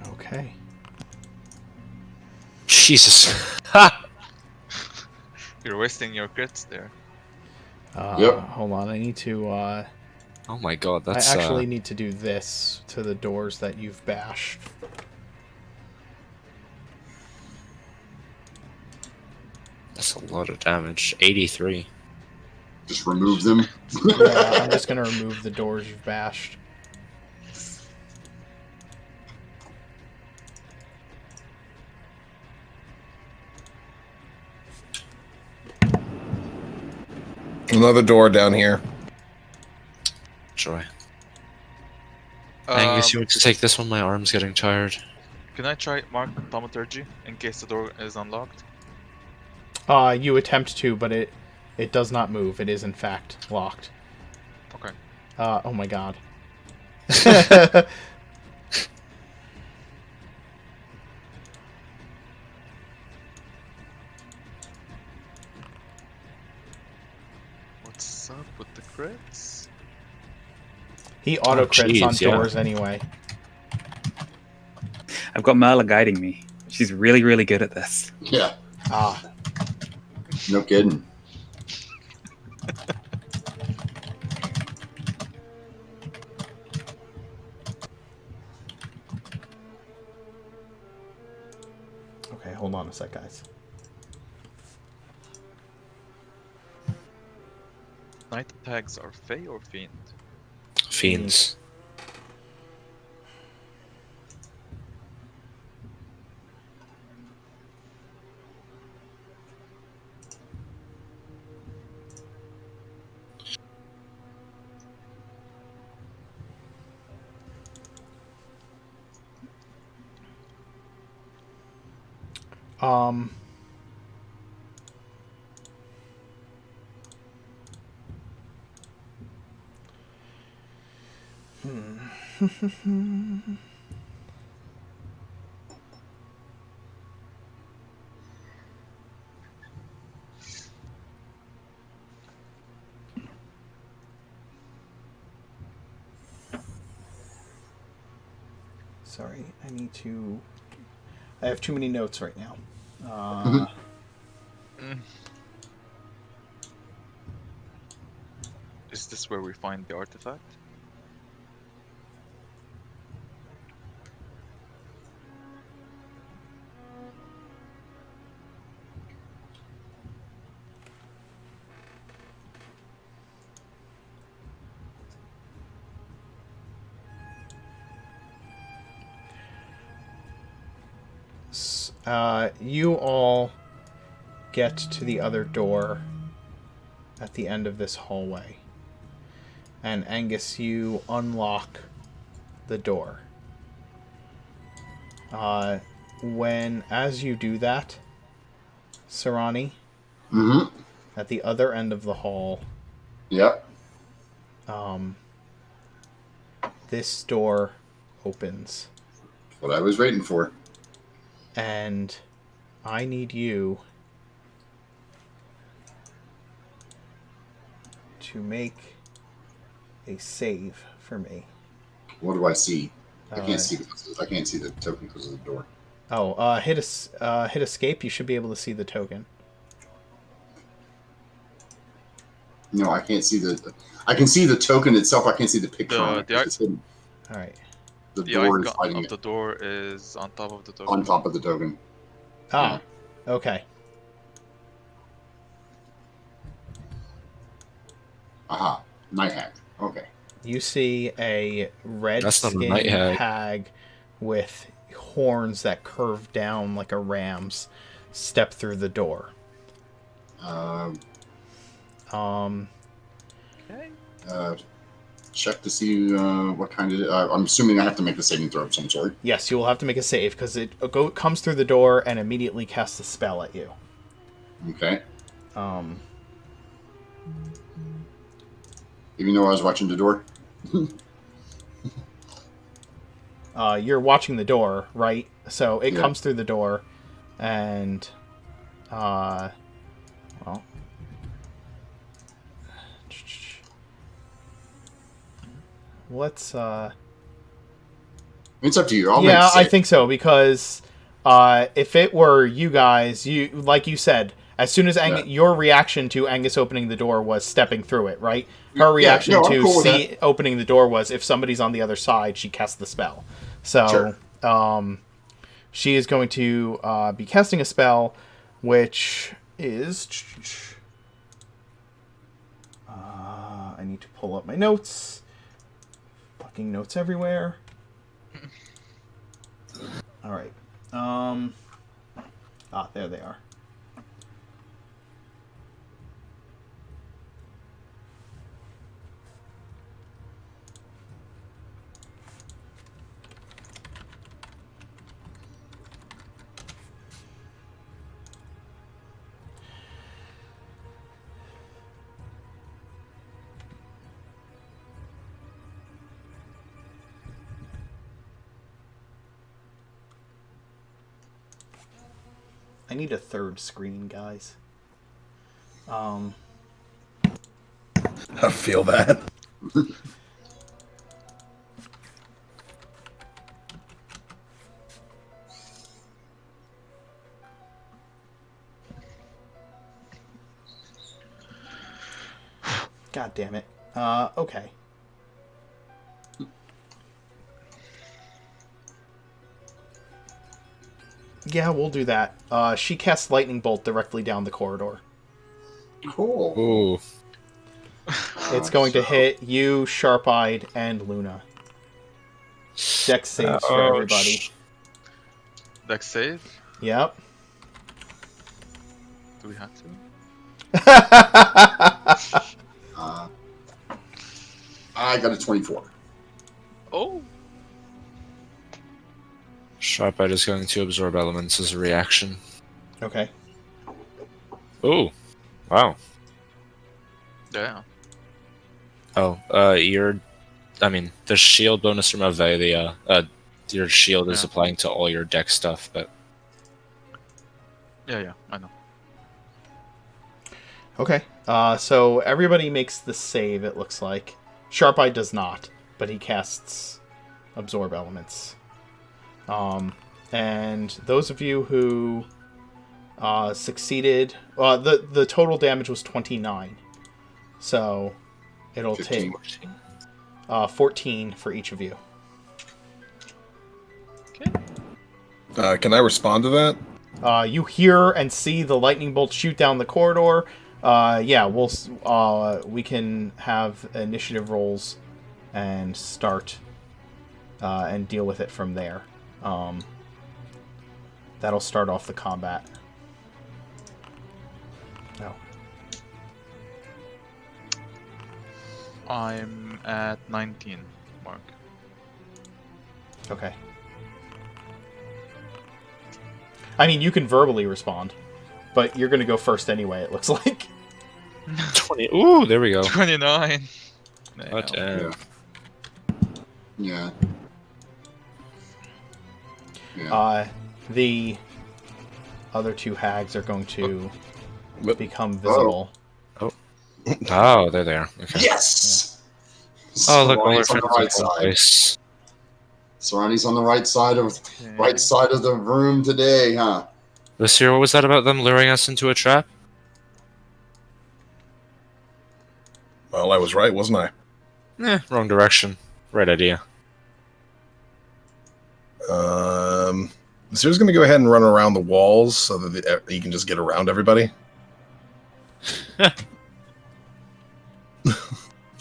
Okay. Jesus. Ha! You're wasting your crits there. Yep. Hold on, I need to... Oh my god, that's... I actually need to do this to the doors that you've bashed. That's a lot of damage. 83. Just remove them. Yeah, I'm just going to remove the doors you've bashed. Another door down here. Joy. Angus, you Um, want to take this one? My arm's getting tired. can I try mark thaumaturgy in case the door is unlocked? You attempt to, but it does not move. It is, in fact, locked. Okay. Oh my god. What's up with the crits? He auto-crits jeez, on yeah. doors anyway. I've got Merla guiding me. She's really, really good at this. Yeah, Ah. no kidding. Okay, hold on a sec, guys. Night tags are Fey or Fiend? Fiends. Um... Sorry, I need to... I have too many notes right now. Is this where we find the artifact? You all get to the other door at the end of this hallway. And Angus, you unlock the door. As you do that, Sarani, Mm-hmm. at the other end of the hall, Yep. this door opens. What I was waiting for. And I need you to make a save for me. What do I see? I Uh, can't see. I can't see the token because of the door. hit escape. You should be able to see the token. No, I can't see the. I can see the token itself. I can't see the picture on it. 'Cause it's hidden. All right. The The door is icon hiding of it the door is on top of the token. on top of the token. Ah, okay. Aha. Night hack. Okay. You see a red That's not a skinned night hag. hag with horns that curve down like a ram's step through the door. Um. Okay. Check to see what kind of. I'm assuming I have to make a saving throw of some sort. Yes, you will have to make a save because it comes through the door and immediately casts a spell at you. Okay. Um, Even though I was watching the door. you're watching the door, right? So it Yeah. comes through the door, and well, let's It's up to you. I'll make a yeah, I save. think so because if it were you guys, you like you said, as soon as your reaction to Angus opening the door was stepping through it, right? Her reaction I'm to cool with opening the door was if somebody's on the other side, she casts the spell. So, Sure. she is going to be casting a spell, which is. I need to pull up my notes. Fucking notes everywhere. All right. There they are. I need a third screen, guys. I feel that. God damn it. Okay. Yeah, we'll do that. She casts lightning bolt directly down the corridor. Cool. Ooh. It's going to hit you, Sharp-Eyed, and Luna. Dex saves for everybody. Dex save? Yep. Do we have to? I got a 24. Oh! Sharp-Eyed is going to absorb elements as a reaction. Okay. Ooh. Wow. Yeah. Oh, the shield bonus from Avelia, your shield is Yeah. applying to all your deck stuff, but Yeah, I know. Okay. So everybody makes the save, it looks like. Sharp-Eye does not, but he casts absorb elements. And those of you who succeeded, the total damage was 29. So it'll 15. take 14 for each of you. Okay. Can I respond to that? You hear and see the lightning bolt shoot down the corridor. We can have initiative rolls and start and deal with it from there. That'll start off the combat. No. I'm at 19 mark. Okay. I mean, you can verbally respond, but you're going to go first anyway, it looks like. 20. Ooh, there we go. 29. Oh, damn. Yeah. Yeah. The other two hags are going to become Oh. visible. Oh, they're there. Okay. Yes. Oh, look, all our Serrani's on friends the are right in one side. place. Serrani's on the right side of Okay. the room today, huh? This year, what was that about them luring us into a trap? Well, I was right, wasn't I? Wrong direction. Right idea. Zir's going to go ahead and run around the walls so that he can just get around everybody.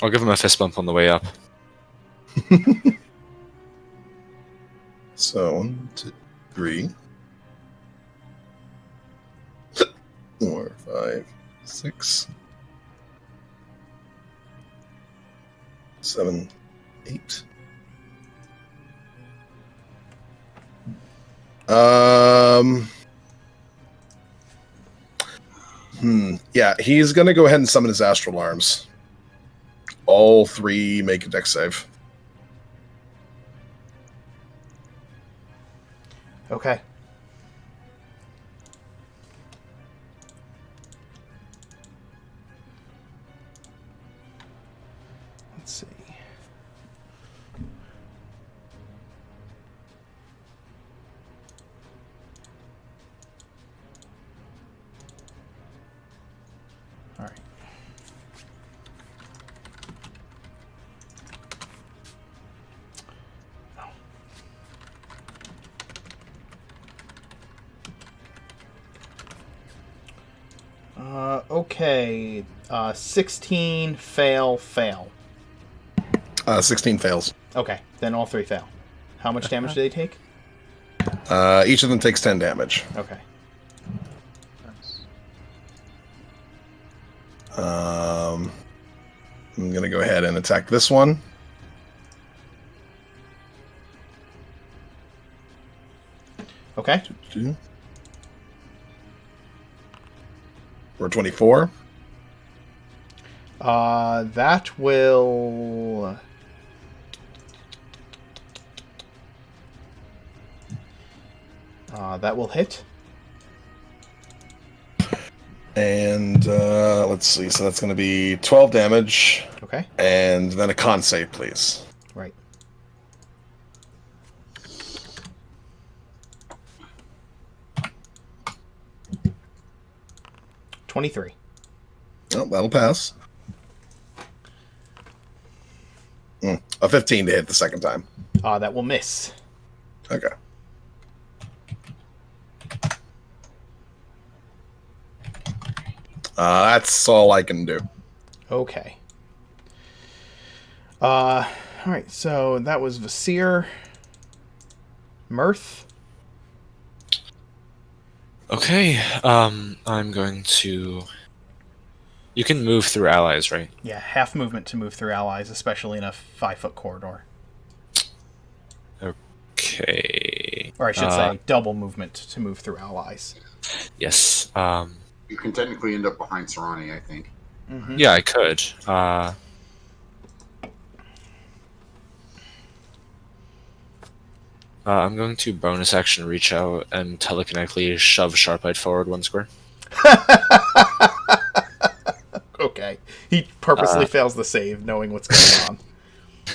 I'll give him a fist bump on the way up. So, 1, 2, 3, 4, 5, 6, 7, 8. Yeah, he's gonna go ahead and summon his astral arms. All 3 make a dex save. Okay. Let's see. All right. Okay. 16 fail. 16 fails. Okay, then all 3 fail. How much damage do they take? Each of them takes 10 damage. Okay. Nice. I'm gonna go ahead and attack this one. Okay. For 24. That will. That will hit. And let's see. So that's going to be 12 damage. Okay. And then a con save, please. Right. $23. Oh, that'll pass. A 15 to hit the second time. That will miss. Okay. That's all I can do. Okay. All right. So that was Vasir. Mirth. Okay, I'm going to... You can move through allies, right? Yeah, half movement to move through allies, especially in a 5-foot corridor. Okay. Or I should say, double movement to move through allies. Yes. You can technically end up behind Serrani, I think. Mm-hmm. Yeah, I could. I'm going to bonus action reach out and telekinetically shove Sharpite forward 1 square. Okay. He purposely fails the save, knowing what's going on.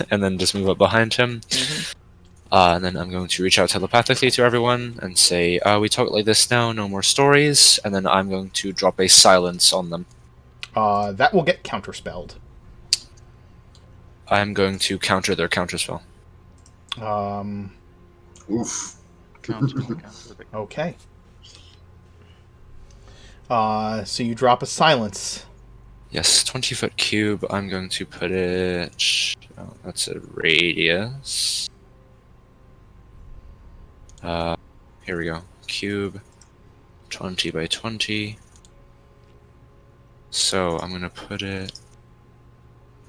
And then just move up behind him. Mm-hmm. And then I'm going to reach out telepathically to everyone and say, we talk like this now, no more stories. And then I'm going to drop a silence on them. That will get counterspelled. I'm going to counter their counterspell. Oof. Counter the Okay. So you drop a silence. Yes, 20-foot cube. I'm going to put it... Oh, that's a radius. Here we go. Cube. 20 by 20. So I'm going to put it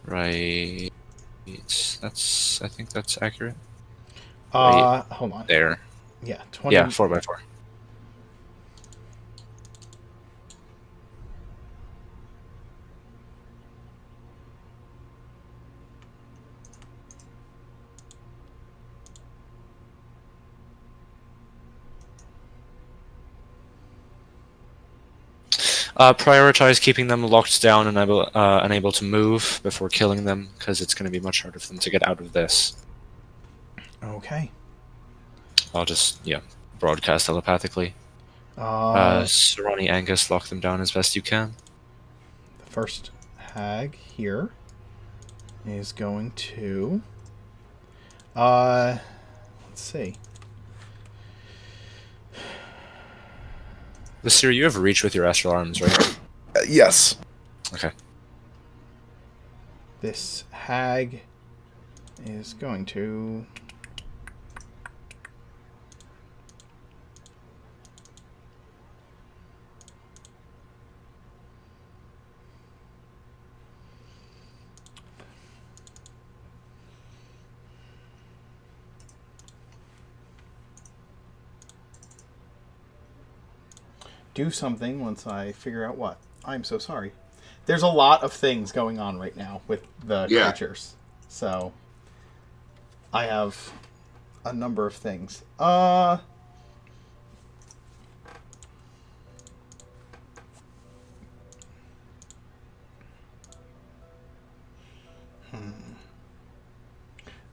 Right. I think that's accurate. Wait. Hold on. There. Yeah, 20. Yeah, 4x4. Prioritize keeping them locked down and unable to move before killing them, because it's going to be much harder for them to get out of this. Okay. I'll just, broadcast telepathically. The Sarani Angus, lock them down as best you can. first hag here is going to. Let's see. Vasir, you have reach with your astral arms, right? Yes. Okay. This hag is going to. Do something once I figure out what. I'm so sorry. There's a lot of things going on right now with the creatures. So I have a number of things.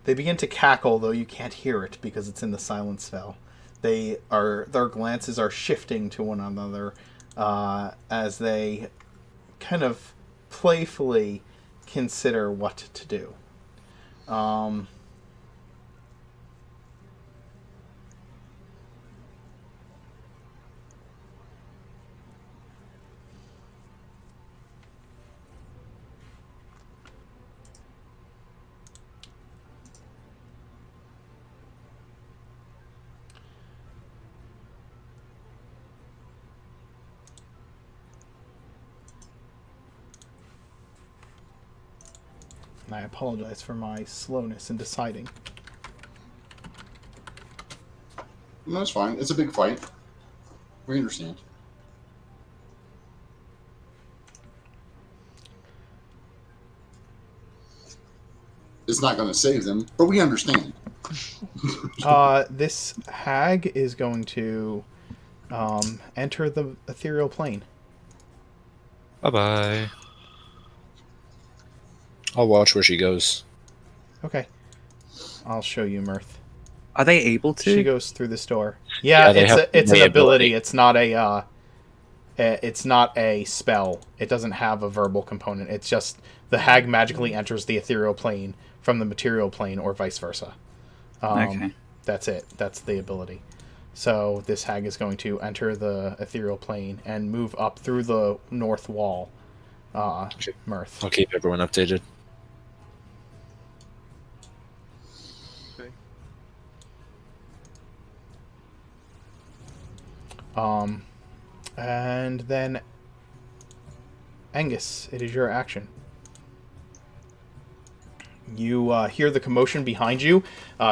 They begin to cackle, though you can't hear it because it's in the silence spell. Their glances are shifting to one another as they kind of playfully consider what to do. And I apologize for my slowness in deciding. No, that's fine. It's a big fight. We understand. It's not going to save them, but we understand. This hag is going to enter the ethereal plane. Bye-bye. I'll watch where she goes. Okay. I'll show you, Mirth. Are they able to? She goes through this door. Yeah, it's an ability. It's not a spell. It doesn't have a verbal component. It's just the hag magically enters the ethereal plane from the material plane, or vice versa. Okay. That's it. That's the ability. So this hag is going to enter the ethereal plane and move up through the north wall. Mirth. I'll keep everyone updated. Okay. And then Angus, it is your action. You hear the commotion behind you,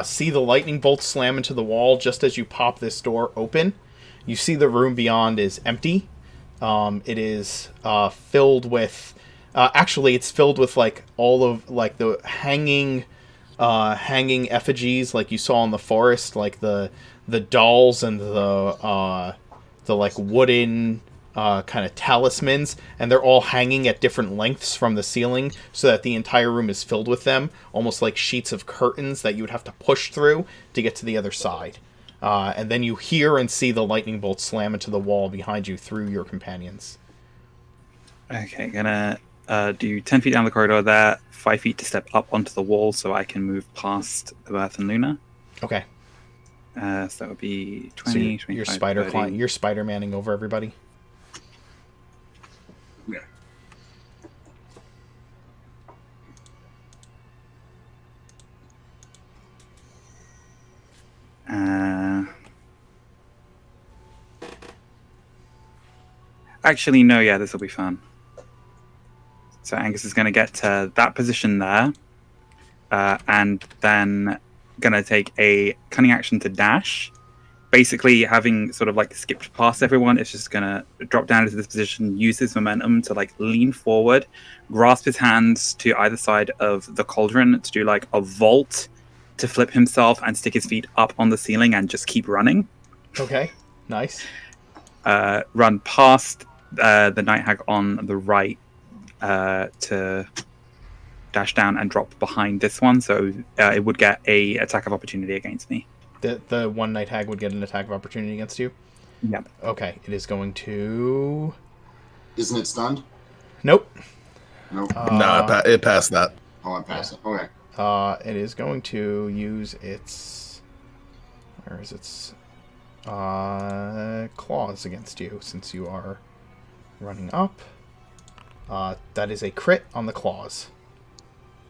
see the lightning bolt slam into the wall just as you pop this door open. You see the room beyond is empty. It is filled with... actually, it's filled with like all of like the hanging effigies like you saw in the forest, like the dolls and the like wooden kind of talismans, and they're all hanging at different lengths from the ceiling so that the entire room is filled with them, almost like sheets of curtains that you would have to push through to get to the other side. And then you hear and see the lightning bolt slam into the wall behind you through your companions. Okay, gonna do 10 feet down the corridor there, 5 feet to step up onto the wall so I can move past Earth and Luna. Okay. So that would be 20, so you're 25, spider 30. you're Spider-Manning over everybody. Yeah. Actually, no, yeah, this will be fun. So Angus is going to get to that position there, and then going to take a cunning action to dash. Basically, having sort of like skipped past everyone, it's just going to drop down into this position, use his momentum to like lean forward, grasp his hands to either side of the cauldron to do like a vault to flip himself and stick his feet up on the ceiling and just keep running. Okay, nice. Run past the night hag on the right to dash down and drop behind this one, so it would get a attack of opportunity against me. The one night hag would get an attack of opportunity against you? Yep. Okay, it is going to... Isn't it stunned? Nope. Nope. No, it passed that. Oh, I passed it. Okay. It is going to use its... Where is its... claws against you, since you are running up. That is a crit on the claws.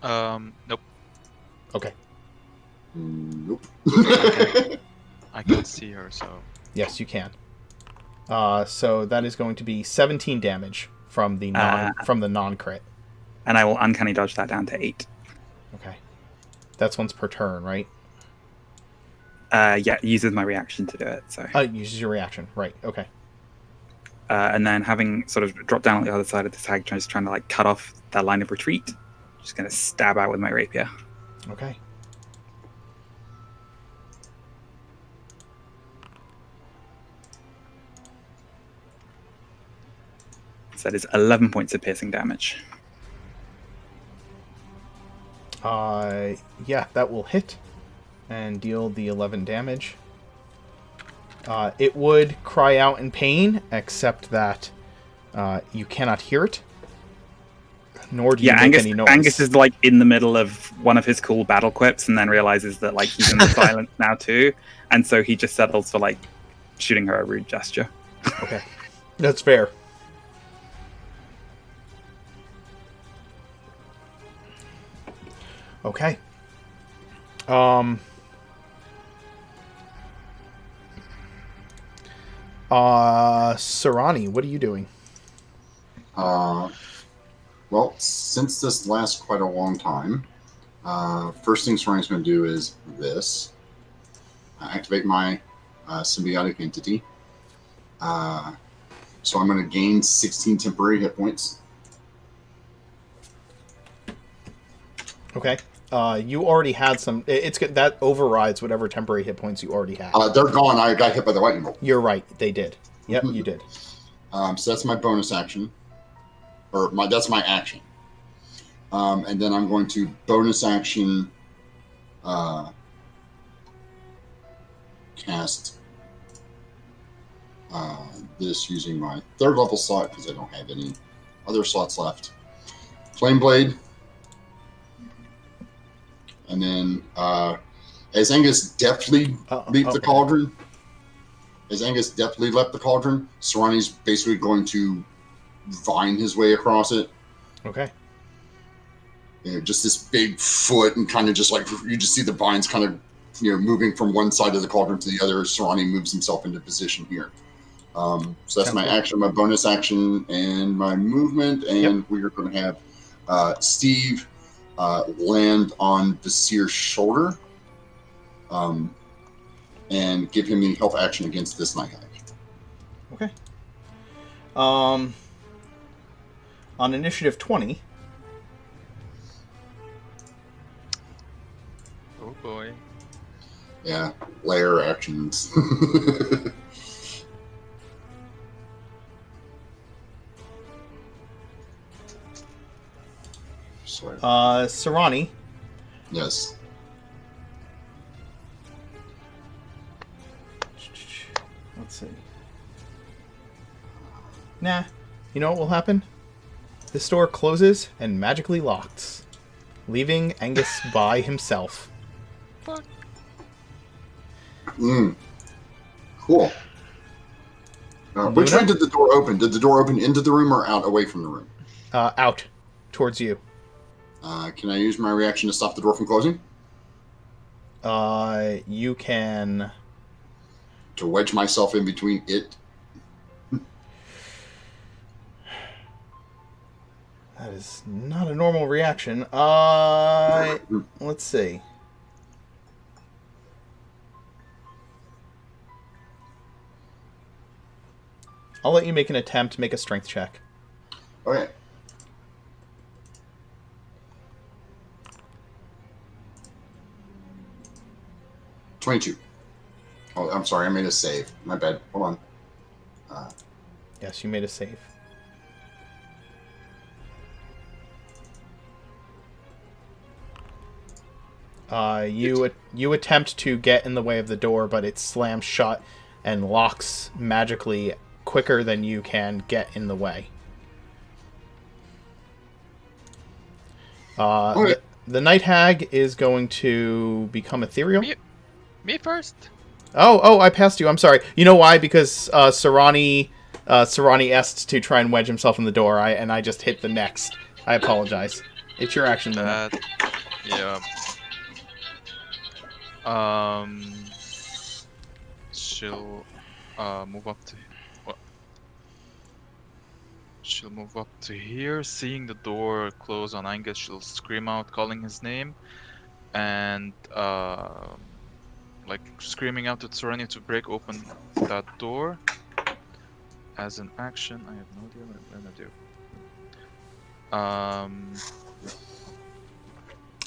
Nope. Okay. Nope. I can see her, so Yes, you can. So that is going to be 17 damage from the non-crit. And I will uncanny dodge that down to 8. Okay. That's once per turn, right? Yeah, it uses my reaction to do it. So. It uses your reaction, right? Okay. And then having sort of dropped down on the other side of this hag, just trying to like cut off that line of retreat, just going to stab out with my rapier. Okay. So that is 11 points of piercing damage. Yeah, that will hit and deal the 11 damage. It would cry out in pain, except that you cannot hear it, nor do you make any noise. Angus is like in the middle of one of his cool battle quips, and then realizes that like he's in the silence now too, and so he just settles for like shooting her a rude gesture. Okay, that's fair. Okay. Sarani, what are you doing? Well, since this lasts quite a long time, first thing Sarani's going to do is this. Activate my symbiotic entity. So I'm going to gain 16 temporary hit points. Okay. You already had some. It's good. That overrides whatever temporary hit points you already had. They're gone. I got hit by the lightning bolt. You're right. They did. Yep, you did. So that's my bonus action. That's my action. And then I'm going to bonus action cast this using my third level slot because I don't have any other slots left. Flame Blade. And then as Angus deftly leaped the cauldron, Sarani's basically going to vine his way across it. Okay. You know, just this big foot, and kind of just like you just see the vines kind of moving from one side of the cauldron to the other. Sarani moves himself into position here. So that's my action, my bonus action, and my movement. And we are going to have Steve land on Visir's shoulder, and give him the health action against this night hag. Okay. On initiative 20. oh boy. Yeah, layer actions. Sorry. Sarani. Yes. Let's see. Nah. You know what will happen? This door closes and magically locks, leaving Angus by himself. Fuck. Cool. Which way did the door open? Did the door open into the room or out away from the room? Out. Towards you. Can I use my reaction to stop the door from closing? You can... To wedge myself in between it? That is not a normal reaction. Let's see. I'll let you make an attempt to make a strength check. Okay. $22. Oh, I'm sorry. I made a save. My bad. Hold on. Yes, you made a save. You attempt to get in the way of the door, but it slams shut and locks magically quicker than you can get in the way. Okay. The Night Hag is going to become ethereal. Me first. Oh, I passed you. I'm sorry. You know why? Because Sarani asked to try and wedge himself in the door, and I just hit the next. I apologize. It's your action limit. Yeah. She'll move up to. What? She'll move up to here. Seeing the door close on Angus, she'll scream out, calling his name, and like screaming out to Serenia to break open that door. As an action, I have no idea what I'm gonna do.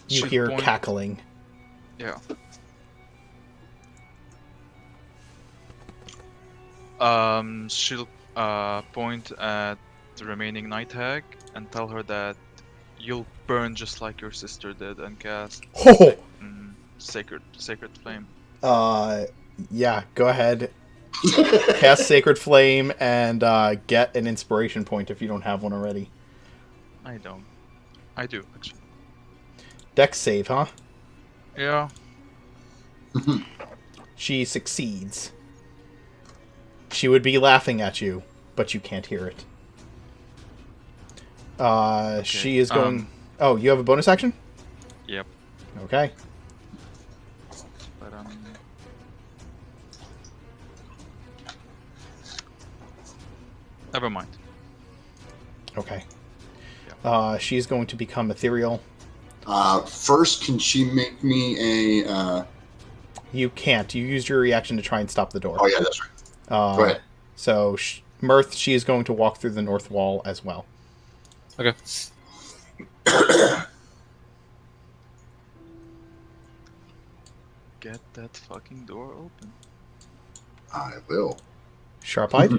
You she'll hear point- cackling. Yeah. She'll point at the remaining Night Hag and tell her that you'll burn just like your sister did and cast Oh! sacred flame. Yeah, go ahead. Cast Sacred Flame and get an inspiration point if you don't have one already. I don't. I do, actually. Dex save, huh? Yeah. She succeeds. She would be laughing at you, but you can't hear it. Okay. She is going... Oh, you have a bonus action? Yep. Okay. But never mind. Okay. She's going to become ethereal. First, can she make me a... You can't. You used your reaction to try and stop the door. Oh, yeah, that's right. Go ahead. So, Mirth, she is going to walk through the north wall as well. Okay. Get that fucking door open. I will. Sharp-eyed?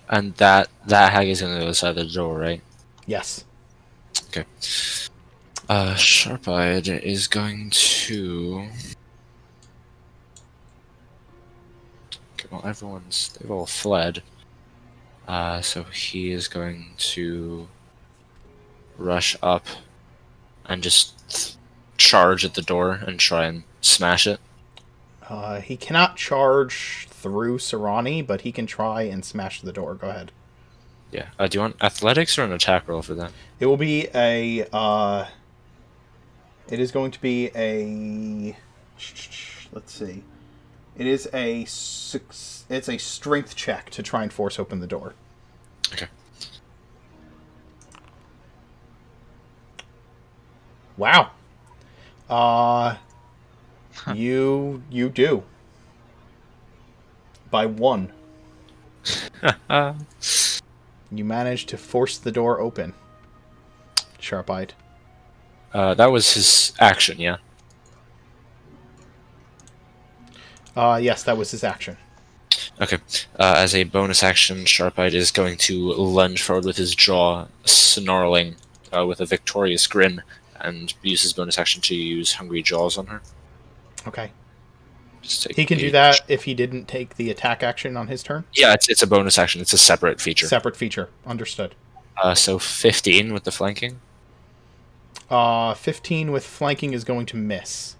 And that hag is on the other side of the door, right? Yes. Okay. Sharp-eyed is going to. Okay, well, they've all fled. So he is going to rush up and just charge at the door and try and smash it. He cannot charge through Sarani, but he can try and smash the door. Go ahead. Yeah. Do you want athletics or an attack roll for that? It will be a... it is going to be a... Let's see. It is a... It's a strength check to try and force open the door. Okay. Wow. You do. By 1. You managed to force the door open. Sharp-eyed. That was his action, yeah? Yes, that was his action. Okay. As a bonus action, Sharp-eyed is going to lunge forward with his jaw, snarling with a victorious grin, and use his bonus action to use Hungry Jaws on her. Okay. Just take He can do that if he didn't take the attack action on his turn? Yeah, it's a bonus action. It's a separate feature. Separate feature. Understood. So 15 with the flanking. 15 with flanking is going to miss.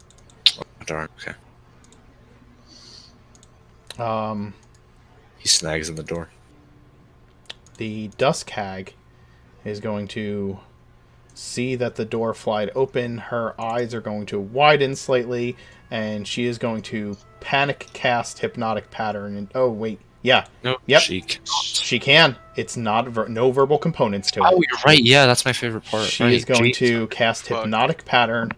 Oh, darn. Okay. Um, He snags in the door. the Dusk Hag is going to see that the door flied open. Her eyes are going to widen slightly, and she is going to panic cast Hypnotic Pattern. And oh wait, Yeah. No, Yep. she cannot. She can. It's not no verbal components to it. Oh, you're right. Yeah, that's my favorite part. She right. is going Jeez. to cast Fuck. Hypnotic Pattern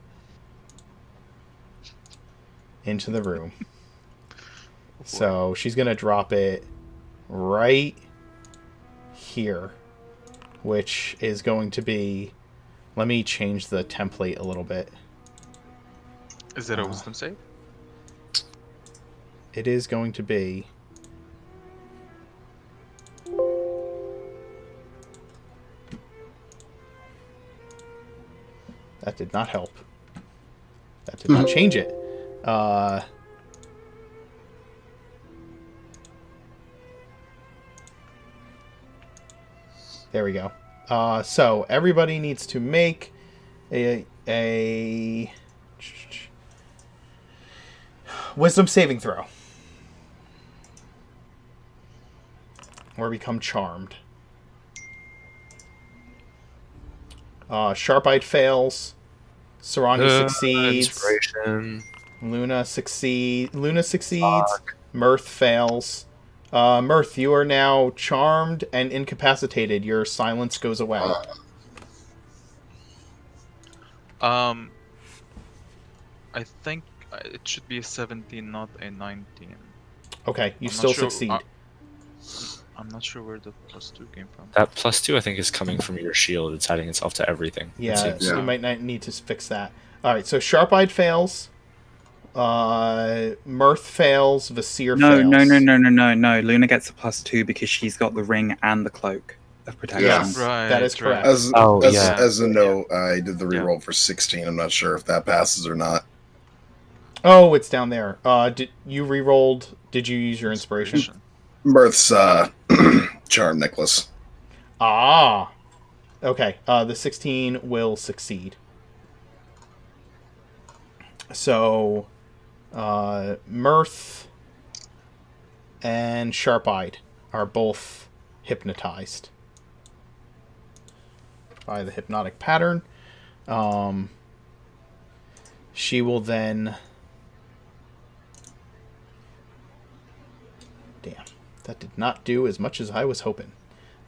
into the room. So she's going to drop it right here, which is going to be... Let me change the template a little bit. Is it a wisdom save? It is going to be... That did not help. That did not change it. There we go. So everybody needs to make a wisdom saving throw, or become charmed. Sharp-eyed fails. Sarani succeeds. Inspiration. Luna succeeds. Mirth fails. Mirth, you are now charmed and incapacitated. Your silence goes away. I think it should be a 17, not a 19. Okay, you I'm still not sure- succeed. I'm not sure where the +2 came from. That +2, I think, is coming from your shield. It's adding itself to everything. it Yeah, seems. you might not need to fix that. All right, so Sharp-eyed fails. Mirth fails. Vasir No, fails. no. Luna gets a +2 because she's got the ring and the cloak of protection. Yes, Right, that is right. correct. As Oh, as, yeah. as a note, I did the Yeah. reroll for 16. I'm not sure if that passes or not. Oh, it's down there. Did you re-rolled? Did you use your inspiration? Mirth's charm necklace. Ah. Okay. The 16 will succeed. So, Mirth and Sharp-eyed are both hypnotized by the hypnotic pattern. She will then... Damn. That did not do as much as I was hoping.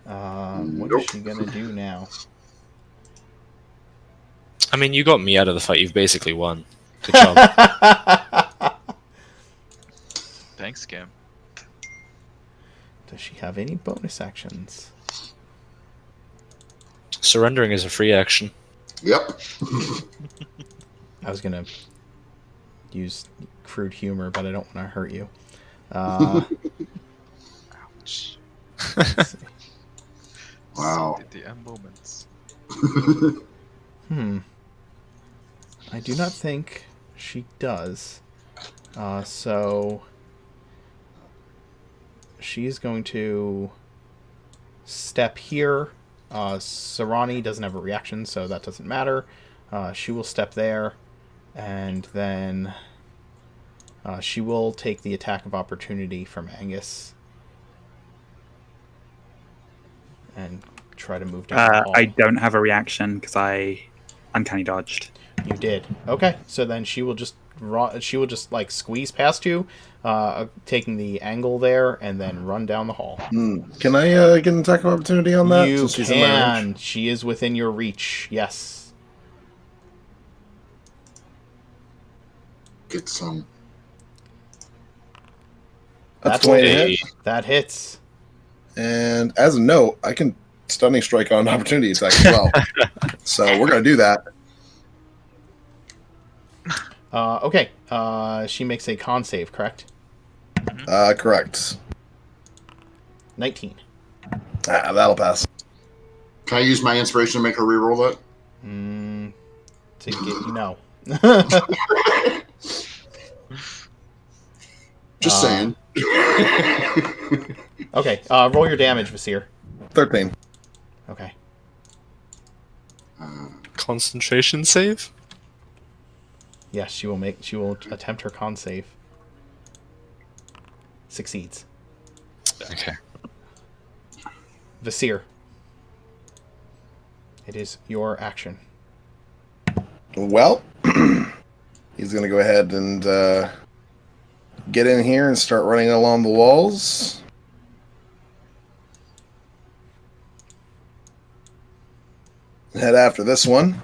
What is she going to do now? I mean, you got me out of the fight. You've basically won. Good job. Thanks, Cam. Does she have any bonus actions? Surrendering is a free action. Yep. I was going to use crude humor, but I don't want to hurt you. Let's see. Wow. So did the M moments. I do not think she does. So she's going to step here. Sarani doesn't have a reaction, so that doesn't matter. She will step there, and then she will take the attack of opportunity from Angus and try to move down the hall. I don't have a reaction because I uncanny dodged. You did. Okay, so then she will just like squeeze past you, taking the angle there, and then run down the hall. Can I get an attack of opportunity on that? You since she's in my range? can. She is within your reach. Yes. Get some. That's That's going to a- hit. That hits. And as a note, I can stunning strike on opportunity attack as well. So we're going to do that. Okay. She makes a con save, correct? Correct. 19. That'll pass. Can I use my inspiration to make her reroll that? To get no. Just saying. Okay. Roll your damage, Vasir. 13. Okay. Concentration save? Yes, she will attempt her con save. Succeeds. Okay. Vasir. It is your action. Well, he's going to go ahead and get in here and start running along the walls. head after this one.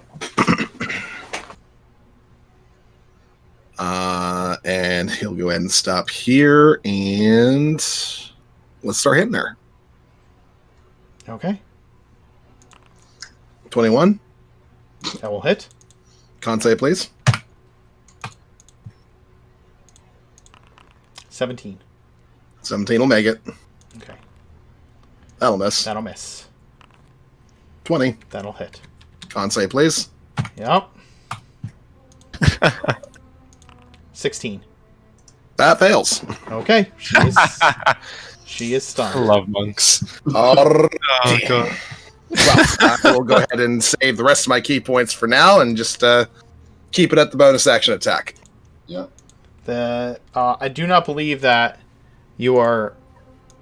And he'll go ahead and stop here, and let's start hitting her. Okay. 21. That will hit. Con save, please. 17. 17 will make it. Okay. That'll miss. That'll miss. 20. That'll hit. Con save, please. Yep. 16. That fails. Okay. She is I stunned. love monks. Alright. Oh god. Well, I will go ahead and save the rest of my key points for now and just keep it at the bonus action attack. Yeah. I do not believe that you are.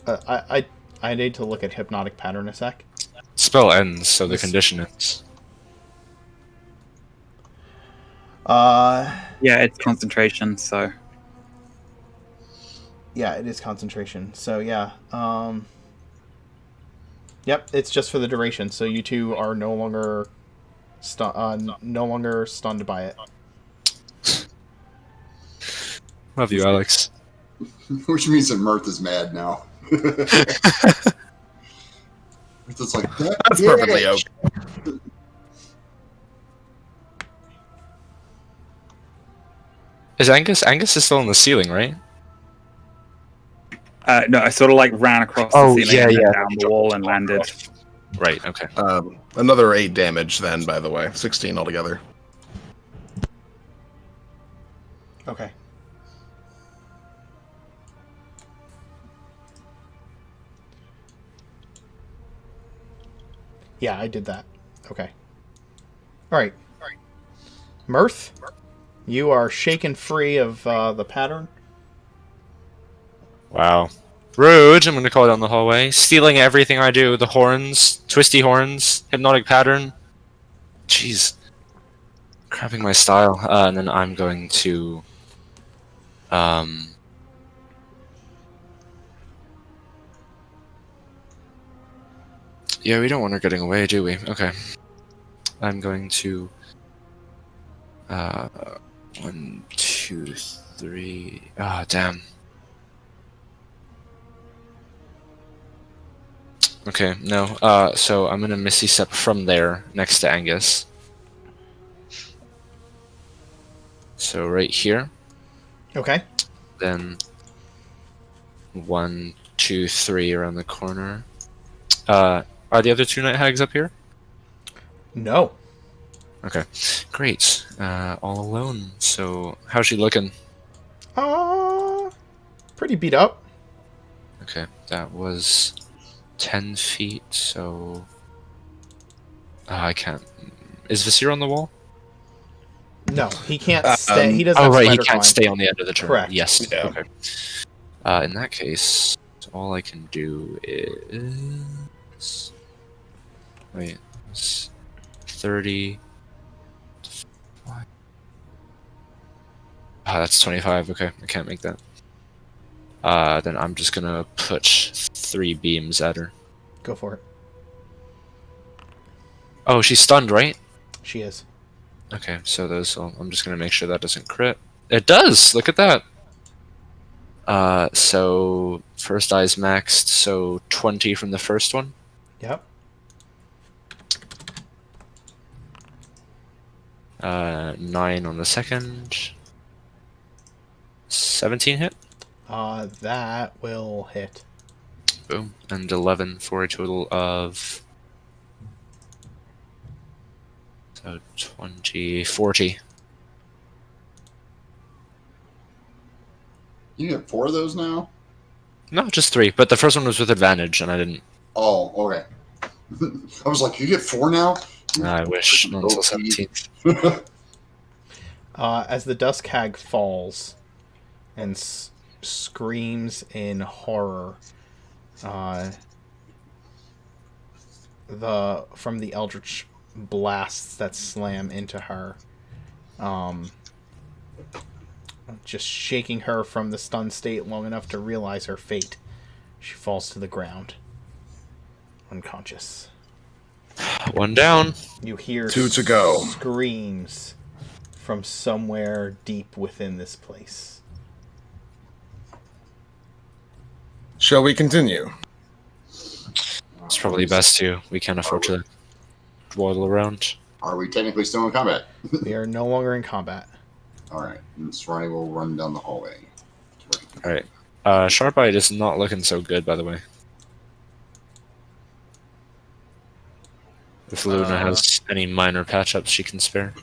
I need to look at hypnotic pattern a sec. Spell ends, so the This- condition ends. Yeah, it's concentration, so it is concentration. So yeah. Yep, it's just for the duration. So you two are no longer stunned by it. Love you, Alex. Which means that Mirth is mad now. Mirth is like, That's perfectly okay. Is Angus? Angus is still on the ceiling, right? no, I sort of like ran across Oh, the ceiling yeah, and then yeah. down the wall and landed. Right. Okay. Another 8 damage then, by the way. 16 altogether. Okay. Yeah, I did that. Okay. Alright. Mirth, you are shaken free of the pattern. Wow. Rude. I'm going to call it down the hallway. Stealing everything I do. The horns, twisty horns, hypnotic pattern. Jeez. Crapping my style. And then I'm going to. Yeah, we don't want her getting away, do we? Okay. I'm going to. 1, 2, 3. Ah, damn. Okay, no. So I'm gonna Misty Step from there, next to Angus. So right here. Okay. Then 1, 2, 3 around the corner. Are the other 2 Night Hags up here? No. Okay, great. All alone. So how's she looking? Pretty beat up. Okay, that was 10 feet. So I can't. Is Visir on the wall? No, he can't stay. He doesn't Oh have right, he spider can't climb. stay on the end of the turn. Correct. Yes. Yeah. Okay. In that case, all I can do is wait. It's 30. That's 25. Okay, I can't make that. Then I'm just gonna put 3 beams at her. Go for it. Oh, she's stunned, right? She is. Okay, so those. I'm just gonna make sure that doesn't crit. It does. Look at that. So first eye's maxed. So 20 from the first one. Yep. 9 on the second. 17 hit. That will hit. Boom. And 11 for a total of. So 20, 40. You get 4 of those now? No, just 3. But the first one was with advantage, and I didn't. Oh, okay. I was like, you get 4 now? I wish. Not until 17th. As the Dusk Hag falls and screams in horror, from the eldritch blasts that slam into her, just shaking her from the stunned state long enough to realize her fate, she falls to the ground, unconscious. One down. You hear 2 to go. screams from somewhere deep within this place. Shall we continue? It's probably best to. We can't afford to dawdle around. Are we technically still in combat? We are no longer in combat. All right. And Serrani will run down the hallway. Alright. Sharp Eye is not looking so good, by the way. If Luna has any minor patch-ups she can spare.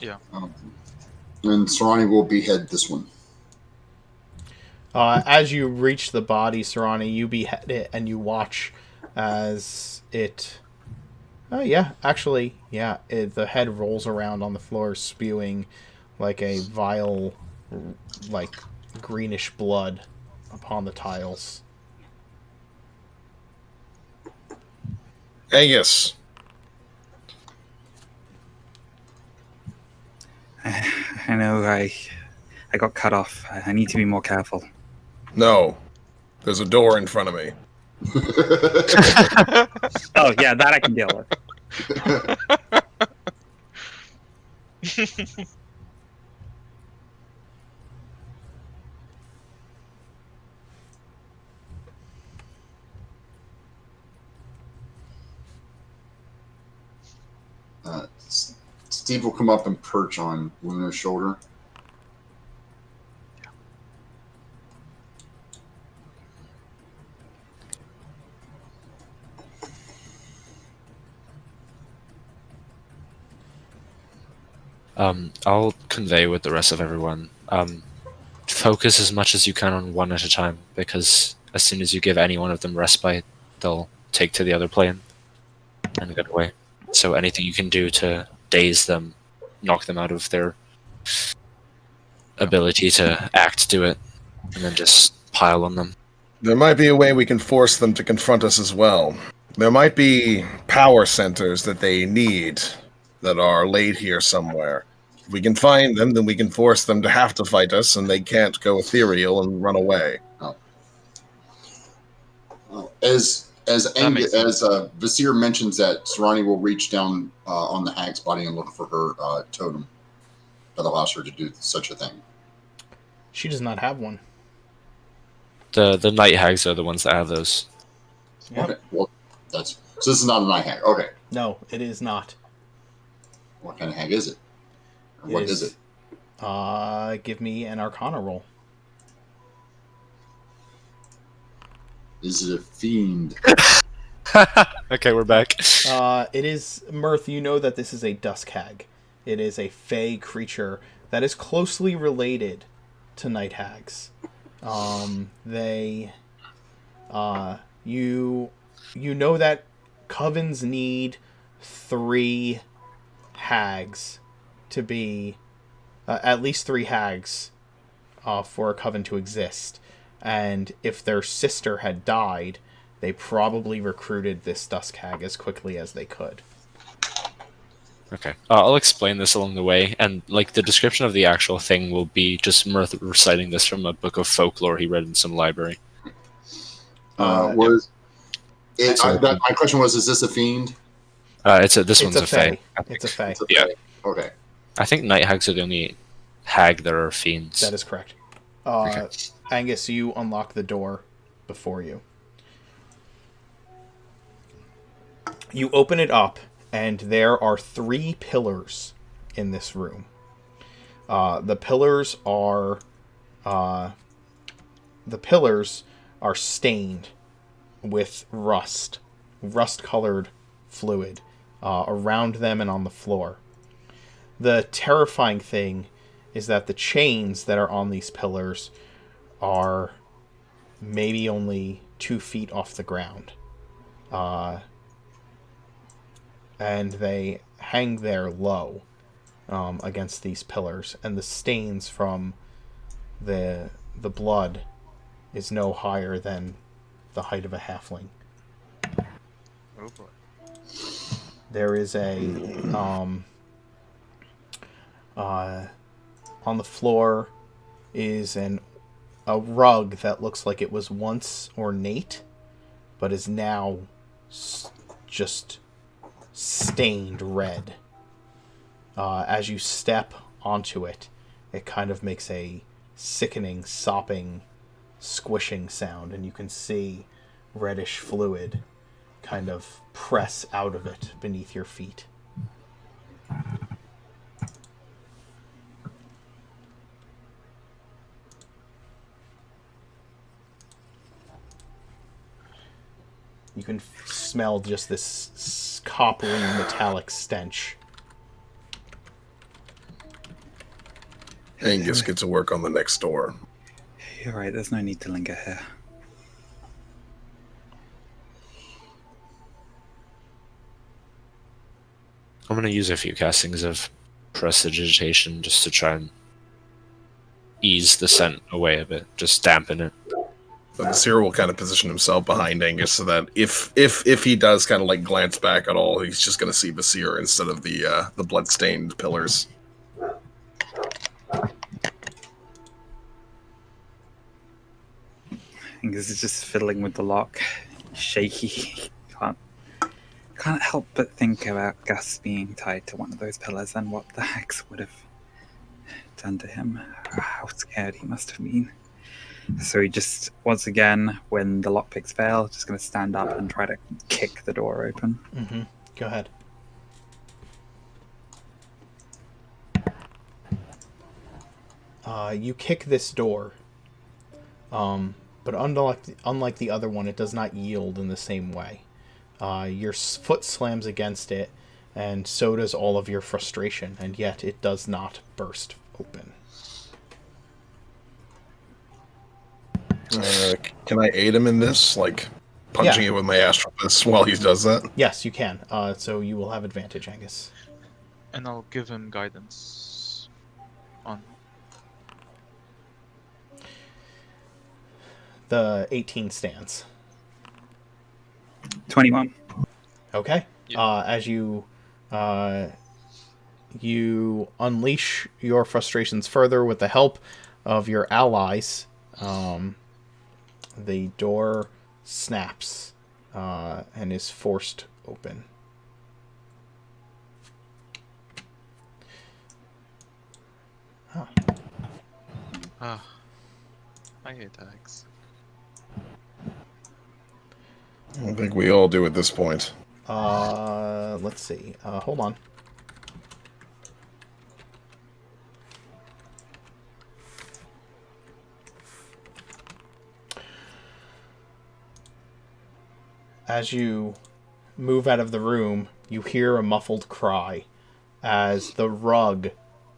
And Serrani will behead this one. As you reach the body, Serrani, you behead it and you watch as it... Oh, yeah. Actually, yeah. The head rolls around on the floor, spewing like a vile, like, greenish blood upon the tiles. Angus. I know I got cut off. I need to be more careful. No. There's a door in front of me. Oh, yeah, that I can deal with. Steve will come up and perch on Luna's shoulder. I'll convey with the rest of everyone. Focus as much as you can on one at a time, because as soon as you give any one of them respite, they'll take to the other plane and get away. So anything you can do to daze them, knock them out of their ability to act, do it, and then just pile on them. There might be a way we can force them to confront us as well. There might be power centers that they need that are laid here somewhere. If we can find them, then we can force them to have to fight us, and they can't go ethereal and run away. As Vasir mentions that, Serrani will reach down on the hag's body and look for her totem that allows her to do such a thing. She does not have one. The night hags are the ones that have those. Yep. Okay, well, so this is not a night hag. Okay, No, it is not. what kind of hag is it? Or what is it? Give me an Arcana roll. Is it a fiend? Okay, we're back. It is Mirth. You know that this is a dusk hag. It is a fey creature that is closely related to night hags. You know that covens need 3 hags to be at least 3 hags for a coven to exist. And if their sister had died, they probably recruited this dusk hag as quickly as they could. Okay. I'll explain this along the way, and like the description of the actual thing will be just Mirth reciting this from a book of folklore he read in some library. My question was: is this a fiend? This one's a fae. It's a fae. It's a Yeah. fae. Okay. I think night hags are the only hag that are fiends. That is correct. Okay. Angus, you unlock the door before you. You open it up, and there are 3 pillars in this room. The pillars are stained with rust-colored fluid around them and on the floor. The terrifying thing is that the chains that are on these pillars are maybe only 2 feet off the ground. And they hang there low against these pillars. And the stains from the blood is no higher than the height of a halfling. Oh boy. There is on the floor is a rug that looks like it was once ornate, but is now just stained red. As you step onto it, it kind of makes a sickening, sopping, squishing sound, and you can see reddish fluid kind of press out of it beneath your feet. You can smell just this coppery metallic stench. Angus gets to work on the next door. You're right, there's no need to linger here. I'm going to use a few castings of prestidigitation just to try and ease the scent away a bit, just dampen it. But Nasir will kind of position himself behind Angus so that if he does kind of like glance back at all, he's just going to see Basir instead of the blood-stained pillars. Angus is just fiddling with the lock, shaky. Can't help but think about Gus being tied to one of those pillars and what the Hags would have done to him. How scared he must have been. So he just, once again, when the lockpicks fail, just going to stand up and try to kick the door open. Mm-hmm. Go ahead. You kick this door, but unlike the other one, it does not yield in the same way. Your foot slams against it, and so does all of your frustration, and yet it does not burst open. Can I aid him in this? Like, punching it with my astral fist while he does that? Yes, you can. So you will have advantage, Angus. And I'll give him guidance on. The 18 stands. 21. Okay. Yeah. As you unleash your frustrations further with the help of your allies, the door snaps and is forced open. Huh. I hate Hags. I think we all do at this point. Let's see. Hold on. As you move out of the room, you hear a muffled cry as the rug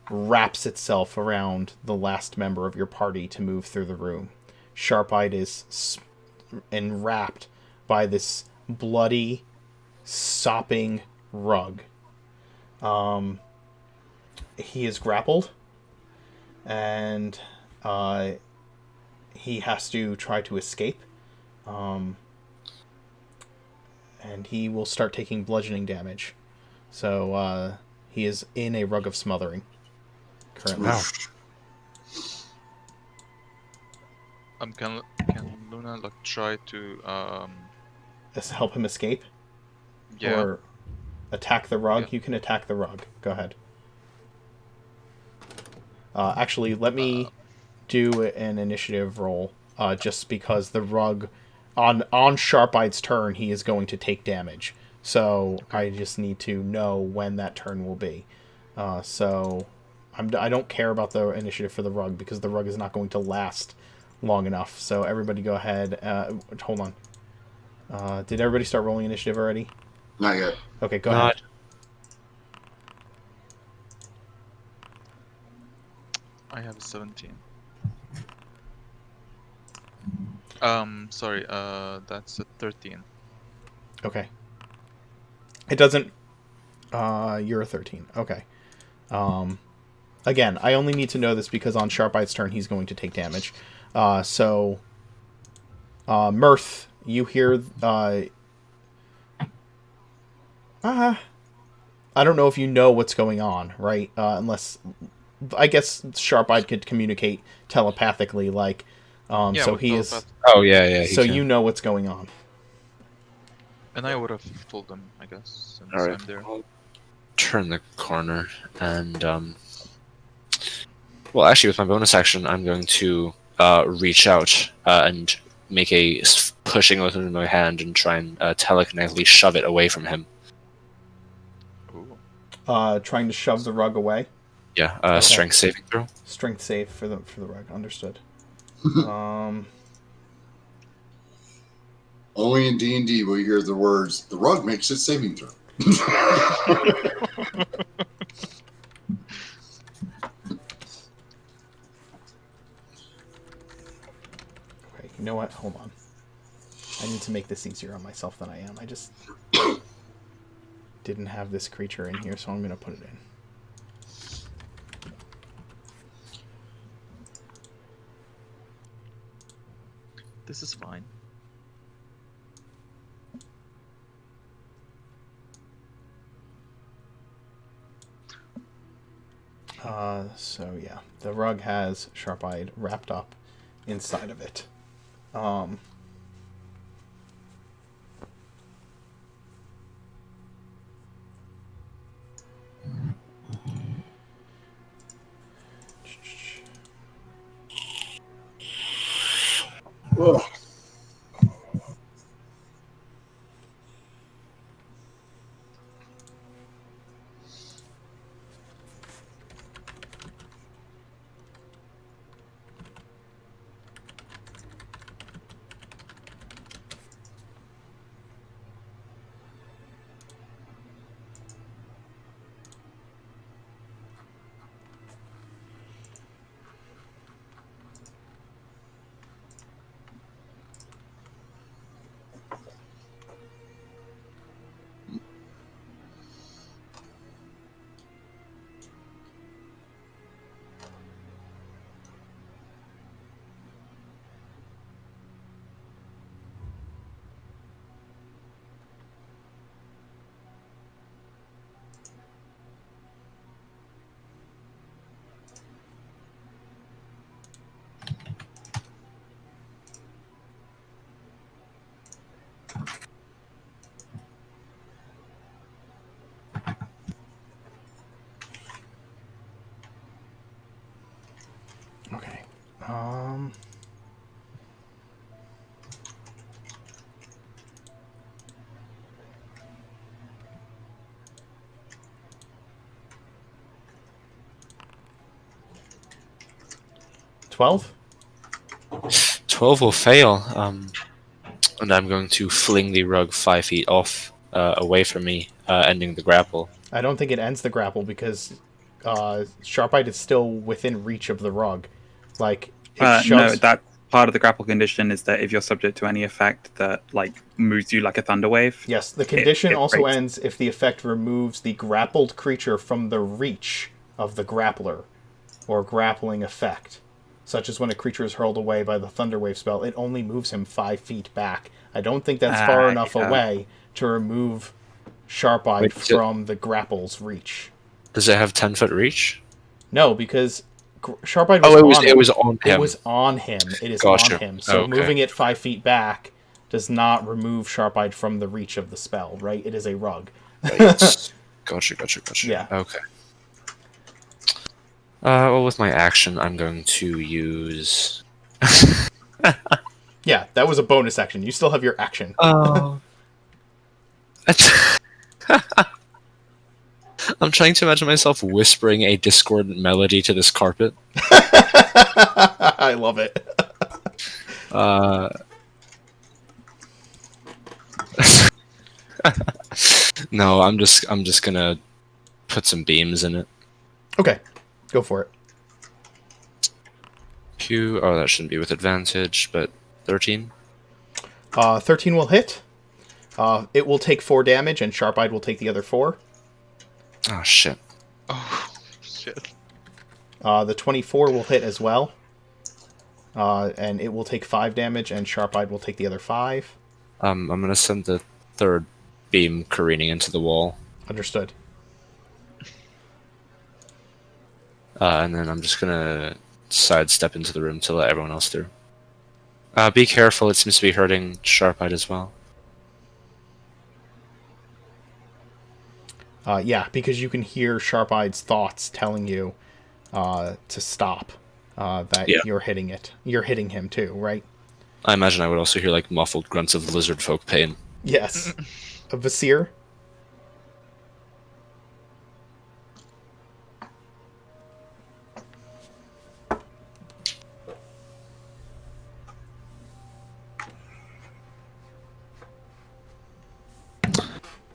wraps itself around the last member of your party to move through the room. Sharp-Eyed is enwrapped by this bloody, sopping rug. He is grappled, and he has to try to escape. And he will start taking bludgeoning damage. So he is in a rug of smothering currently. Wow. Can Luna like try to Just help him escape? yeah. Or attack the rug? Yeah. You can attack the rug. Go ahead. Actually, let me do an initiative roll, just because the rug, on Sharp-Eye's turn, he is going to take damage. So I just need to know when that turn will be. So I don't care about the initiative for the rug, because the rug is not going to last long enough. So everybody go ahead. Hold on. Did everybody start rolling initiative already? Not yet. Okay, go ahead. I have a 17. Sorry, that's a 13. Okay. It doesn't... you're a 13. Okay. Again, I only need to know this because on Sharp-Eye's turn, he's going to take damage. Mirth, you hear... I don't know if you know what's going on, right? Unless... I guess Sharp-Eyed could communicate telepathically, like... Yeah, so with he is... telepath- Oh, yeah. So you know what's going on. And I would have told them, I guess, since All right. I'm there. I'll turn the corner and well, actually, with my bonus action, I'm going to reach out and make a pushing motion with my hand and try and telekinetically shove it away from him. Ooh. Trying to shove the rug away. Yeah, Okay. strength saving throw. Strength save for the rug. Understood. Only in D&D will you hear the words, the rug makes its saving throw. Okay, you know what? Hold on. I need to make this easier on myself than I am. I just didn't have this creature in here, so I'm going to put it in. This is fine. So yeah, the rug has Sharp-Eyed wrapped up inside of it. Ugh. Okay. 12? 12 will fail. And I'm going to fling the rug 5 feet off away from me, ending the grapple. I don't think it ends the grapple because Sharp-Eyed is still within reach of the rug. Like, it No, shoves... that part of the grapple condition is that if you're subject to any effect that like moves you like a thunder wave. Yes, the condition it also breaks. ends if the effect removes the grappled creature from the reach of the grappler, or grappling effect. Such as when a creature is hurled away by the Thunderwave spell, it only moves him 5 feet back. I don't think that's far enough away to remove Sharp-Eyed Wait, from the grapple's reach. Does it have 10-foot reach? No, because Sharp-Eyed was Oh, on him. it was on him. It was on him. It is Gotcha. on him. So Okay. moving it 5 feet back does not remove Sharp-Eyed from the reach of the spell, right? It is a rug. Right. Gotcha. Yeah. Okay. Well, with my action, I'm going to use... Yeah, that was a bonus action. You still have your action. Oh. I'm trying to imagine myself whispering a discordant melody to this carpet. I love it. No, I'm just gonna put some beams in it. Okay, go for it. Q. Oh, that shouldn't be with advantage, but 13. 13 will hit. It will take 4 damage, and Sharp-Eyed will take the other 4. Oh shit. Oh, shit. The 24 will hit as well. And it will take 5 damage, and Sharp-Eyed will take the other 5. I'm gonna send the third beam careening into the wall, Understood. and then I'm just gonna sidestep into the room to let everyone else through. Be careful, it seems to be hurting Sharp-Eyed as well. Yeah, because you can hear Sharp-Eye's thoughts telling you to stop. That Yeah. you're hitting it. You're hitting him too, right? I imagine I would also hear like muffled grunts of lizard folk pain. Yes. A Vasir?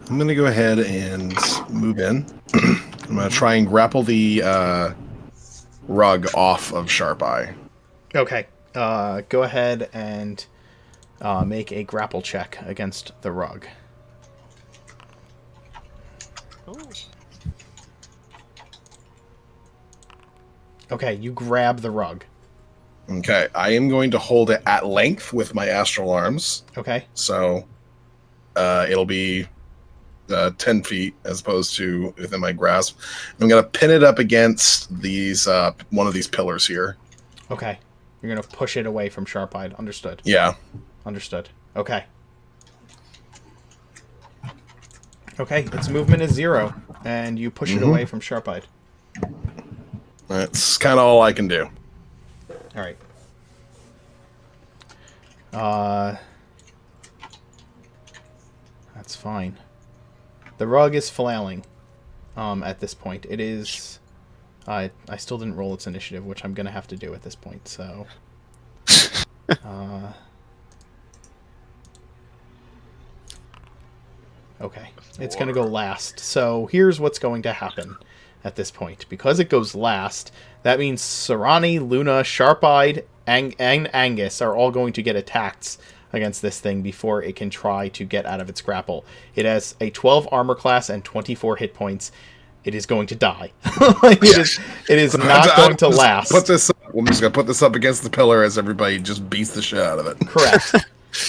I'm going to go ahead and move in. I'm going to try and grapple the rug off of Sharp Eye. Okay. Go ahead and make a grapple check against the rug. Oh. Okay, you grab the rug. Okay, I am going to hold it at length with my astral arms. Okay. So it'll be 10 feet as opposed to within my grasp. I'm going to pin it up against these one of these pillars here. Okay. You're going to push it away from Sharp-Eyed. Understood. Yeah. Understood. Okay. Okay, its movement is 0, and you push it away from Sharp-Eyed. That's kind of all I can do. All right. That's fine. The rug is flailing at this point. It is... I still didn't roll its initiative, which I'm going to have to do at this point, so... Okay. It's going to go last. So here's what's going to happen at this point. Because it goes last, that means Sarani, Luna, Sharp-Eyed, and Angus are all going to get attacks against this thing before it can try to get out of its grapple. It has a 12 armor class and 24 hit points. It is going to die. It is not going to last. I'm just going to put this up against the pillar as everybody just beats the shit out of it. Correct.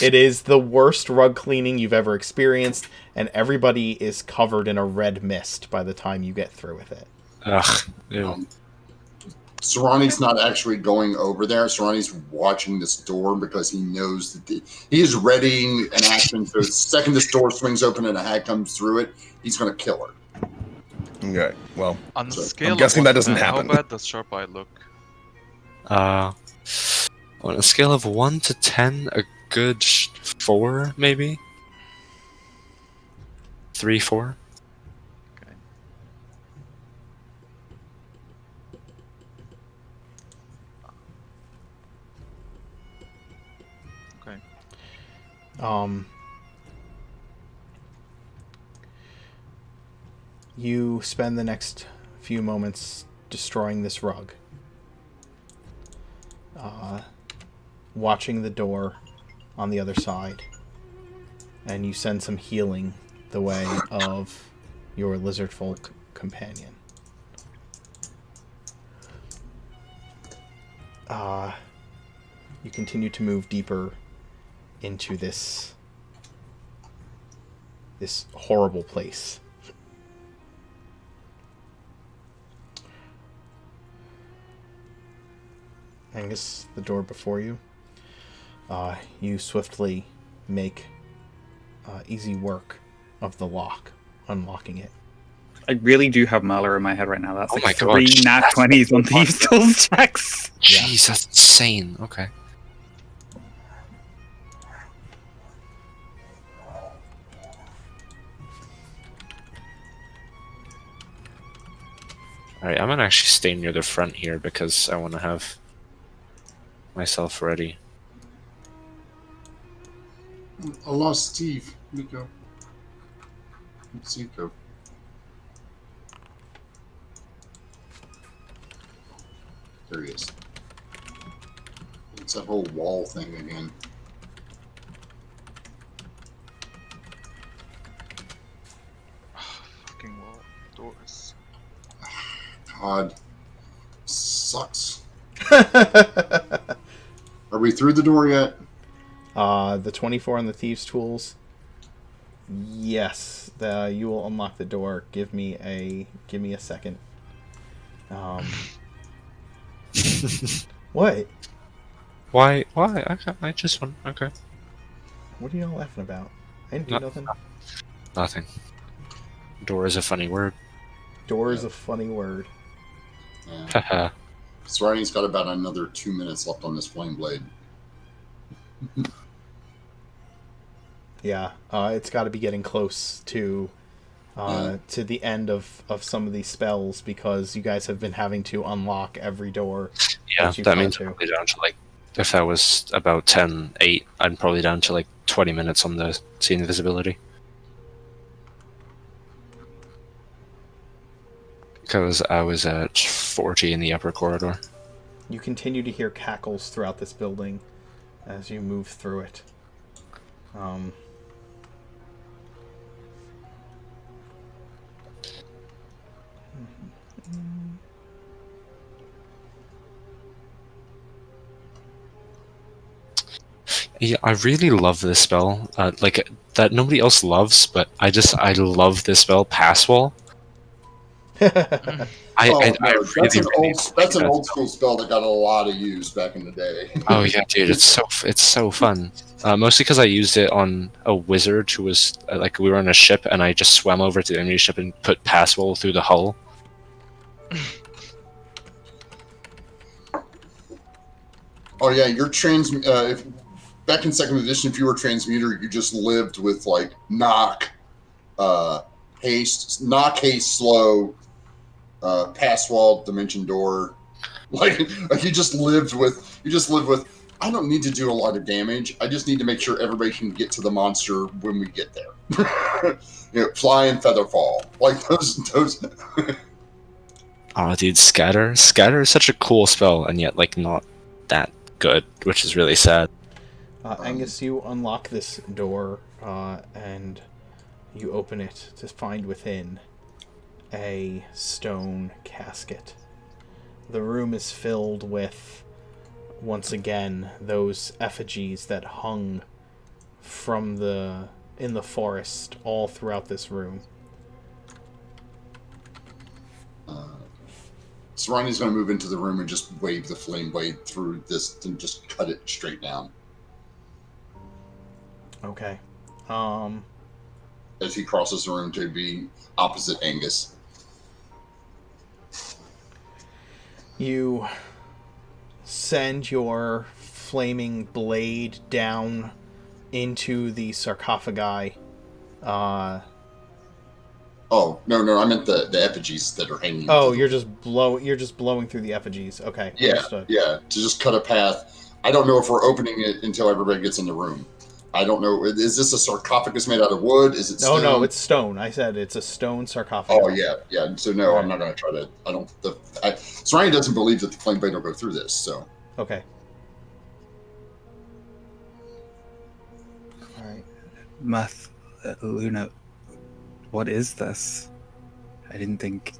It is the worst rug cleaning you've ever experienced, and everybody is covered in a red mist by the time you get through with it. Ugh. Ew. Sarani's not actually going over there. Sarani's watching this door because he knows that he is readying an action. So the second this door swings open and a hag comes through it, he's going to kill her. Okay, well, On the So, scale I'm guessing of that doesn't 1 to 10, happen. How bad does Sharp Eye look? On a scale of 1 to 10, a good 4, maybe? 3, 4? Okay. Okay. You spend the next few moments destroying this rug. Watching the door on the other side. And you send some healing the way of your lizard folk companion. You continue to move deeper into this horrible place. Angus, the door before you. You swiftly make easy work of the lock, unlocking it. I really do have Mahler in my head right now. That's Oh like my 3 God. nat 20s on Thieves' Tools checks. Jeez, that's insane. Okay. Alright, I'm gonna actually stay near the front here because I want to have myself ready. I lost Steve. Where'd he go? Where'd Steve go? There he is. It's that whole wall thing again. Fucking wall doors. God. Sucks. Are we through the door yet? The 24 on the Thieves' Tools. Yes, you will unlock the door. Give me a second. What? Why? Okay, I just want. Okay. What are y'all laughing about? I didn't do No. nothing. Nothing. Door is a funny word. Door is a funny word. Yeah. Haha. Swearing's got about another 2 minutes left on this flame blade. Yeah, it's got to be getting close to the end of some of these spells because you guys have been having to unlock every door Yeah, that you've that come means I'm to. probably down to like, if that was about 10-8, I'm probably down to like 20 minutes on the see invisibility. Because I was at 40 in the upper corridor. You continue to hear cackles throughout this building as you move through it. Yeah, I really love this spell. Like that nobody else loves, but I love this spell, Pass Wall. I No, that's really, an really like that old spell. school spell that got a lot of use back in the day. Oh yeah, dude, it's so fun. Mostly because I used it on a wizard who was like we were on a ship and I just swam over to the enemy ship and put Pass Wall through the hull. Oh yeah, your if back in second edition, if you were transmuter, you just lived with like knock, haste, slow, pass wall, dimension door. Like you just lived with I don't need to do a lot of damage. I just need to make sure everybody can get to the monster when we get there. Fly and feather fall. Like those. Oh, dude, Scatter is such a cool spell, and yet like not that good, which is really sad. Angus, you unlock this door and you open it to find within a stone casket. The room is filled with, once again, those effigies that hung in the forest all throughout this room. So Ronnie's going to move into the room and just wave the flame blade through this and just cut it straight down. Okay. As he crosses the room to be opposite Angus. You send your flaming blade down into the sarcophagi. Oh no! I meant the effigies that are hanging. Oh, you're just blowing through the effigies. Okay, yeah, understood. yeah. To just cut a path. I don't know if we're opening it until everybody gets in the room. I don't know. Is this a sarcophagus made out of wood? Is it stone? No, it's stone. I said it's a stone sarcophagus. Oh yeah. So no, I'm not going to try to. I don't. So Ryan doesn't believe that the flame blade will go through this. So okay. All right. Math, Luna, what is this? I didn't think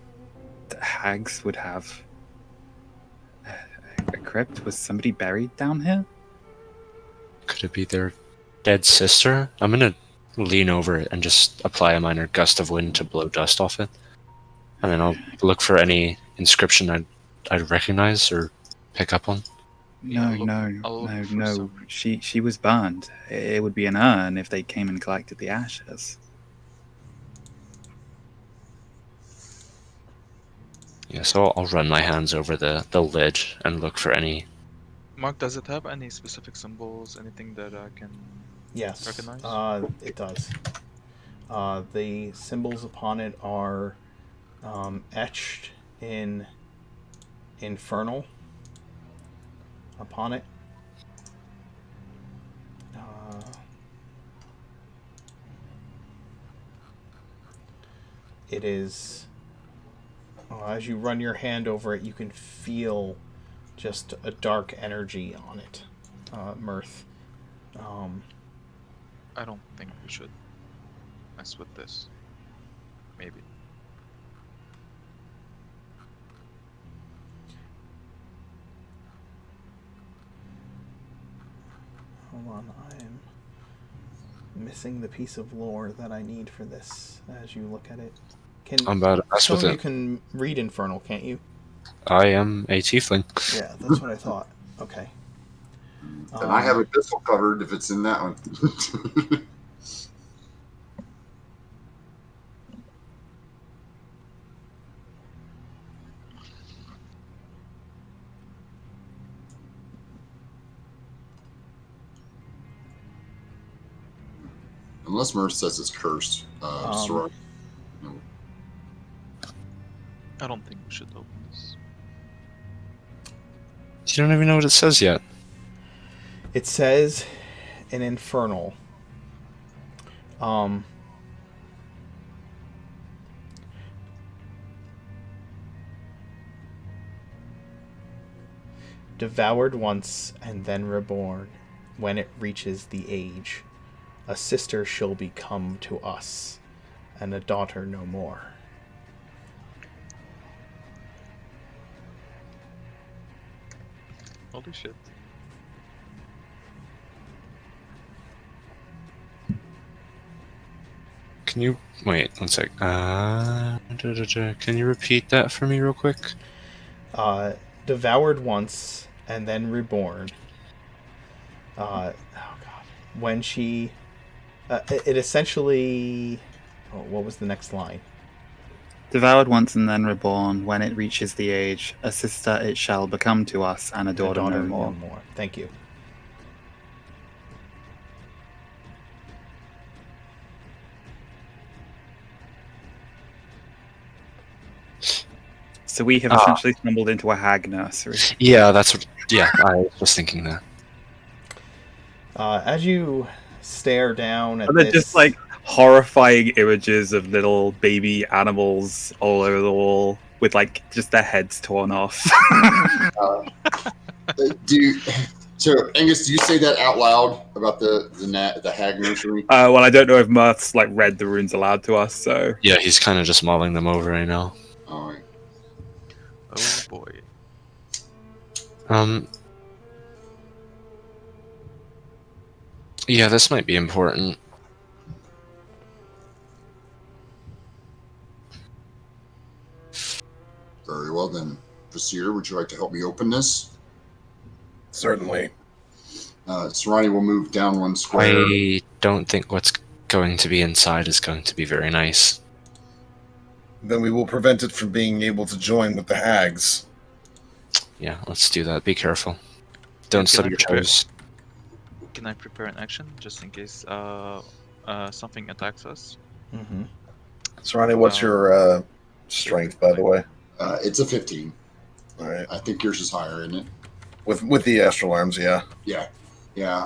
the Hags would have a crypt. Was somebody buried down here? Could it be their dead sister? I'm gonna lean over it and just apply a minor gust of wind to blow dust off it, and then I'll look for any inscription I'd recognize or pick up on. Yeah, No. She was burned. It would be an urn if they came and collected the ashes. Yeah, so I'll run my hands over the lid and look for any. Mark, does it have any specific symbols? Anything that I can Yes. recognize? It does. The symbols upon it are etched in infernal upon it. It is. As you run your hand over it, you can feel just a dark energy on it, Mirth. I don't think we should mess with this. Maybe. Hold on, I am missing the piece of lore that I need for this as you look at it. I'm about to mess with you it. can read Infernal, can't you? I am a tiefling. Yeah, that's what I thought. Okay. and I have a pistol covered if it's in that one. Unless Mirth says it's cursed. Soror- I don't think we should open this. You don't even know what it says yet. It says an infernal. Devoured once and then reborn. When it reaches the age, a sister shall become to us, and a daughter no more. Holy shit. Can you wait one sec? Can you repeat that for me real quick? Devoured once and then reborn. Oh god. When she, it essentially. Oh, what was the next line? Devoured once and then reborn. When it reaches the age, a sister it shall become to us, and a daughter, no more. Thank you. So we have essentially stumbled into a hag nursery. Yeah, that's what. Yeah, I was thinking that. As you stare down at But they're this, just like horrifying images of little baby animals all over the wall with like just their heads torn off. So Angus, do you say that out loud about the hag nursery? Well, I don't know if Mirth's like read the runes aloud to us, so Yeah, he's kind of just mulling them over right now. All right. Oh boy. Yeah, this might be important. Very well then. Vasir, would you like to help me open this? Certainly. Serrani will move down one square. I don't think what's going to be inside is going to be very nice. Then we will prevent it from being able to join with the hags. Yeah, let's do that. Be careful. Don't stub your toes. Can I prepare an action just in case something attacks us? Mm-hmm. So, Ronnie, what's your strength, by the way? It's a 15. All right. I think yours is higher, isn't it? With the astral arms, yeah. Yeah.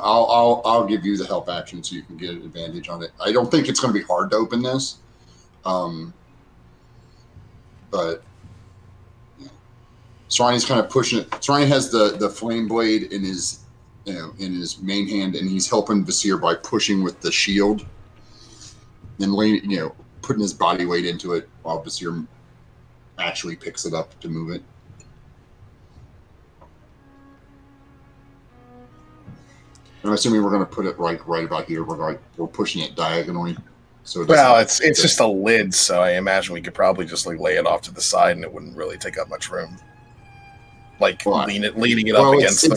I'll give you the help action so you can get an advantage on it. I don't think it's going to be hard to open this, but yeah. Srani's kind of pushing it. Srani has the flame blade in his main hand, and he's helping Vasir by pushing with the shield, and putting his body weight into it while Vasir actually picks it up to move it. I'm assuming we're going to put it right about here. We're pushing it diagonally. So it's just a lid, so I imagine we could probably just like lay it off to the side, and it wouldn't really take up much room. Leaning it up against.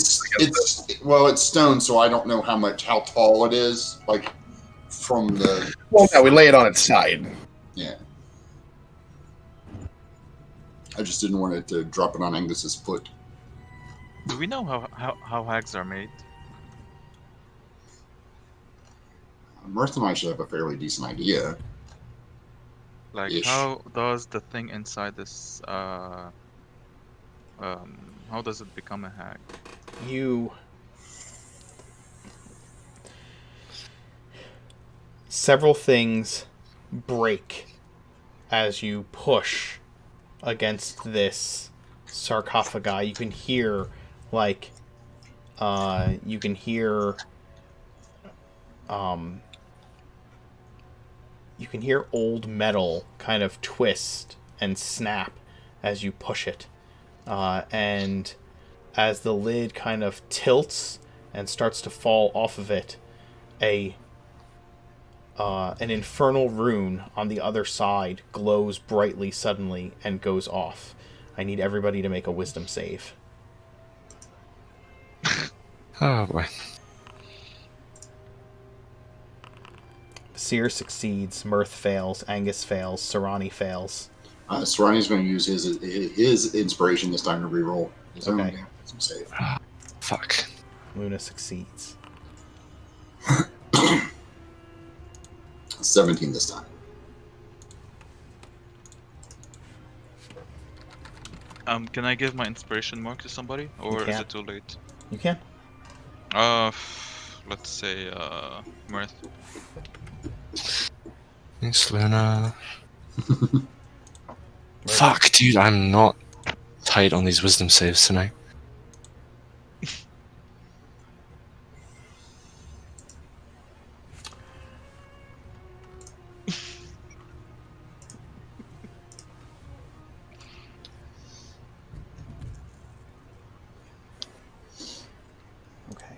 It's stone, so I don't know how tall it is. Like from the. Well, no, we lay it on its side. Yeah. I just didn't want it to drop it on Angus's foot. Do we know how hags are made? Mirth and I should have a fairly decent idea. Like, Ish. how does the thing inside this, how does it become a hag? Several things break as you push against this sarcophagi. You can hear, you can hear old metal kind of twist and snap as you push it. And as the lid kind of tilts and starts to fall off of it, an infernal rune on the other side glows brightly suddenly and goes off. I need everybody to make a wisdom save. Oh boy. Seer succeeds, Mirth fails, Angus fails, Serrani fails. Serrani's going to use his inspiration this time to reroll his own wisdom save. Fuck. Luna succeeds. 17 this time. Can I give my inspiration mark to somebody, or is can. it too late? You can. Let's say Mirth. Thanks, Luna. Fuck, dude, I'm not tight on these wisdom saves tonight. Okay.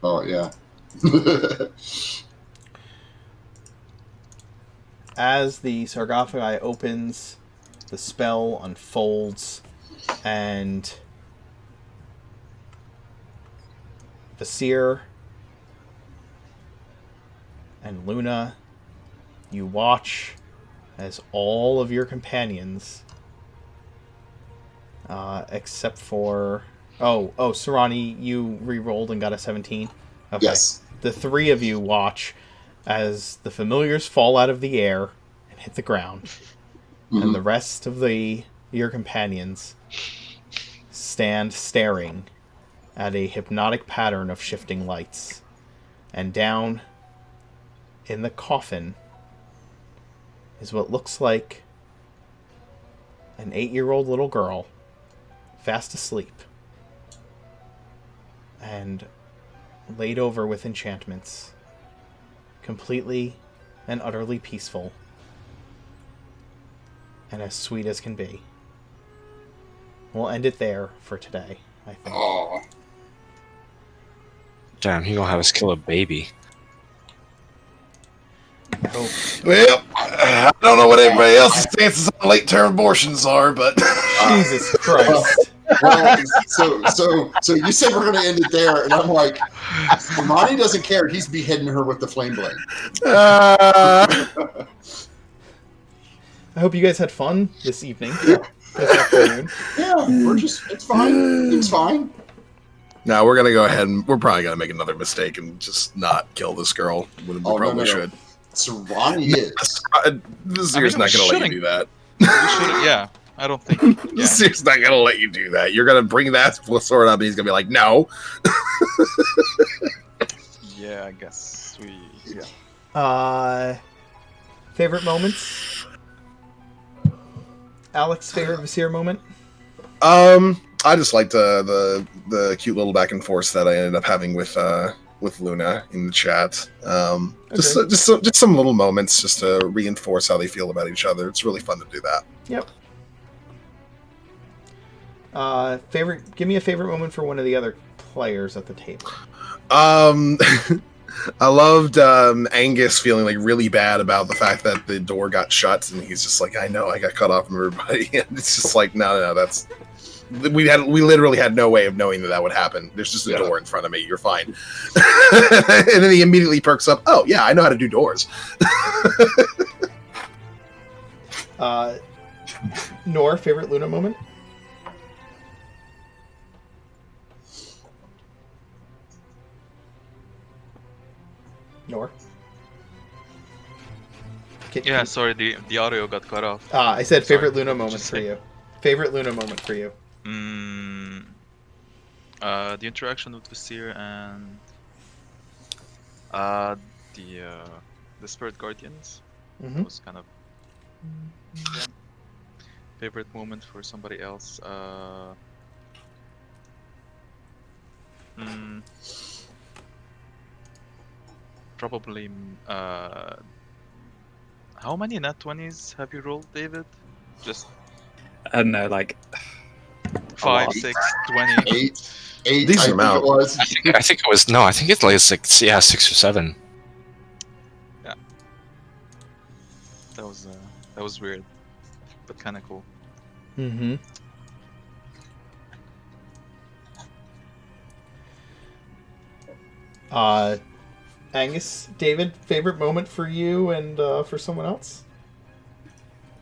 Oh, yeah. As the sarcophagi opens, the spell unfolds, and Vasir and Luna, you watch as all of your companions, except for... Oh, Sarani, you re-rolled and got a 17? Okay. Yes. The three of you watch as the familiars fall out of the air and hit the ground, and the rest of your companions stand staring at a hypnotic pattern of shifting lights. And down in the coffin is what looks like an 8-year-old little girl, fast asleep, and laid over with enchantments, completely and utterly peaceful, and as sweet as can be. We'll end it there for today, I think. Oh. Damn, he gonna have us kill a baby. I hope. Well, I don't know what everybody else's stances on late-term abortions are, but Jesus Christ. Well, so you said we're going to end it there, and I'm like, Ronnie doesn't care. He's beheading her with the flame blade. I hope you guys had fun this evening. This afternoon. Yeah, it's fine. It's fine. no, we're gonna go ahead and we're probably gonna make another mistake and just not kill this girl when we probably should. So Ronnie is. This year's not gonna let you do that. We shouldn't. Yeah, I don't think. Yeah. This year's not gonna let you do that. You're gonna bring that sword up, and he's gonna be like, "No." Yeah, I guess we. Yeah. Favorite moments? Alex, favorite Vasir moment? I just liked the cute little back and forth that I ended up having with Luna in the chat. Just some little moments just to reinforce how they feel about each other. It's really fun to do that. Yep. Give me a favorite moment for one of the other players at the table. I loved Angus feeling like really bad about the fact that the door got shut, and he's just like, I know, I got cut off from everybody. And it's just like, no, that's we literally had no way of knowing that would happen. There's just a door in front of me. You're fine. And then he immediately perks up. Oh yeah, I know how to do doors. Nor, favorite Luna moment? Nor? Yeah, sorry, the audio got cut off. I said favorite Sorry. Luna moment Just for say- you. Favorite Luna moment for you. The interaction with Vasir and the Spirit Guardians Mm-hmm. was kind of yeah. Favorite moment for somebody else. Probably. How many nat 20s have you rolled, David? Just I don't know, like 5, lot. 6, 20. Eight. Decent I think amount. it was. I think it was no. I think it's like 6. Yeah, 6 or 7. That was weird, but kind of cool. Mm-hmm. Angus, David, favorite moment for you and for someone else?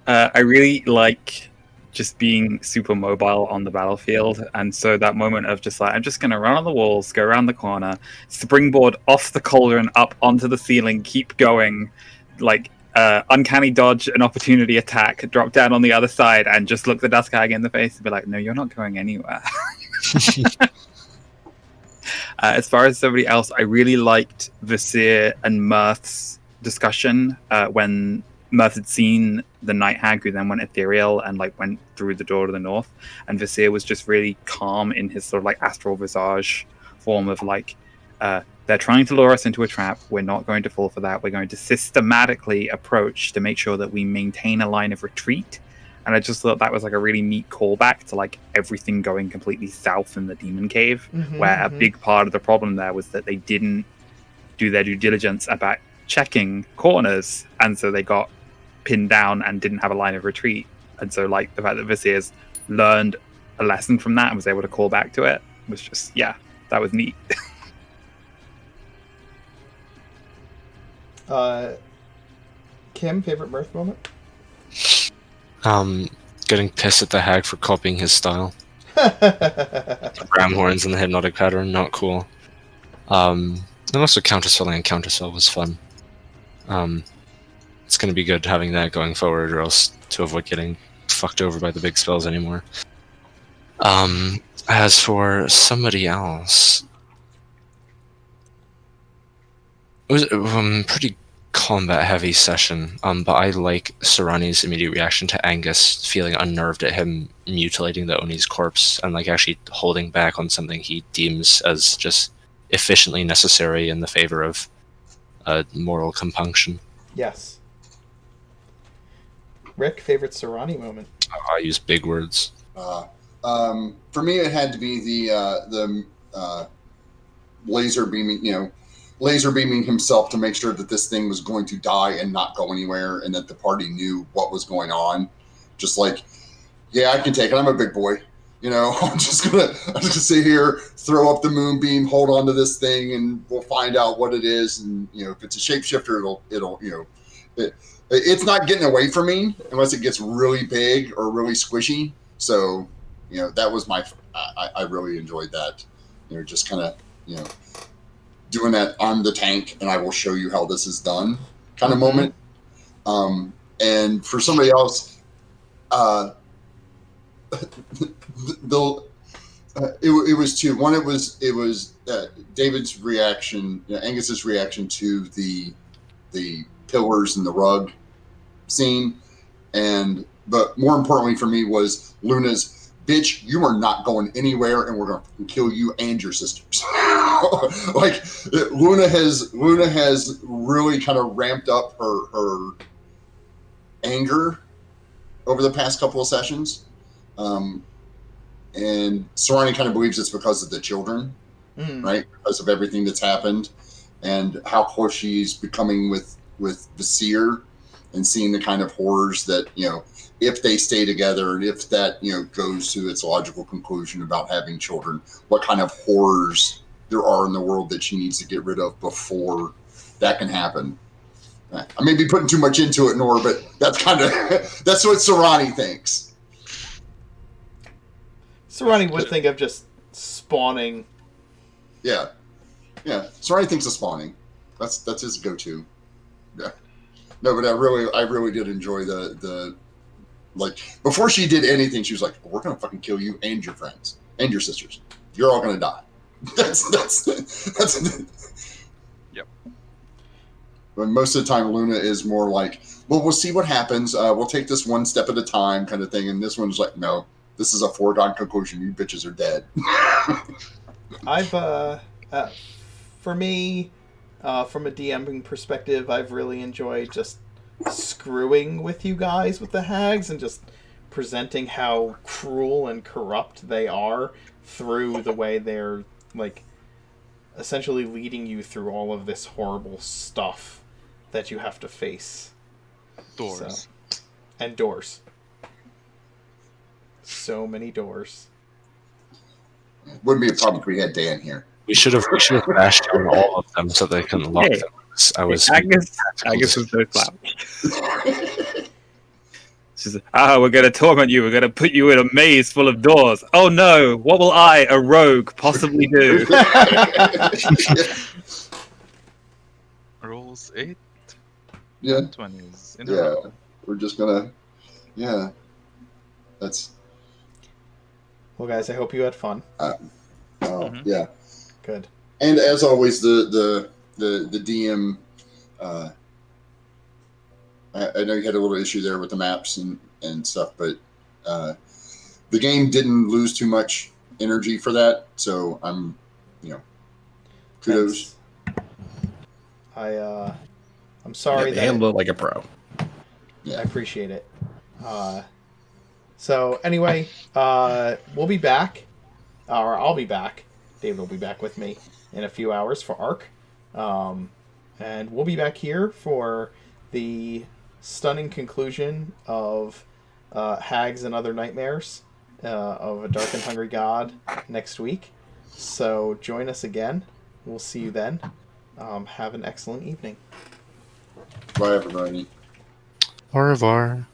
I really like just being super mobile on the battlefield. And so that moment of just like, I'm just going to run on the walls, go around the corner, springboard off the cauldron up onto the ceiling, keep going, like uncanny dodge, an opportunity attack, drop down on the other side, and just look the Dusk Hag in the face and be like, no, you're not going anywhere. As far as somebody else, I really liked Visir and Mirth's discussion when Mirth had seen the Night Hag, who then went ethereal and like went through the door to the north, and Visir was just really calm in his sort of like astral visage form of like, they're trying to lure us into a trap. We're not going to fall for that. We're going to systematically approach to make sure that we maintain a line of retreat. And I just thought that was like a really neat callback to like everything going completely south in the Demon Cave, where a big part of the problem there was that they didn't do their due diligence about checking corners, and so they got pinned down and didn't have a line of retreat. And so like the fact that Visir's learned a lesson from that and was able to call back to it was just, yeah, that was neat. Kim, favorite Mirth moment? Getting pissed at the hag for copying his style. Ram horns and the hypnotic pattern, not cool. And also counterspelling and counterspell was fun. It's going to be good having that going forward, or else to avoid getting fucked over by the big spells anymore. As for somebody else, it was a pretty combat-heavy session, but I like Sarani's immediate reaction to Angus feeling unnerved at him mutilating the Oni's corpse and like actually holding back on something he deems as just efficiently necessary in the favor of moral compunction. Yes. Rick, favorite Sarani moment? I use big words. For me, it had to be the laser beaming himself to make sure that this thing was going to die and not go anywhere, and that the party knew what was going on. Just like, yeah, I can take it. I'm a big boy. I'm just gonna sit here, throw up the moonbeam, hold on to this thing, and we'll find out what it is. And if it's a shapeshifter, it's not getting away from me unless it gets really big or really squishy. So, that was I really enjoyed that. Just kind of, doing that on the tank, and I will show you how this is done kind of moment. And for somebody else, it was two. One, it was David's reaction, Angus's reaction to the pillars and the rug scene, but more importantly for me was Luna's, bitch, you are not going anywhere, and we're going to kill you and your sisters. Like Luna has really kind of ramped up her anger over the past couple of sessions. And Sarani kind of believes it's because of the children, right? Because of everything that's happened and how close she's becoming with Visir, and seeing the kind of horrors that, if they stay together and if that, goes to its logical conclusion about having children, what kind of horrors there are in the world that she needs to get rid of before that can happen. I may be putting too much into it, Nor, but that's that's what Sarani thinks. Sarani would think of just spawning. Yeah. Sarani thinks of spawning. That's his go-to. Yeah. No, but I really did enjoy the like, before she did anything, she was like, "We're gonna fucking kill you and your friends and your sisters. You're all gonna die." That's. Yep. But most of the time, Luna is more like, "Well, we'll see what happens. We'll take this one step at a time," kind of thing. And this one's like, "No, this is a foregone conclusion. You bitches are dead." For me, from a DMing perspective, I've really enjoyed just screwing with you guys with the Hags and just presenting how cruel and corrupt they are through the way they're, like, essentially leading you through all of this horrible stuff that you have to face. Doors. And doors. So many doors. Wouldn't be a problem if we had Dan here. We should have bashed on all of them so they couldn't lock them. Angus was so loud. She's we're going to torment you. We're going to put you in a maze full of doors. Oh no, what will I, a rogue, possibly do? Rolls 8 Yeah. and 20s in a Yeah. row. We're just gonna. Yeah. That's. Well, guys, I hope you had fun. Mhm. Yeah. Good. And as always, the DM. I know you had a little issue there with the maps and stuff, but the game didn't lose too much energy for that. So I'm, kudos. Thanks. I'm Yeah, sorry they that handled it like a pro. I appreciate it. So anyway, we'll be back, or I'll be back. David will be back with me in a few hours for Arc, and we'll be back here for the stunning conclusion of Hags and Other Nightmares of a Dark and Hungry God next week. So join us again. We'll see you then. Have an excellent evening. Bye, everybody. Au revoir.